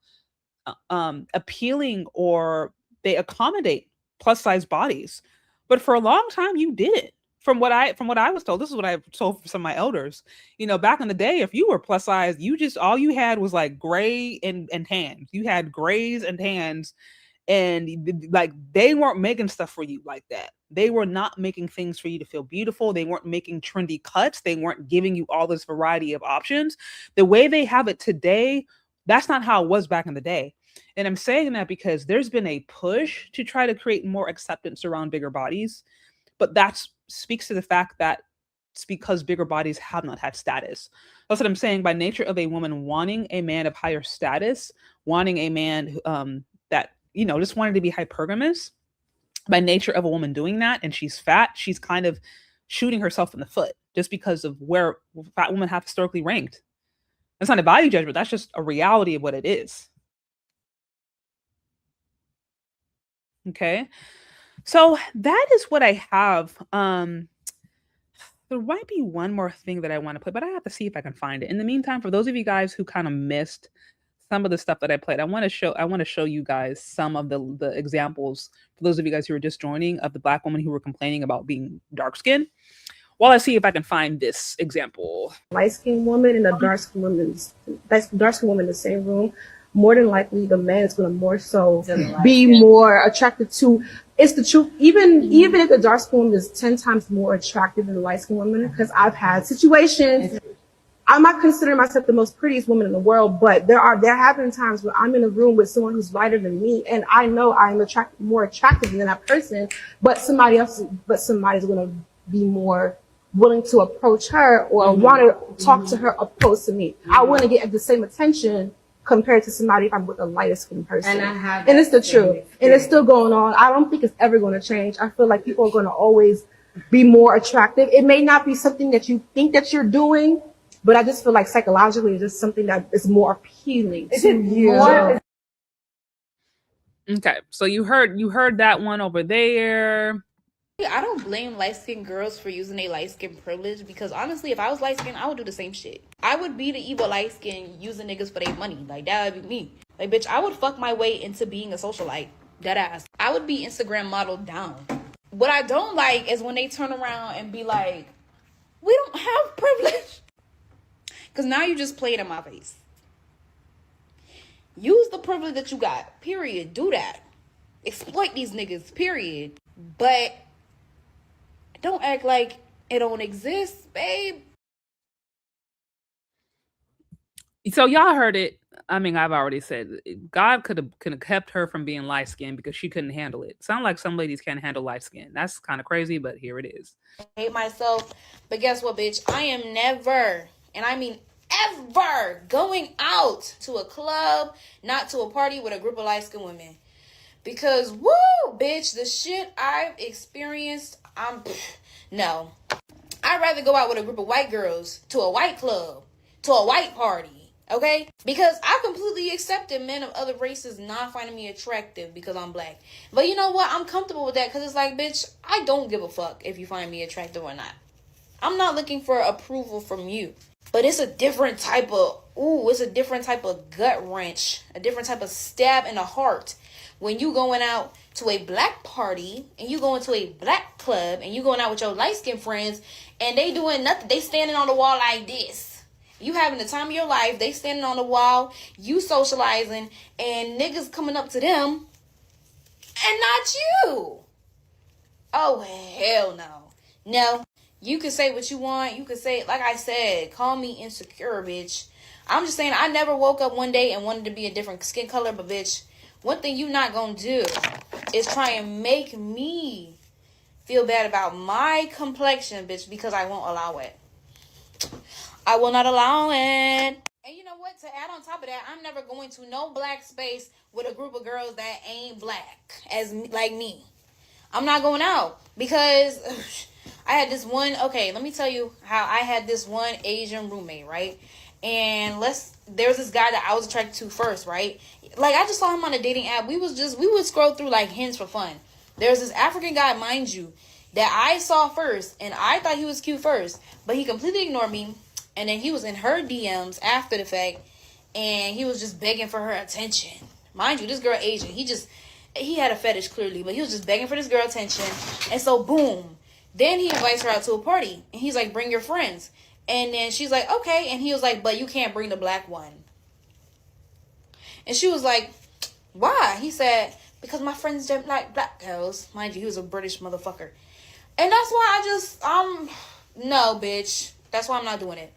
appealing, or they accommodate plus size bodies. But for a long time, you didn't. From what I was told, this is what I told some of my elders. You know, back in the day, if you were plus size, all you had was like gray and tans. You had grays and tans, and like they weren't making stuff for you like that. They were not making things for you to feel beautiful. They weren't making trendy cuts. They weren't giving you all this variety of options. The way they have it today, that's not how it was back in the day. And I'm saying that because there's been a push to try to create more acceptance around bigger bodies. But that speaks to the fact that it's because bigger bodies have not had status. That's what I'm saying. By nature of a woman wanting a man of higher status, wanting a man that, you know, just wanted to be hypergamous, by nature of a woman doing that, and she's fat, she's kind of shooting herself in the foot just because of where fat women have historically ranked. That's not a value judgment. That's just a reality of what it is. Okay. So that is what I have. There might be one more thing that I want to put, but I have to see if I can find it. In the meantime, for those of you guys who kind of missed some of the stuff that I played. I want to show you guys some of the examples for those of you guys who are just joining of the Black women who were complaining about being dark skinned. While I see if I can find this example. Light skinned woman and a dark skinned woman in the same room, more than likely the man is going to more so be more attracted to. It's the truth. Even if the dark skinned woman is 10 times more attractive than the light skinned woman, because I've had situations. I'm not considering myself the most prettiest woman in the world, but there have been times where I'm in a room with someone who's lighter than me, and I know I'm more attractive than that person, but somebody's going to be more willing to approach her or want to talk to her opposed to me. I want to get the same attention compared to somebody if I'm with a lighter skinned person. And it's the truth. And it's still going on. I don't think it's ever going to change. I feel like people are going to always be more attractive. It may not be something that you think that you're doing, but I just feel like psychologically it's just something that is more appealing to you. Okay, so you heard that one over there. I don't blame light-skinned girls for using their light-skinned privilege, because honestly, if I was light-skinned, I would do the same shit. I would be the evil light-skinned using niggas for their money. Like, that would be me. Like, bitch, I would fuck my way into being a socialite. Dead ass. I would be Instagram modeled down. What I don't like is when they turn around and be like, we don't have privilege. Because now you just played in my face. Use the privilege that you got. Period. Do that. Exploit these niggas. Period. But don't act like it don't exist, babe. So y'all heard it. I mean, I've already said God could have kept her from being light skinned because she couldn't handle it. Sound like some ladies can't handle light skin. That's kind of crazy, but here it is. I hate myself, but guess what, bitch? I am never, and I mean ever, going out to a club, not to a party with a group of light skinned women. Because, woo, bitch, the shit I've experienced, no. I'd rather go out with a group of white girls to a white club, to a white party, okay? Because I completely accepted men of other races not finding me attractive because I'm black. But you know what? I'm comfortable with that because it's like, bitch, I don't give a fuck if you find me attractive or not. I'm not looking for approval from you. But it's a different type of, it's a different type of gut wrench, a different type of stab in the heart when you going out to a black party and you going to a black club and you going out with your light-skinned friends and they doing nothing. They standing on the wall like this. You having the time of your life. They standing on the wall. You socializing and niggas coming up to them and not you. Oh, hell no. No. You can say what you want. You can say, like I said, call me insecure, bitch. I'm just saying I never woke up one day and wanted to be a different skin color, but bitch, one thing you not gonna do is try and make me feel bad about my complexion, bitch, because I won't allow it. I will not allow it. And you know what? To add on top of that, I'm never going to no black space with a group of girls that ain't black like me. I'm not going out because I had this one. Okay, let me tell you how I had this one Asian roommate, right? And there's this guy that I was attracted to first, right? Like, I just saw him on a dating app. We would scroll through like hints for fun. There's this African guy, mind you, that I saw first, and I thought he was cute first, but he completely ignored me. And then he was in her DMs after the fact, and he was just begging for her attention. Mind you, this girl Asian. He had a fetish clearly, but he was just begging for this girl attention. And so, boom. Then he invites her out to a party, and he's like, bring your friends. And then she's like, okay. And he was like, but you can't bring the black one. And she was like, why? He said, because my friends don't like black girls. Mind you, he was a British motherfucker. And that's why no, bitch. That's why I'm not doing it.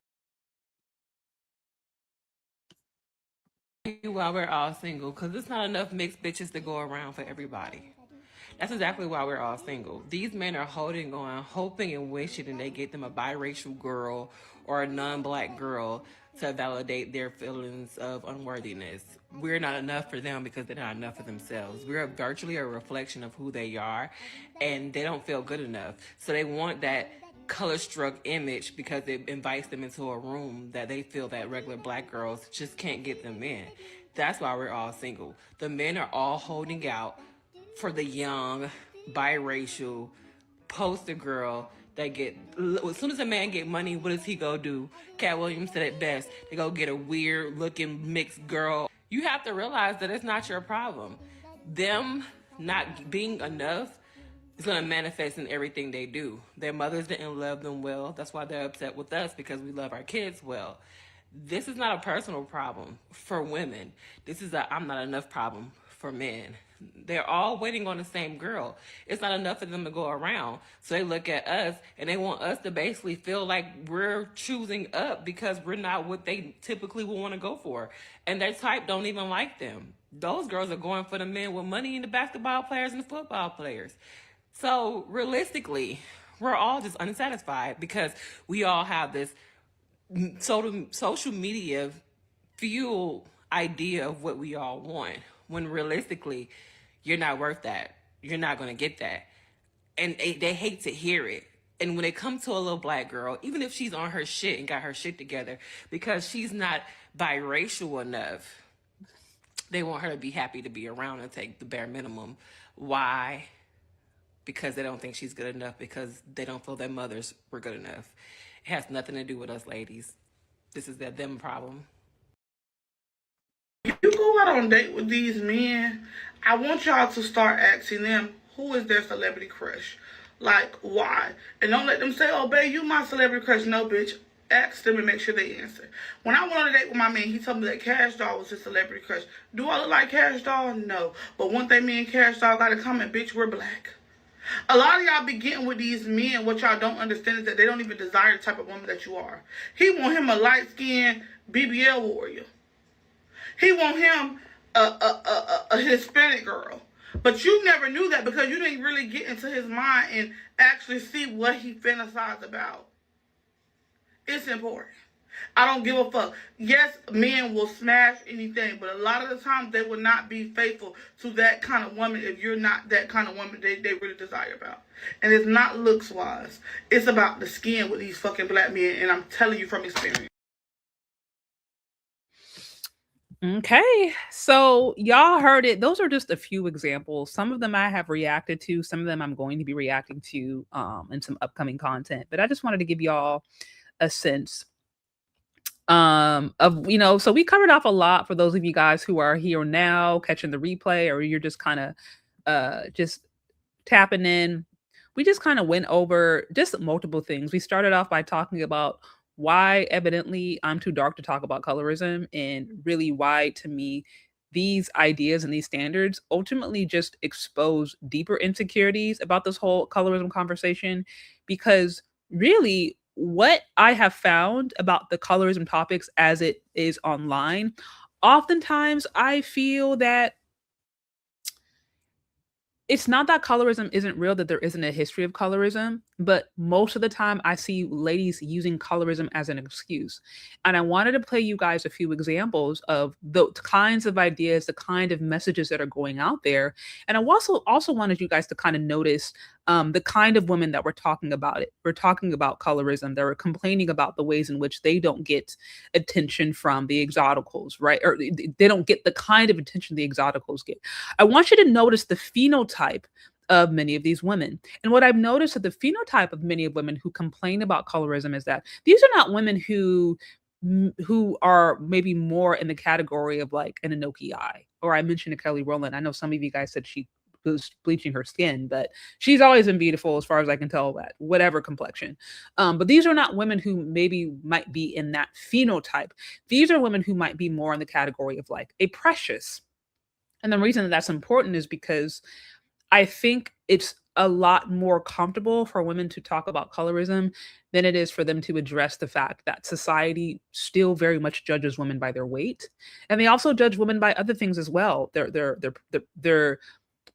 While we're all single, because there's not enough mixed bitches to go around for everybody. That's exactly why we're all single. These men are holding on, hoping and wishing that they get them a biracial girl or a non-black girl to validate their feelings of unworthiness. We're not enough for them because they're not enough for themselves. We're virtually a reflection of who they are, and they don't feel good enough. So they want that color-struck image because it invites them into a room that they feel that regular black girls just can't get them in. That's why we're all single. The men are all holding out for the young, biracial, poster girl that as soon as a man get money, what does he go do? Cat Williams said it best. They go get a weird looking mixed girl. You have to realize that it's not your problem. Them not being enough is going to manifest in everything they do. Their mothers didn't love them well. That's why they're upset with us, because we love our kids well. This is not a personal problem for women. This is a I'm not enough problem for men. They're all waiting on the same girl. It's not enough for them to go around. So they look at us and they want us to basically feel like we're choosing up because we're not what they typically would want to go for. And their type don't even like them. Those girls are going for the men with money and the basketball players and the football players. So realistically, we're all just unsatisfied because we all have this social media fuel idea of what we all want, when realistically you're not worth that. You're not going to get that. And they hate to hear it. And when it comes to a little black girl, even if she's on her shit and got her shit together, because she's not biracial enough, they want her to be happy to be around and take the bare minimum. Why? Because they don't think she's good enough, because they don't feel their mothers were good enough. It has nothing to do with us ladies. This is that them problem. You go out on a date with these men, I want y'all to start asking them, who is their celebrity crush? Like, why? And don't let them say, oh, babe, you my celebrity crush. No, bitch. Ask them and make sure they answer. When I went on a date with my man, he told me that Cash Doll was his celebrity crush. Do I look like Cash Doll? No. But one thing me and Cash Doll got in common, bitch, we're black. A lot of y'all be getting with these men. What y'all don't understand is that they don't even desire the type of woman that you are. He want him a light-skinned BBL warrior. He want him a Hispanic girl. But you never knew that because you didn't really get into his mind and actually see what he fantasized about. It's important. I don't give a fuck. Yes, men will smash anything, but a lot of the times they will not be faithful to that kind of woman if you're not that kind of woman they really desire about. And it's not looks-wise. It's about the skin with these fucking black men, and I'm telling you from experience. Okay, so y'all heard it. Those are just a few examples. Some of them I have reacted to, some of them I'm going to be reacting to in some upcoming content. But I just wanted to give y'all a sense of, so we covered off a lot for those of you guys who are here now catching the replay, or you're just kind of just tapping in. We just kind of went over just multiple things. We started off by talking about why evidently I'm too dark to talk about colorism, and really why, to me, these ideas and these standards ultimately just expose deeper insecurities about this whole colorism conversation. Because really, what I have found about the colorism topics as it is online, oftentimes I feel that it's not that colorism isn't real, that there isn't a history of colorism, but most of the time I see ladies using colorism as an excuse. And I wanted to play you guys a few examples of the kinds of ideas, the kind of messages that are going out there. And I also wanted you guys to kind of notice the kind of women that were talking about it. We're talking about colorism. They were complaining about the ways in which they don't get attention from the exoticals, right? Or they don't get the kind of attention the exoticals get. I want you to notice the phenotype of many of these women. And what I've noticed of the phenotype of many of women who complain about colorism is that these are not women who are maybe more in the category of like an Inoki eye. Or I mentioned Kelly Rowland. I know some of you guys said she was bleaching her skin, but she's always been beautiful as far as I can tell, that whatever complexion. But these are not women who maybe might be in that phenotype. These are women who might be more in the category of like a Precious. And the reason that that's important is because I think it's a lot more comfortable for women to talk about colorism than it is for them to address the fact that society still very much judges women by their weight. And they also judge women by other things as well. Their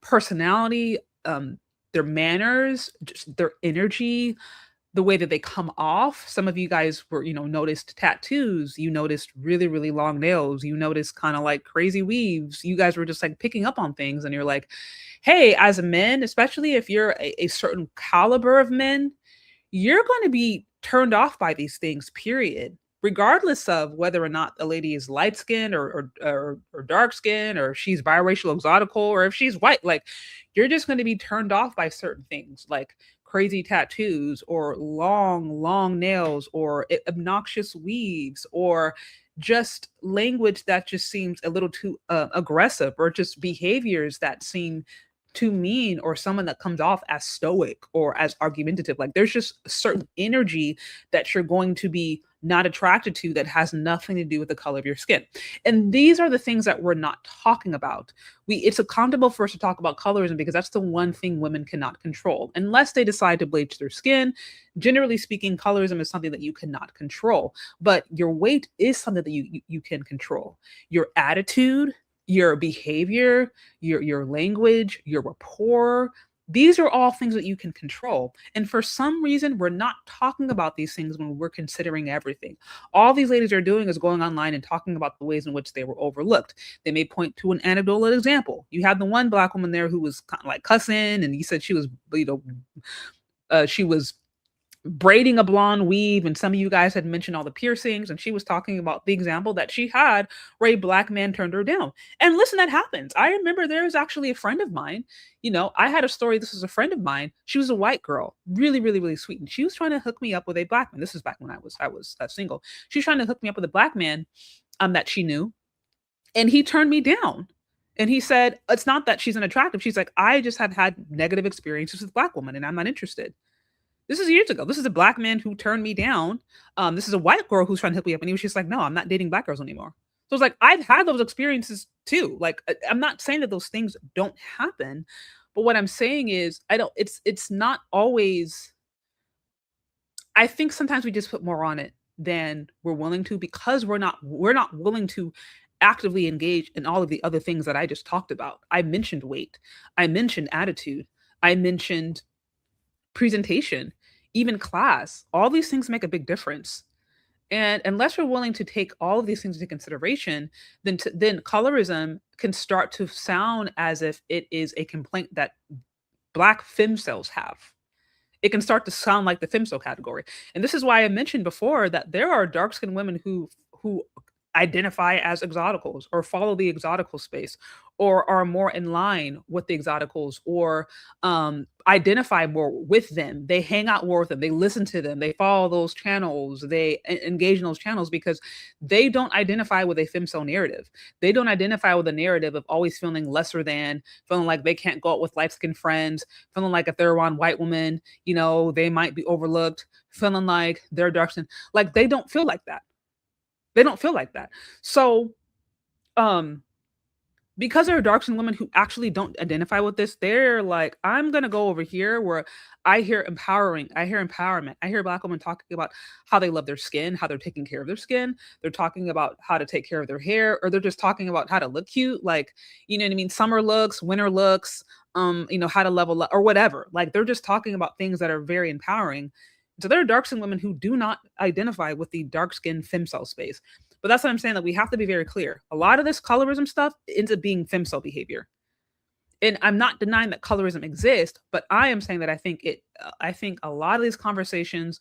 personality, their manners, just their energy, the way that they come off. Some of you guys were, noticed tattoos, you noticed really, really long nails, you noticed kind of like crazy weaves. You guys were just like picking up on things, and you're like, hey, as a man, especially if you're a certain caliber of men, you're going to be turned off by these things, period. Regardless of whether or not a lady is light skinned or dark skinned, or if she's biracial exotical, or if she's white, like, you're just going to be turned off by certain things, like crazy tattoos or long nails or obnoxious weaves or just language that just seems a little too aggressive, or just behaviors that seem too mean, or someone that comes off as stoic or as argumentative. Like there's just a certain energy that you're going to be not attracted to that has nothing to do with the color of your skin. And these are the things that we're not talking about. It's accountable for us to talk about colorism because that's the one thing women cannot control unless they decide to bleach their skin. Generally speaking, colorism is something that you cannot control, but your weight is something that you can control. Your attitude, your behavior, your language, your rapport. These are all things that you can control. And for some reason, we're not talking about these things when we're considering everything. All these ladies are doing is going online and talking about the ways in which they were overlooked. They may point to an anecdotal example. You had the one Black woman there who was kind of like cussing, and he said she was, she was braiding a blonde weave, and some of you guys had mentioned all the piercings, and she was talking about the example that she had where a Black man turned her down. And listen, that happens. I remember there was actually a friend of mine, I had a story. This was a friend of mine. She was a white girl, really, really, really sweet, and she was trying to hook me up with a Black man. This is back when I was single. She was trying to hook me up with a Black man that she knew, and he turned me down. And he said, it's not that she's unattractive. She's like, I just have had negative experiences with Black women and I'm not interested. This is years ago. This is a Black man who turned me down. This is a white girl who's trying to hook me up. And he was just like, no, I'm not dating Black girls anymore. So it's like, I've had those experiences too. Like, I'm not saying that those things don't happen, but what I'm saying is it's not always, I think sometimes we just put more on it than we're willing to, because we're not willing to actively engage in all of the other things that I just talked about. I mentioned weight. I mentioned attitude. I mentioned presentation, even class. All these things make a big difference. And unless we're willing to take all of these things into consideration, then colorism can start to sound as if it is a complaint that Black femcells have. It can start to sound like the femcell category. And this is why I mentioned before that there are dark-skinned women who identify as exoticals or follow the exotical space or are more in line with the exoticals or identify more with them. They hang out more with them. They listen to them. They follow those channels. They engage in those channels because they don't identify with a femcell narrative. They don't identify with a narrative of always feeling lesser than, feeling like they can't go out with light-skinned friends, feeling like if they're around white women, they might be overlooked, feeling like they're dark-skinned. Like, they don't feel like that. They don't feel like that. So, because there are dark-skinned women who actually don't identify with this, they're like, I'm going to go over here where I hear empowering, I hear empowerment. I hear Black women talking about how they love their skin, how they're taking care of their skin. They're talking about how to take care of their hair, or they're just talking about how to look cute. Like, you know what I mean? Summer looks, winter looks, how to level up or whatever. Like, they're just talking about things that are very empowering. So there are dark-skinned women who do not identify with the dark-skinned femcell space. But that's what I'm saying, that we have to be very clear. A lot of this colorism stuff ends up being femcell behavior. And I'm not denying that colorism exists, but I am saying that I think a lot of these conversations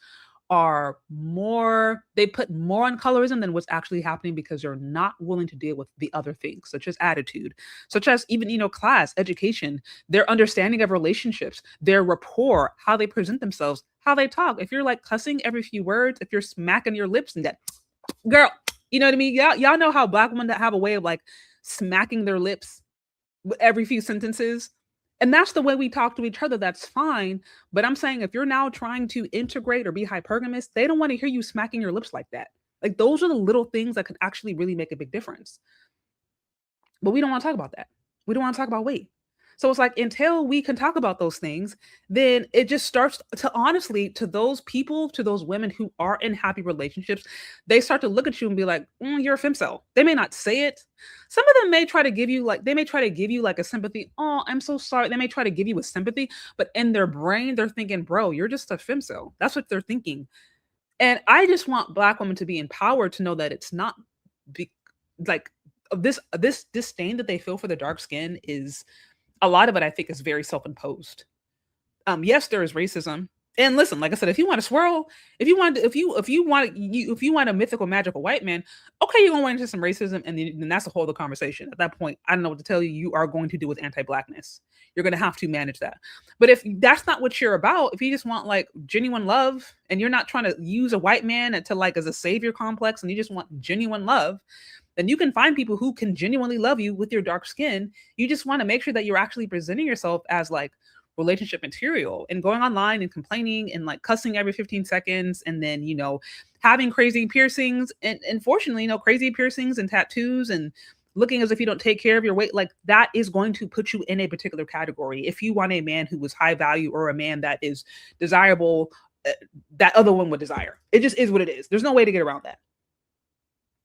are more, they put more on colorism than what's actually happening because they're not willing to deal with the other things, such as attitude, such as even, class, education, their understanding of relationships, their rapport, how they present themselves, how they talk. If you're like cussing every few words, if you're smacking your lips and that, girl, you know what I mean? Y'all know how Black women that have a way of like smacking their lips every few sentences. And that's the way we talk to each other. That's fine. But I'm saying if you're now trying to integrate or be hypergamous, they don't want to hear you smacking your lips like that. Like, those are the little things that could actually really make a big difference. But we don't want to talk about that. We don't want to talk about weight. So it's like, until we can talk about those things, then it just starts to, honestly, to those people, to those women who are in happy relationships, they start to look at you and be like, you're a femcell. They may not say it. Some of them may try to give you like a sympathy. Oh, I'm so sorry. They may try to give you a sympathy, but in their brain, they're thinking, bro, you're just a femcell. That's what they're thinking. And I just want Black women to be empowered to know that it's not like this disdain that they feel for the dark skin is, a lot of it, I think, is very self-imposed. Yes, there is racism, And listen, like I said, if you want to swirl, if you want a mythical magical white man, okay, you're gonna run into some racism, and then that's a whole other conversation. At that point, I don't know what to tell you. You are going to deal with anti-blackness. You're gonna have to manage that. But if that's not what you're about, if you just want like genuine love, and you're not trying to use a white man to like as a savior complex, and you just want genuine love, then you can find people who can genuinely love you with your dark skin. You just want to make sure that you're actually presenting yourself as like relationship material, and going online and complaining and like cussing every 15 seconds, and then having crazy piercings, and unfortunately crazy piercings and tattoos, and looking as if you don't take care of your weight, like that is going to put you in a particular category. If you want a man who is high value, or a man that is desirable, that other one would desire. It just is what it is. There's no way to get around that.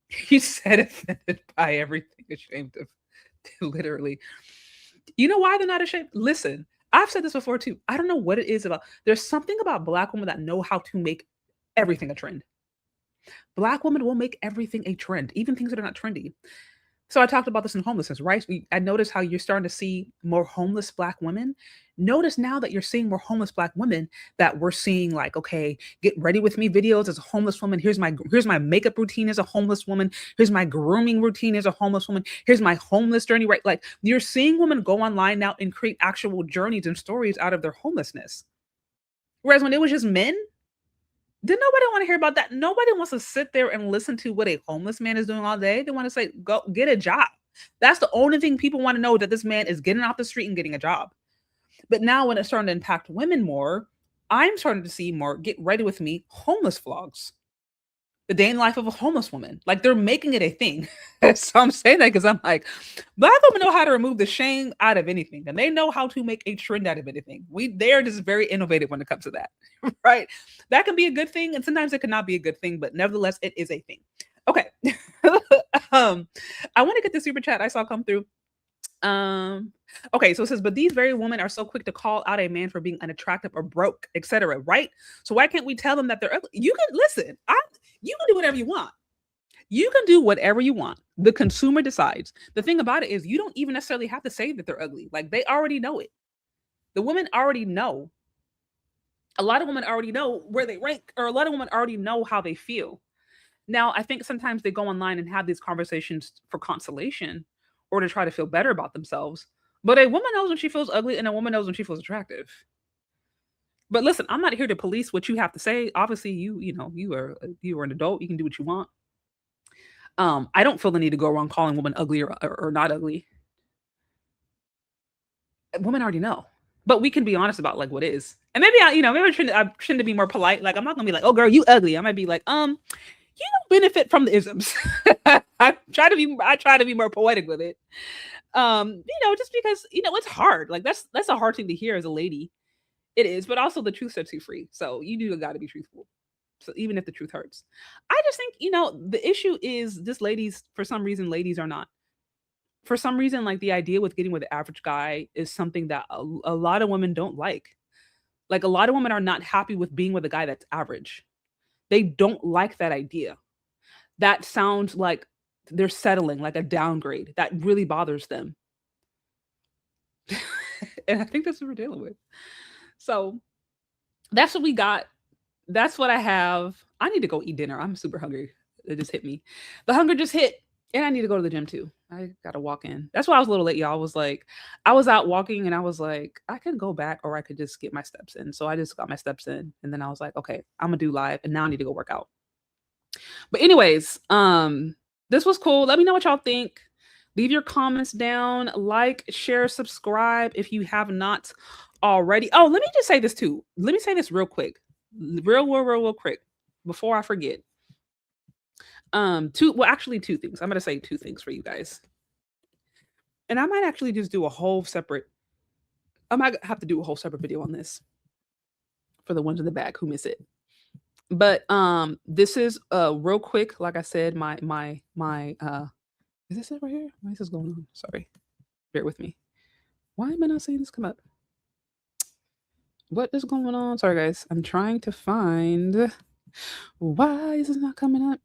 He said offended by everything, ashamed of. Literally. You know why they're not ashamed? Listen, I've said this before too. I don't know what it is about. There's something about Black women that know how to make everything a trend. Black women will make everything a trend, even things that are not trendy. So I talked about this in homelessness, right? I noticed how you're starting to see more homeless Black women. Notice now that you're seeing more homeless Black women, that we're seeing like, okay, get ready with me videos as a homeless woman. Here's my makeup routine as a homeless woman. Here's my grooming routine as a homeless woman. Here's my homeless journey, right? Like you're seeing women go online now and create actual journeys and stories out of their homelessness. Whereas when it was just men, did nobody want to hear about that? Nobody wants to sit there and listen to what a homeless man is doing all day. They want to say, go get a job. That's the only thing people want to know, that this man is getting off the street and getting a job. But now when it's starting to impact women more, I'm starting to see more, get ready with me, homeless vlogs. The day in life of a homeless woman. Like they're making it a thing. So I'm saying that because I'm like, Black women know how to remove the shame out of anything. And they know how to make a trend out of anything. They are just very innovative when it comes to that. Right? That can be a good thing. And sometimes it cannot be a good thing, but nevertheless, it is a thing. Okay. I want to get the super chat I saw come through. Okay, so it says, but these very women are so quick to call out a man for being unattractive or broke, etc. Right? So why can't we tell them that they're ugly? You can listen. You can do whatever you want. You can do whatever you want. The consumer decides. The thing about it is, you don't even necessarily have to say that they're ugly. Like they already know it. The women already know. A lot of women already know where they rank, or a lot of women already know how they feel. Now, I think sometimes they go online and have these conversations for consolation or to try to feel better about themselves. But a woman knows when she feels ugly, and a woman knows when she feels attractive. But listen, I'm not here to police what you have to say. Obviously, you are an adult. You can do what you want. I don't feel the need to go around calling women ugly or not ugly. Women already know. But we can be honest about like what is. And maybe I shouldn't be more polite. Like I'm not gonna be like, oh girl, you ugly. I might be like, you don't benefit from the isms. I try to be more poetic with it. Just because it's hard. Like that's a hard thing to hear as a lady. It is, but also the truth sets you free. So you do got to be truthful. So even if the truth hurts, I just think the issue is this: ladies, for some reason, ladies are not. For some reason, like the idea with getting with the average guy is something that a lot of women don't like. Like a lot of women are not happy with being with a guy that's average. They don't like that idea. That sounds like they're settling, like a downgrade. That really bothers them. And I think that's what we're dealing with. So that's what we got. That's what I have. I need to go eat dinner. I'm super hungry. It just hit me. The hunger just hit. And I need to go to the gym too. I got to walk in. That's why I was a little late, y'all. I was out walking and I was like, I could go back or I could just get my steps in. So I just got my steps in. And then I was like, okay, I'm going to do live. And now I need to go work out. But anyways, this was cool. Let me know what y'all think. Leave your comments down. Like, share, subscribe if you have not already. Oh, let me just say this too. Let me say this real quick. Real quick before I forget. Two things. I'm going to say two things for you guys. And I might actually just do I might have to do a whole separate video on this for the ones in the back who miss it. But this is real quick. Like I said, my is this it right here? Why is this going on? Sorry. Bear with me. Why am I not seeing this come up? What is going on? Sorry guys. I'm trying to find, why is this not coming up?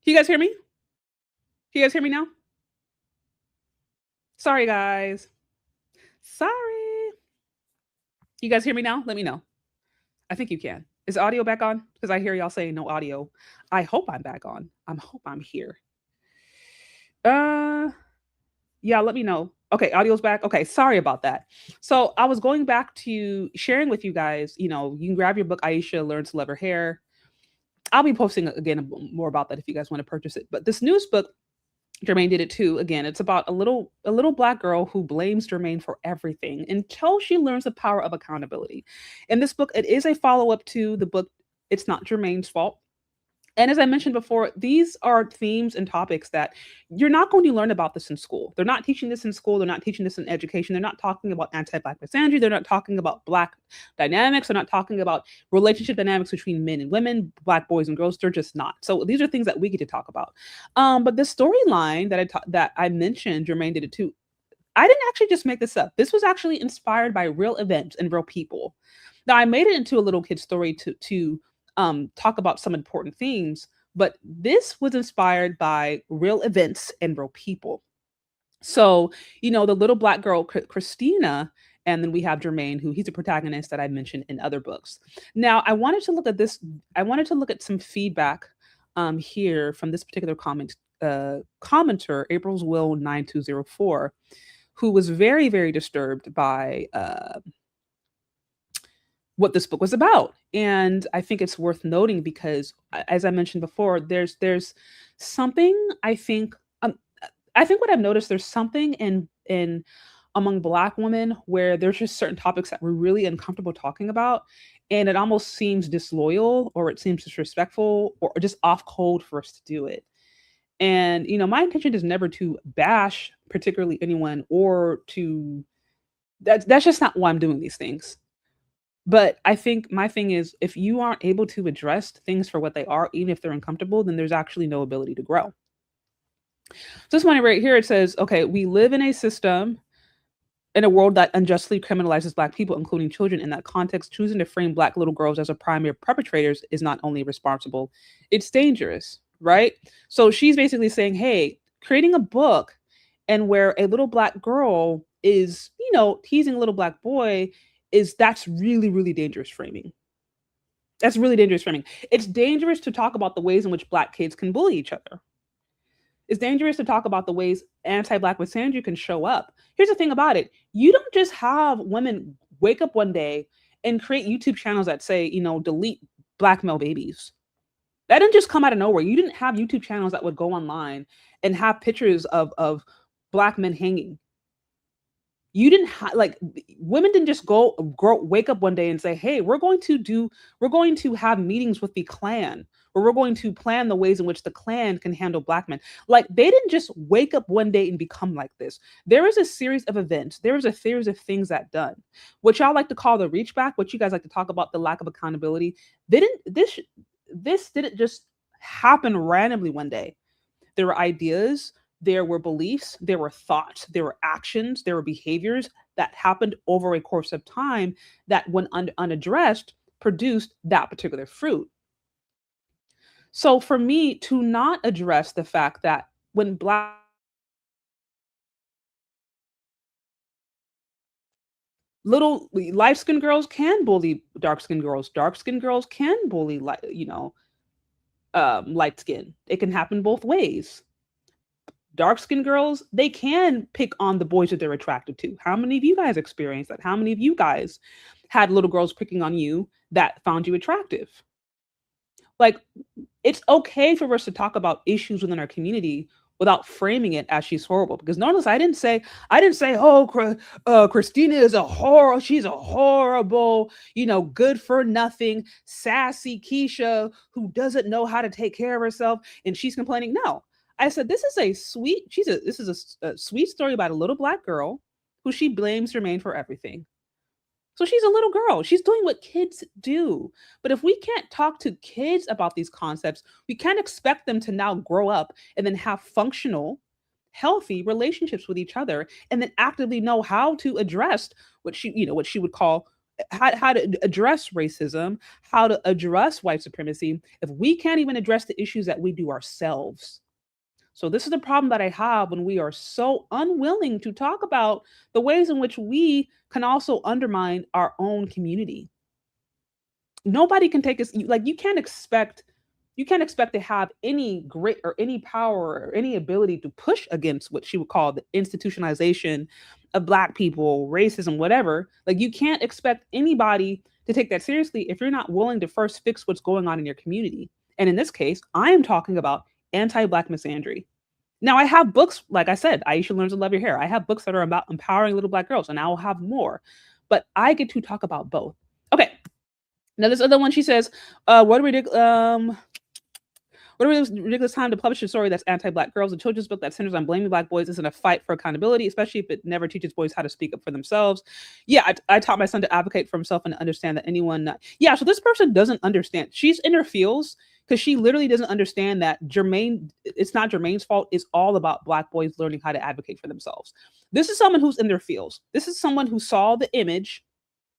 Can you guys hear me? Can you guys hear me now? Sorry, guys. Sorry. You guys hear me now? Let me know. I think you can. Is audio back on? Because I hear y'all saying no audio. I hope I'm back on. I hope I'm here. Yeah, let me know. Okay, audio's back. Okay, sorry about that. So I was going back to sharing with you guys, you can grab your book, Aisha Learns to Love Her Hair. I'll be posting again more about that if you guys want to purchase it. But this news book, Jermaine did it too. Again, it's about a little black girl who blames Jermaine for everything until she learns the power of accountability. In this book, it is a follow-up to the book It's Not Jermaine's Fault. And as I mentioned before, these are themes and topics that you're not going to learn about this in school. They're not teaching this in school. They're not teaching this in education. They're not talking about anti-Black misandry. They're not talking about Black dynamics. They're not talking about relationship dynamics between men and women, Black boys and girls. They're just not. So these are things that we get to talk about. But the storyline that I mentioned, Jermaine did it too. I didn't actually just make this up. This was actually inspired by real events and real people. Now I made it into a little kid story to talk about some important themes, but this was inspired by real events and real people. So, the little black girl, Christina, and then we have Jermaine, who he's a protagonist that I mentioned in other books. Now, I wanted to look at this. I wanted to look at some feedback here from this particular commenter, April's Will 9204, who was very, very disturbed by what this book was about. And I think it's worth noting because, as I mentioned before, there's something I think what I've noticed, there's something in among Black women where there's just certain topics that we're really uncomfortable talking about, and it almost seems disloyal, or it seems disrespectful, or just off code for us to do it. And my intention is never to bash particularly anyone, or to that's just not why I'm doing these things. But I think my thing is, if you aren't able to address things for what they are, even if they're uncomfortable, then there's actually no ability to grow. So this one right here, it says, okay, we live in a system, in a world that unjustly criminalizes Black people, including children. In that context, choosing to frame Black little girls as a primary perpetrators is not only irresponsible, it's dangerous, right? So she's basically saying, hey, creating a book and where a little Black girl is, teasing a little Black boy, that's really, really dangerous framing. That's really dangerous framing. It's dangerous to talk about the ways in which Black kids can bully each other. It's dangerous to talk about the ways anti-Black misandry can show up. Here's the thing about it. You don't just have women wake up one day and create YouTube channels that say, delete Black male babies. That didn't just come out of nowhere. You didn't have YouTube channels that would go online and have pictures of Black men hanging. You didn't women didn't just wake up one day and say, hey, we're going to have meetings with the Klan, or we're going to plan the ways in which the Klan can handle Black men. Like, they didn't just wake up one day and become like this. There is a series of events. There is a series of things that done. What y'all like to call the reach back, what you guys like to talk about, the lack of accountability. This didn't just happen randomly one day. There were ideas, there were beliefs, there were thoughts, there were actions, there were behaviors that happened over a course of time that, when unaddressed, produced that particular fruit. So for me to not address the fact that when Black little light-skinned girls can bully dark-skinned girls can bully light skin. It can happen both ways. Dark-skinned girls, they can pick on the boys that they're attracted to. How many of you guys experienced that? How many of you guys had little girls picking on you that found you attractive? Like, it's okay for us to talk about issues within our community without framing it as she's horrible. Because notice I didn't say, oh, Christina is a horror. She's a horrible, good for nothing, sassy Keisha who doesn't know how to take care of herself, and she's complaining. No, I said, this is a sweet sweet story about a little Black girl who she blames Jermaine for everything. So she's a little girl. She's doing what kids do. But if we can't talk to kids about these concepts, we can't expect them to now grow up and then have functional, healthy relationships with each other, and then actively know how to address what she would call how to address racism, how to address white supremacy, if we can't even address the issues that we do ourselves. So this is the problem that I have when we are so unwilling to talk about the ways in which we can also undermine our own community. Nobody can take us, like you can't expect to have any grit or any power or any ability to push against what she would call the institutionalization of black people, racism, whatever. Like you can't expect anybody to take that seriously if you're not willing to first fix what's going on in your community. And in this case, I am talking about anti-black misandry. Now I have books, like I said, Aisha Learns to Love Your Hair. I have books that are about empowering little black girls, and I will have more. But I get to talk about both. Okay. Now this other one, she says, what a ridiculous time to publish a story that's anti-black girls. A children's book that centers on blaming black boys isn't a fight for accountability, especially if it never teaches boys how to speak up for themselves. Yeah, I taught my son to advocate for himself and to understand that so this person doesn't understand. She's in her feels because she literally doesn't understand that it's not Jermaine's fault. It's all about black boys learning how to advocate for themselves. This is someone who's in their feels. This is someone who saw the image,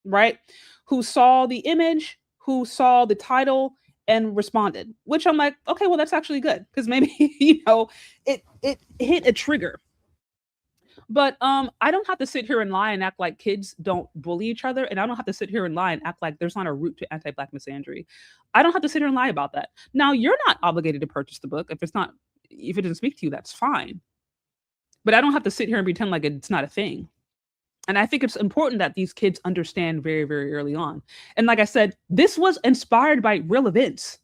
right? Who saw the image, who saw the title, and responded, which I'm like, okay, well, that's actually good because maybe, it hit a trigger. But I don't have to sit here and lie and act like kids don't bully each other. And I don't have to sit here and lie and act like there's not a root to anti-black misandry. I don't have to sit here and lie about that. Now, you're not obligated to purchase the book. If it doesn't speak to you, that's fine. But I don't have to sit here and pretend like it's not a thing. And I think it's important that these kids understand very, very early on. And like I said, this was inspired by real events.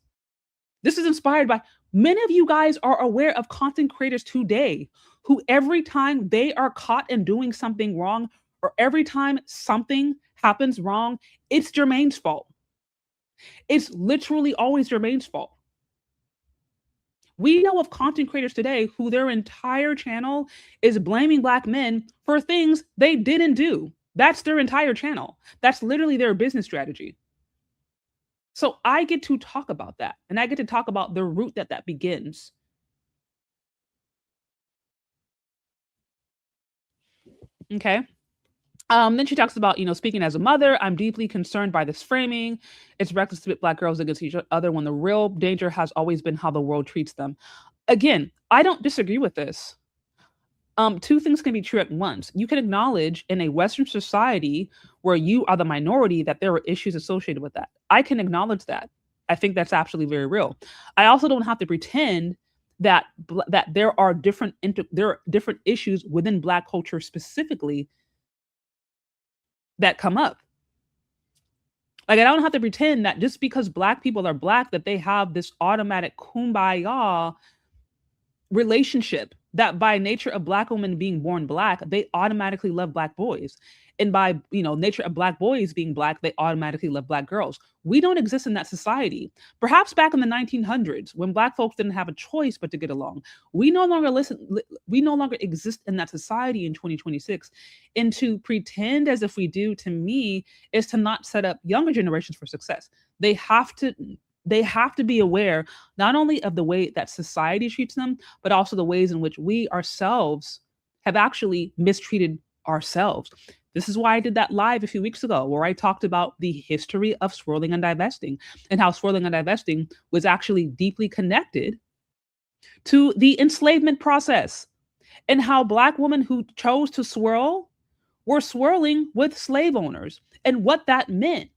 This is inspired by many of you guys are aware of content creators today who every time they are caught in doing something wrong or every time something happens wrong, it's Jermaine's fault. It's literally always Jermaine's fault. We know of content creators today who their entire channel is blaming black men for things they didn't do. That's their entire channel. That's literally their business strategy. So I get to talk about that, and I get to talk about the root that begins. Okay. Then she talks about, speaking as a mother, I'm deeply concerned by this framing. It's reckless to pit black girls against each other when the real danger has always been how the world treats them. Again, I don't disagree with this. Two things can be true at once. You can acknowledge in a Western society where you are the minority that there are issues associated with that. I can acknowledge that. I think that's absolutely very real. I also don't have to pretend that there are different issues within black culture specifically that come up. Like, I don't have to pretend that just because black people are black, that they have this automatic kumbaya relationship, that by nature of black women being born black, they automatically love black boys. And by, nature of black boys being black, they automatically love black girls. We don't exist in that society. Perhaps back in the 1900s, when black folks didn't have a choice but to get along, we no longer exist in that society in 2026. And to pretend as if we do, to me, is to not set up younger generations for success. They have to be aware not only of the way that society treats them, but also the ways in which we ourselves have actually mistreated ourselves. This is why I did that live a few weeks ago, where I talked about the history of swirling and divesting and how swirling and divesting was actually deeply connected to the enslavement process, and how black women who chose to swirl were swirling with slave owners and what that meant.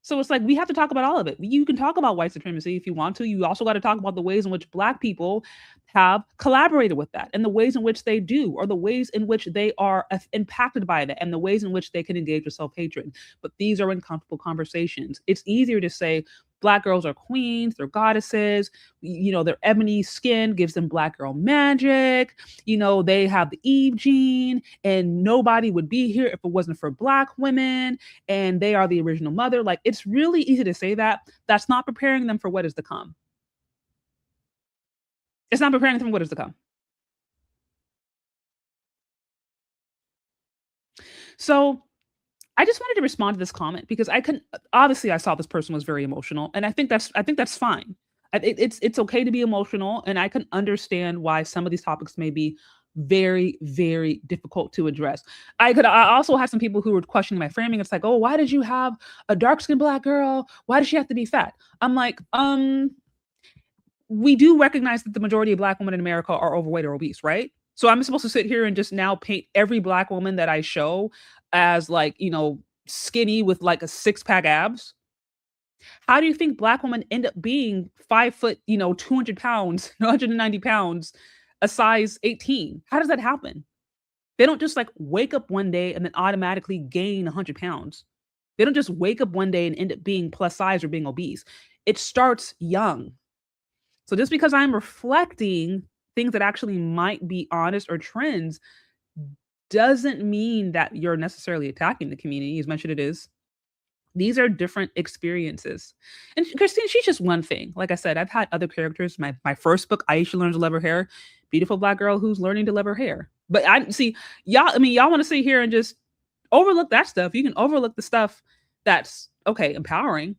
So it's like, we have to talk about all of it. You can talk about white supremacy if you want to. You also got to talk about the ways in which black people have collaborated with that, and the ways in which they do, or the ways in which they are impacted by that, and the ways in which they can engage with self-hatred. But these are uncomfortable conversations. It's easier to say black girls are queens, they're goddesses, their ebony skin gives them black girl magic, they have the Eve gene, and nobody would be here if it wasn't for black women, and they are the original mother. Like, it's really easy to say that. That's not preparing them for what is to come. It's not preparing them for what is to come. So I just wanted to respond to this comment because obviously I saw this person was very emotional, and I think that's fine. It's okay to be emotional, and I can understand why some of these topics may be very, very difficult to address. I also had some people who were questioning my framing. It's like, oh, why did you have a dark-skinned Black girl? Why does she have to be fat? I'm like, we do recognize that the majority of Black women in America are overweight or obese, right? So I'm supposed to sit here and just now paint every Black woman that I show as like, skinny with like a six-pack abs? How do you think Black women end up being 5 foot, 200 pounds, 190 pounds, a size 18? How does that happen? They don't just like wake up one day and then automatically gain 100 pounds. They don't just wake up one day and end up being plus size or being obese. It starts young. So just because I'm reflecting things that actually might be honest or trends doesn't mean that you're necessarily attacking the community. As mentioned, it is. These are different experiences. And Christine, she's just one thing. Like I said, I've had other characters. My first book, Aisha Learns to Love Her Hair, beautiful Black girl who's learning to love her hair. But I see y'all, y'all want to sit here and just overlook that stuff. You can overlook the stuff that's okay, empowering.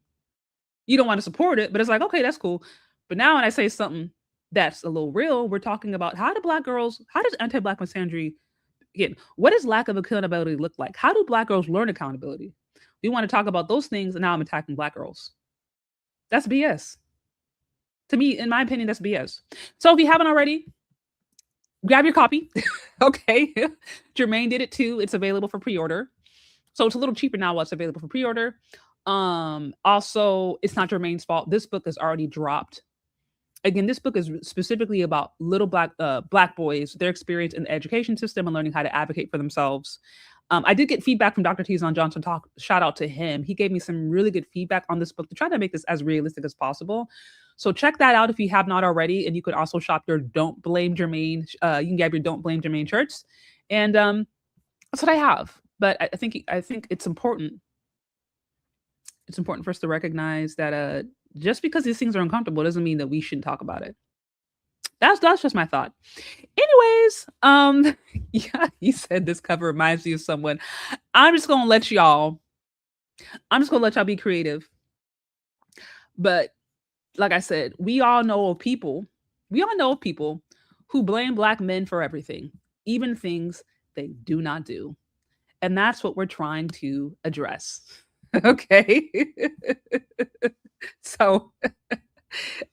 You don't want to support it, but it's like, okay, that's cool. But now when I say something that's a little real, we're talking about how does anti-Black misandry, again, what does lack of accountability look like? How do Black girls learn accountability? We want to talk about those things, and now I'm attacking Black girls. That's BS. To me, in my opinion, that's BS. So if you haven't already, grab your copy. Okay. Jermaine did it too. It's available for pre-order. So it's a little cheaper now while it's available for pre-order. Also, it's not Jermaine's fault. This book is already dropped. Again, this book is specifically about little Black boys, their experience in the education system and learning how to advocate for themselves. I did get feedback from Dr. Tizon Johnson. Shout out to him. He gave me some really good feedback on this book to try to make this as realistic as possible. So check that out if you have not already. And you could also shop your Don't Blame Jermaine. You can grab your Don't Blame Jermaine shirts. And that's what I have. But I think it's important. It's important for us to recognize that just because these things are uncomfortable doesn't mean that we shouldn't talk about it. That's just my thought. Anyways, yeah, he said this cover reminds me of someone. I'm just gonna let y'all be creative. But like I said, we all know of people who blame Black men for everything, even things they do not do. And that's what we're trying to address. Okay. So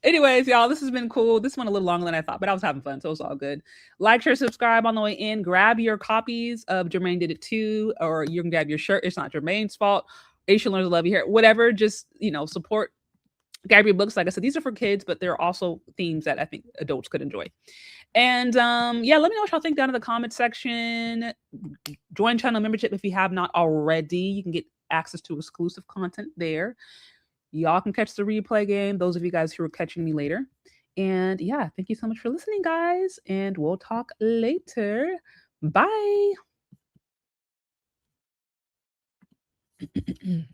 anyways, y'all, this has been cool. This went a little longer than I thought, but I was having fun, so it's all good. Like, share, subscribe on the way in. Grab your copies of Jermaine Did It Too, or you can grab your shirt. It's not Jermaine's fault. Aisha Learns to Love Your Hair. Whatever, just, support. Grab your books. Like I said, these are for kids, but there are also themes that I think adults could enjoy. And yeah, let me know what y'all think down in the comment section. Join channel membership if you have not already. You can get access to exclusive content there. Y'all can catch the replay game, those of you guys who are catching me later. And yeah, thank you so much for listening, guys. And we'll talk later. Bye.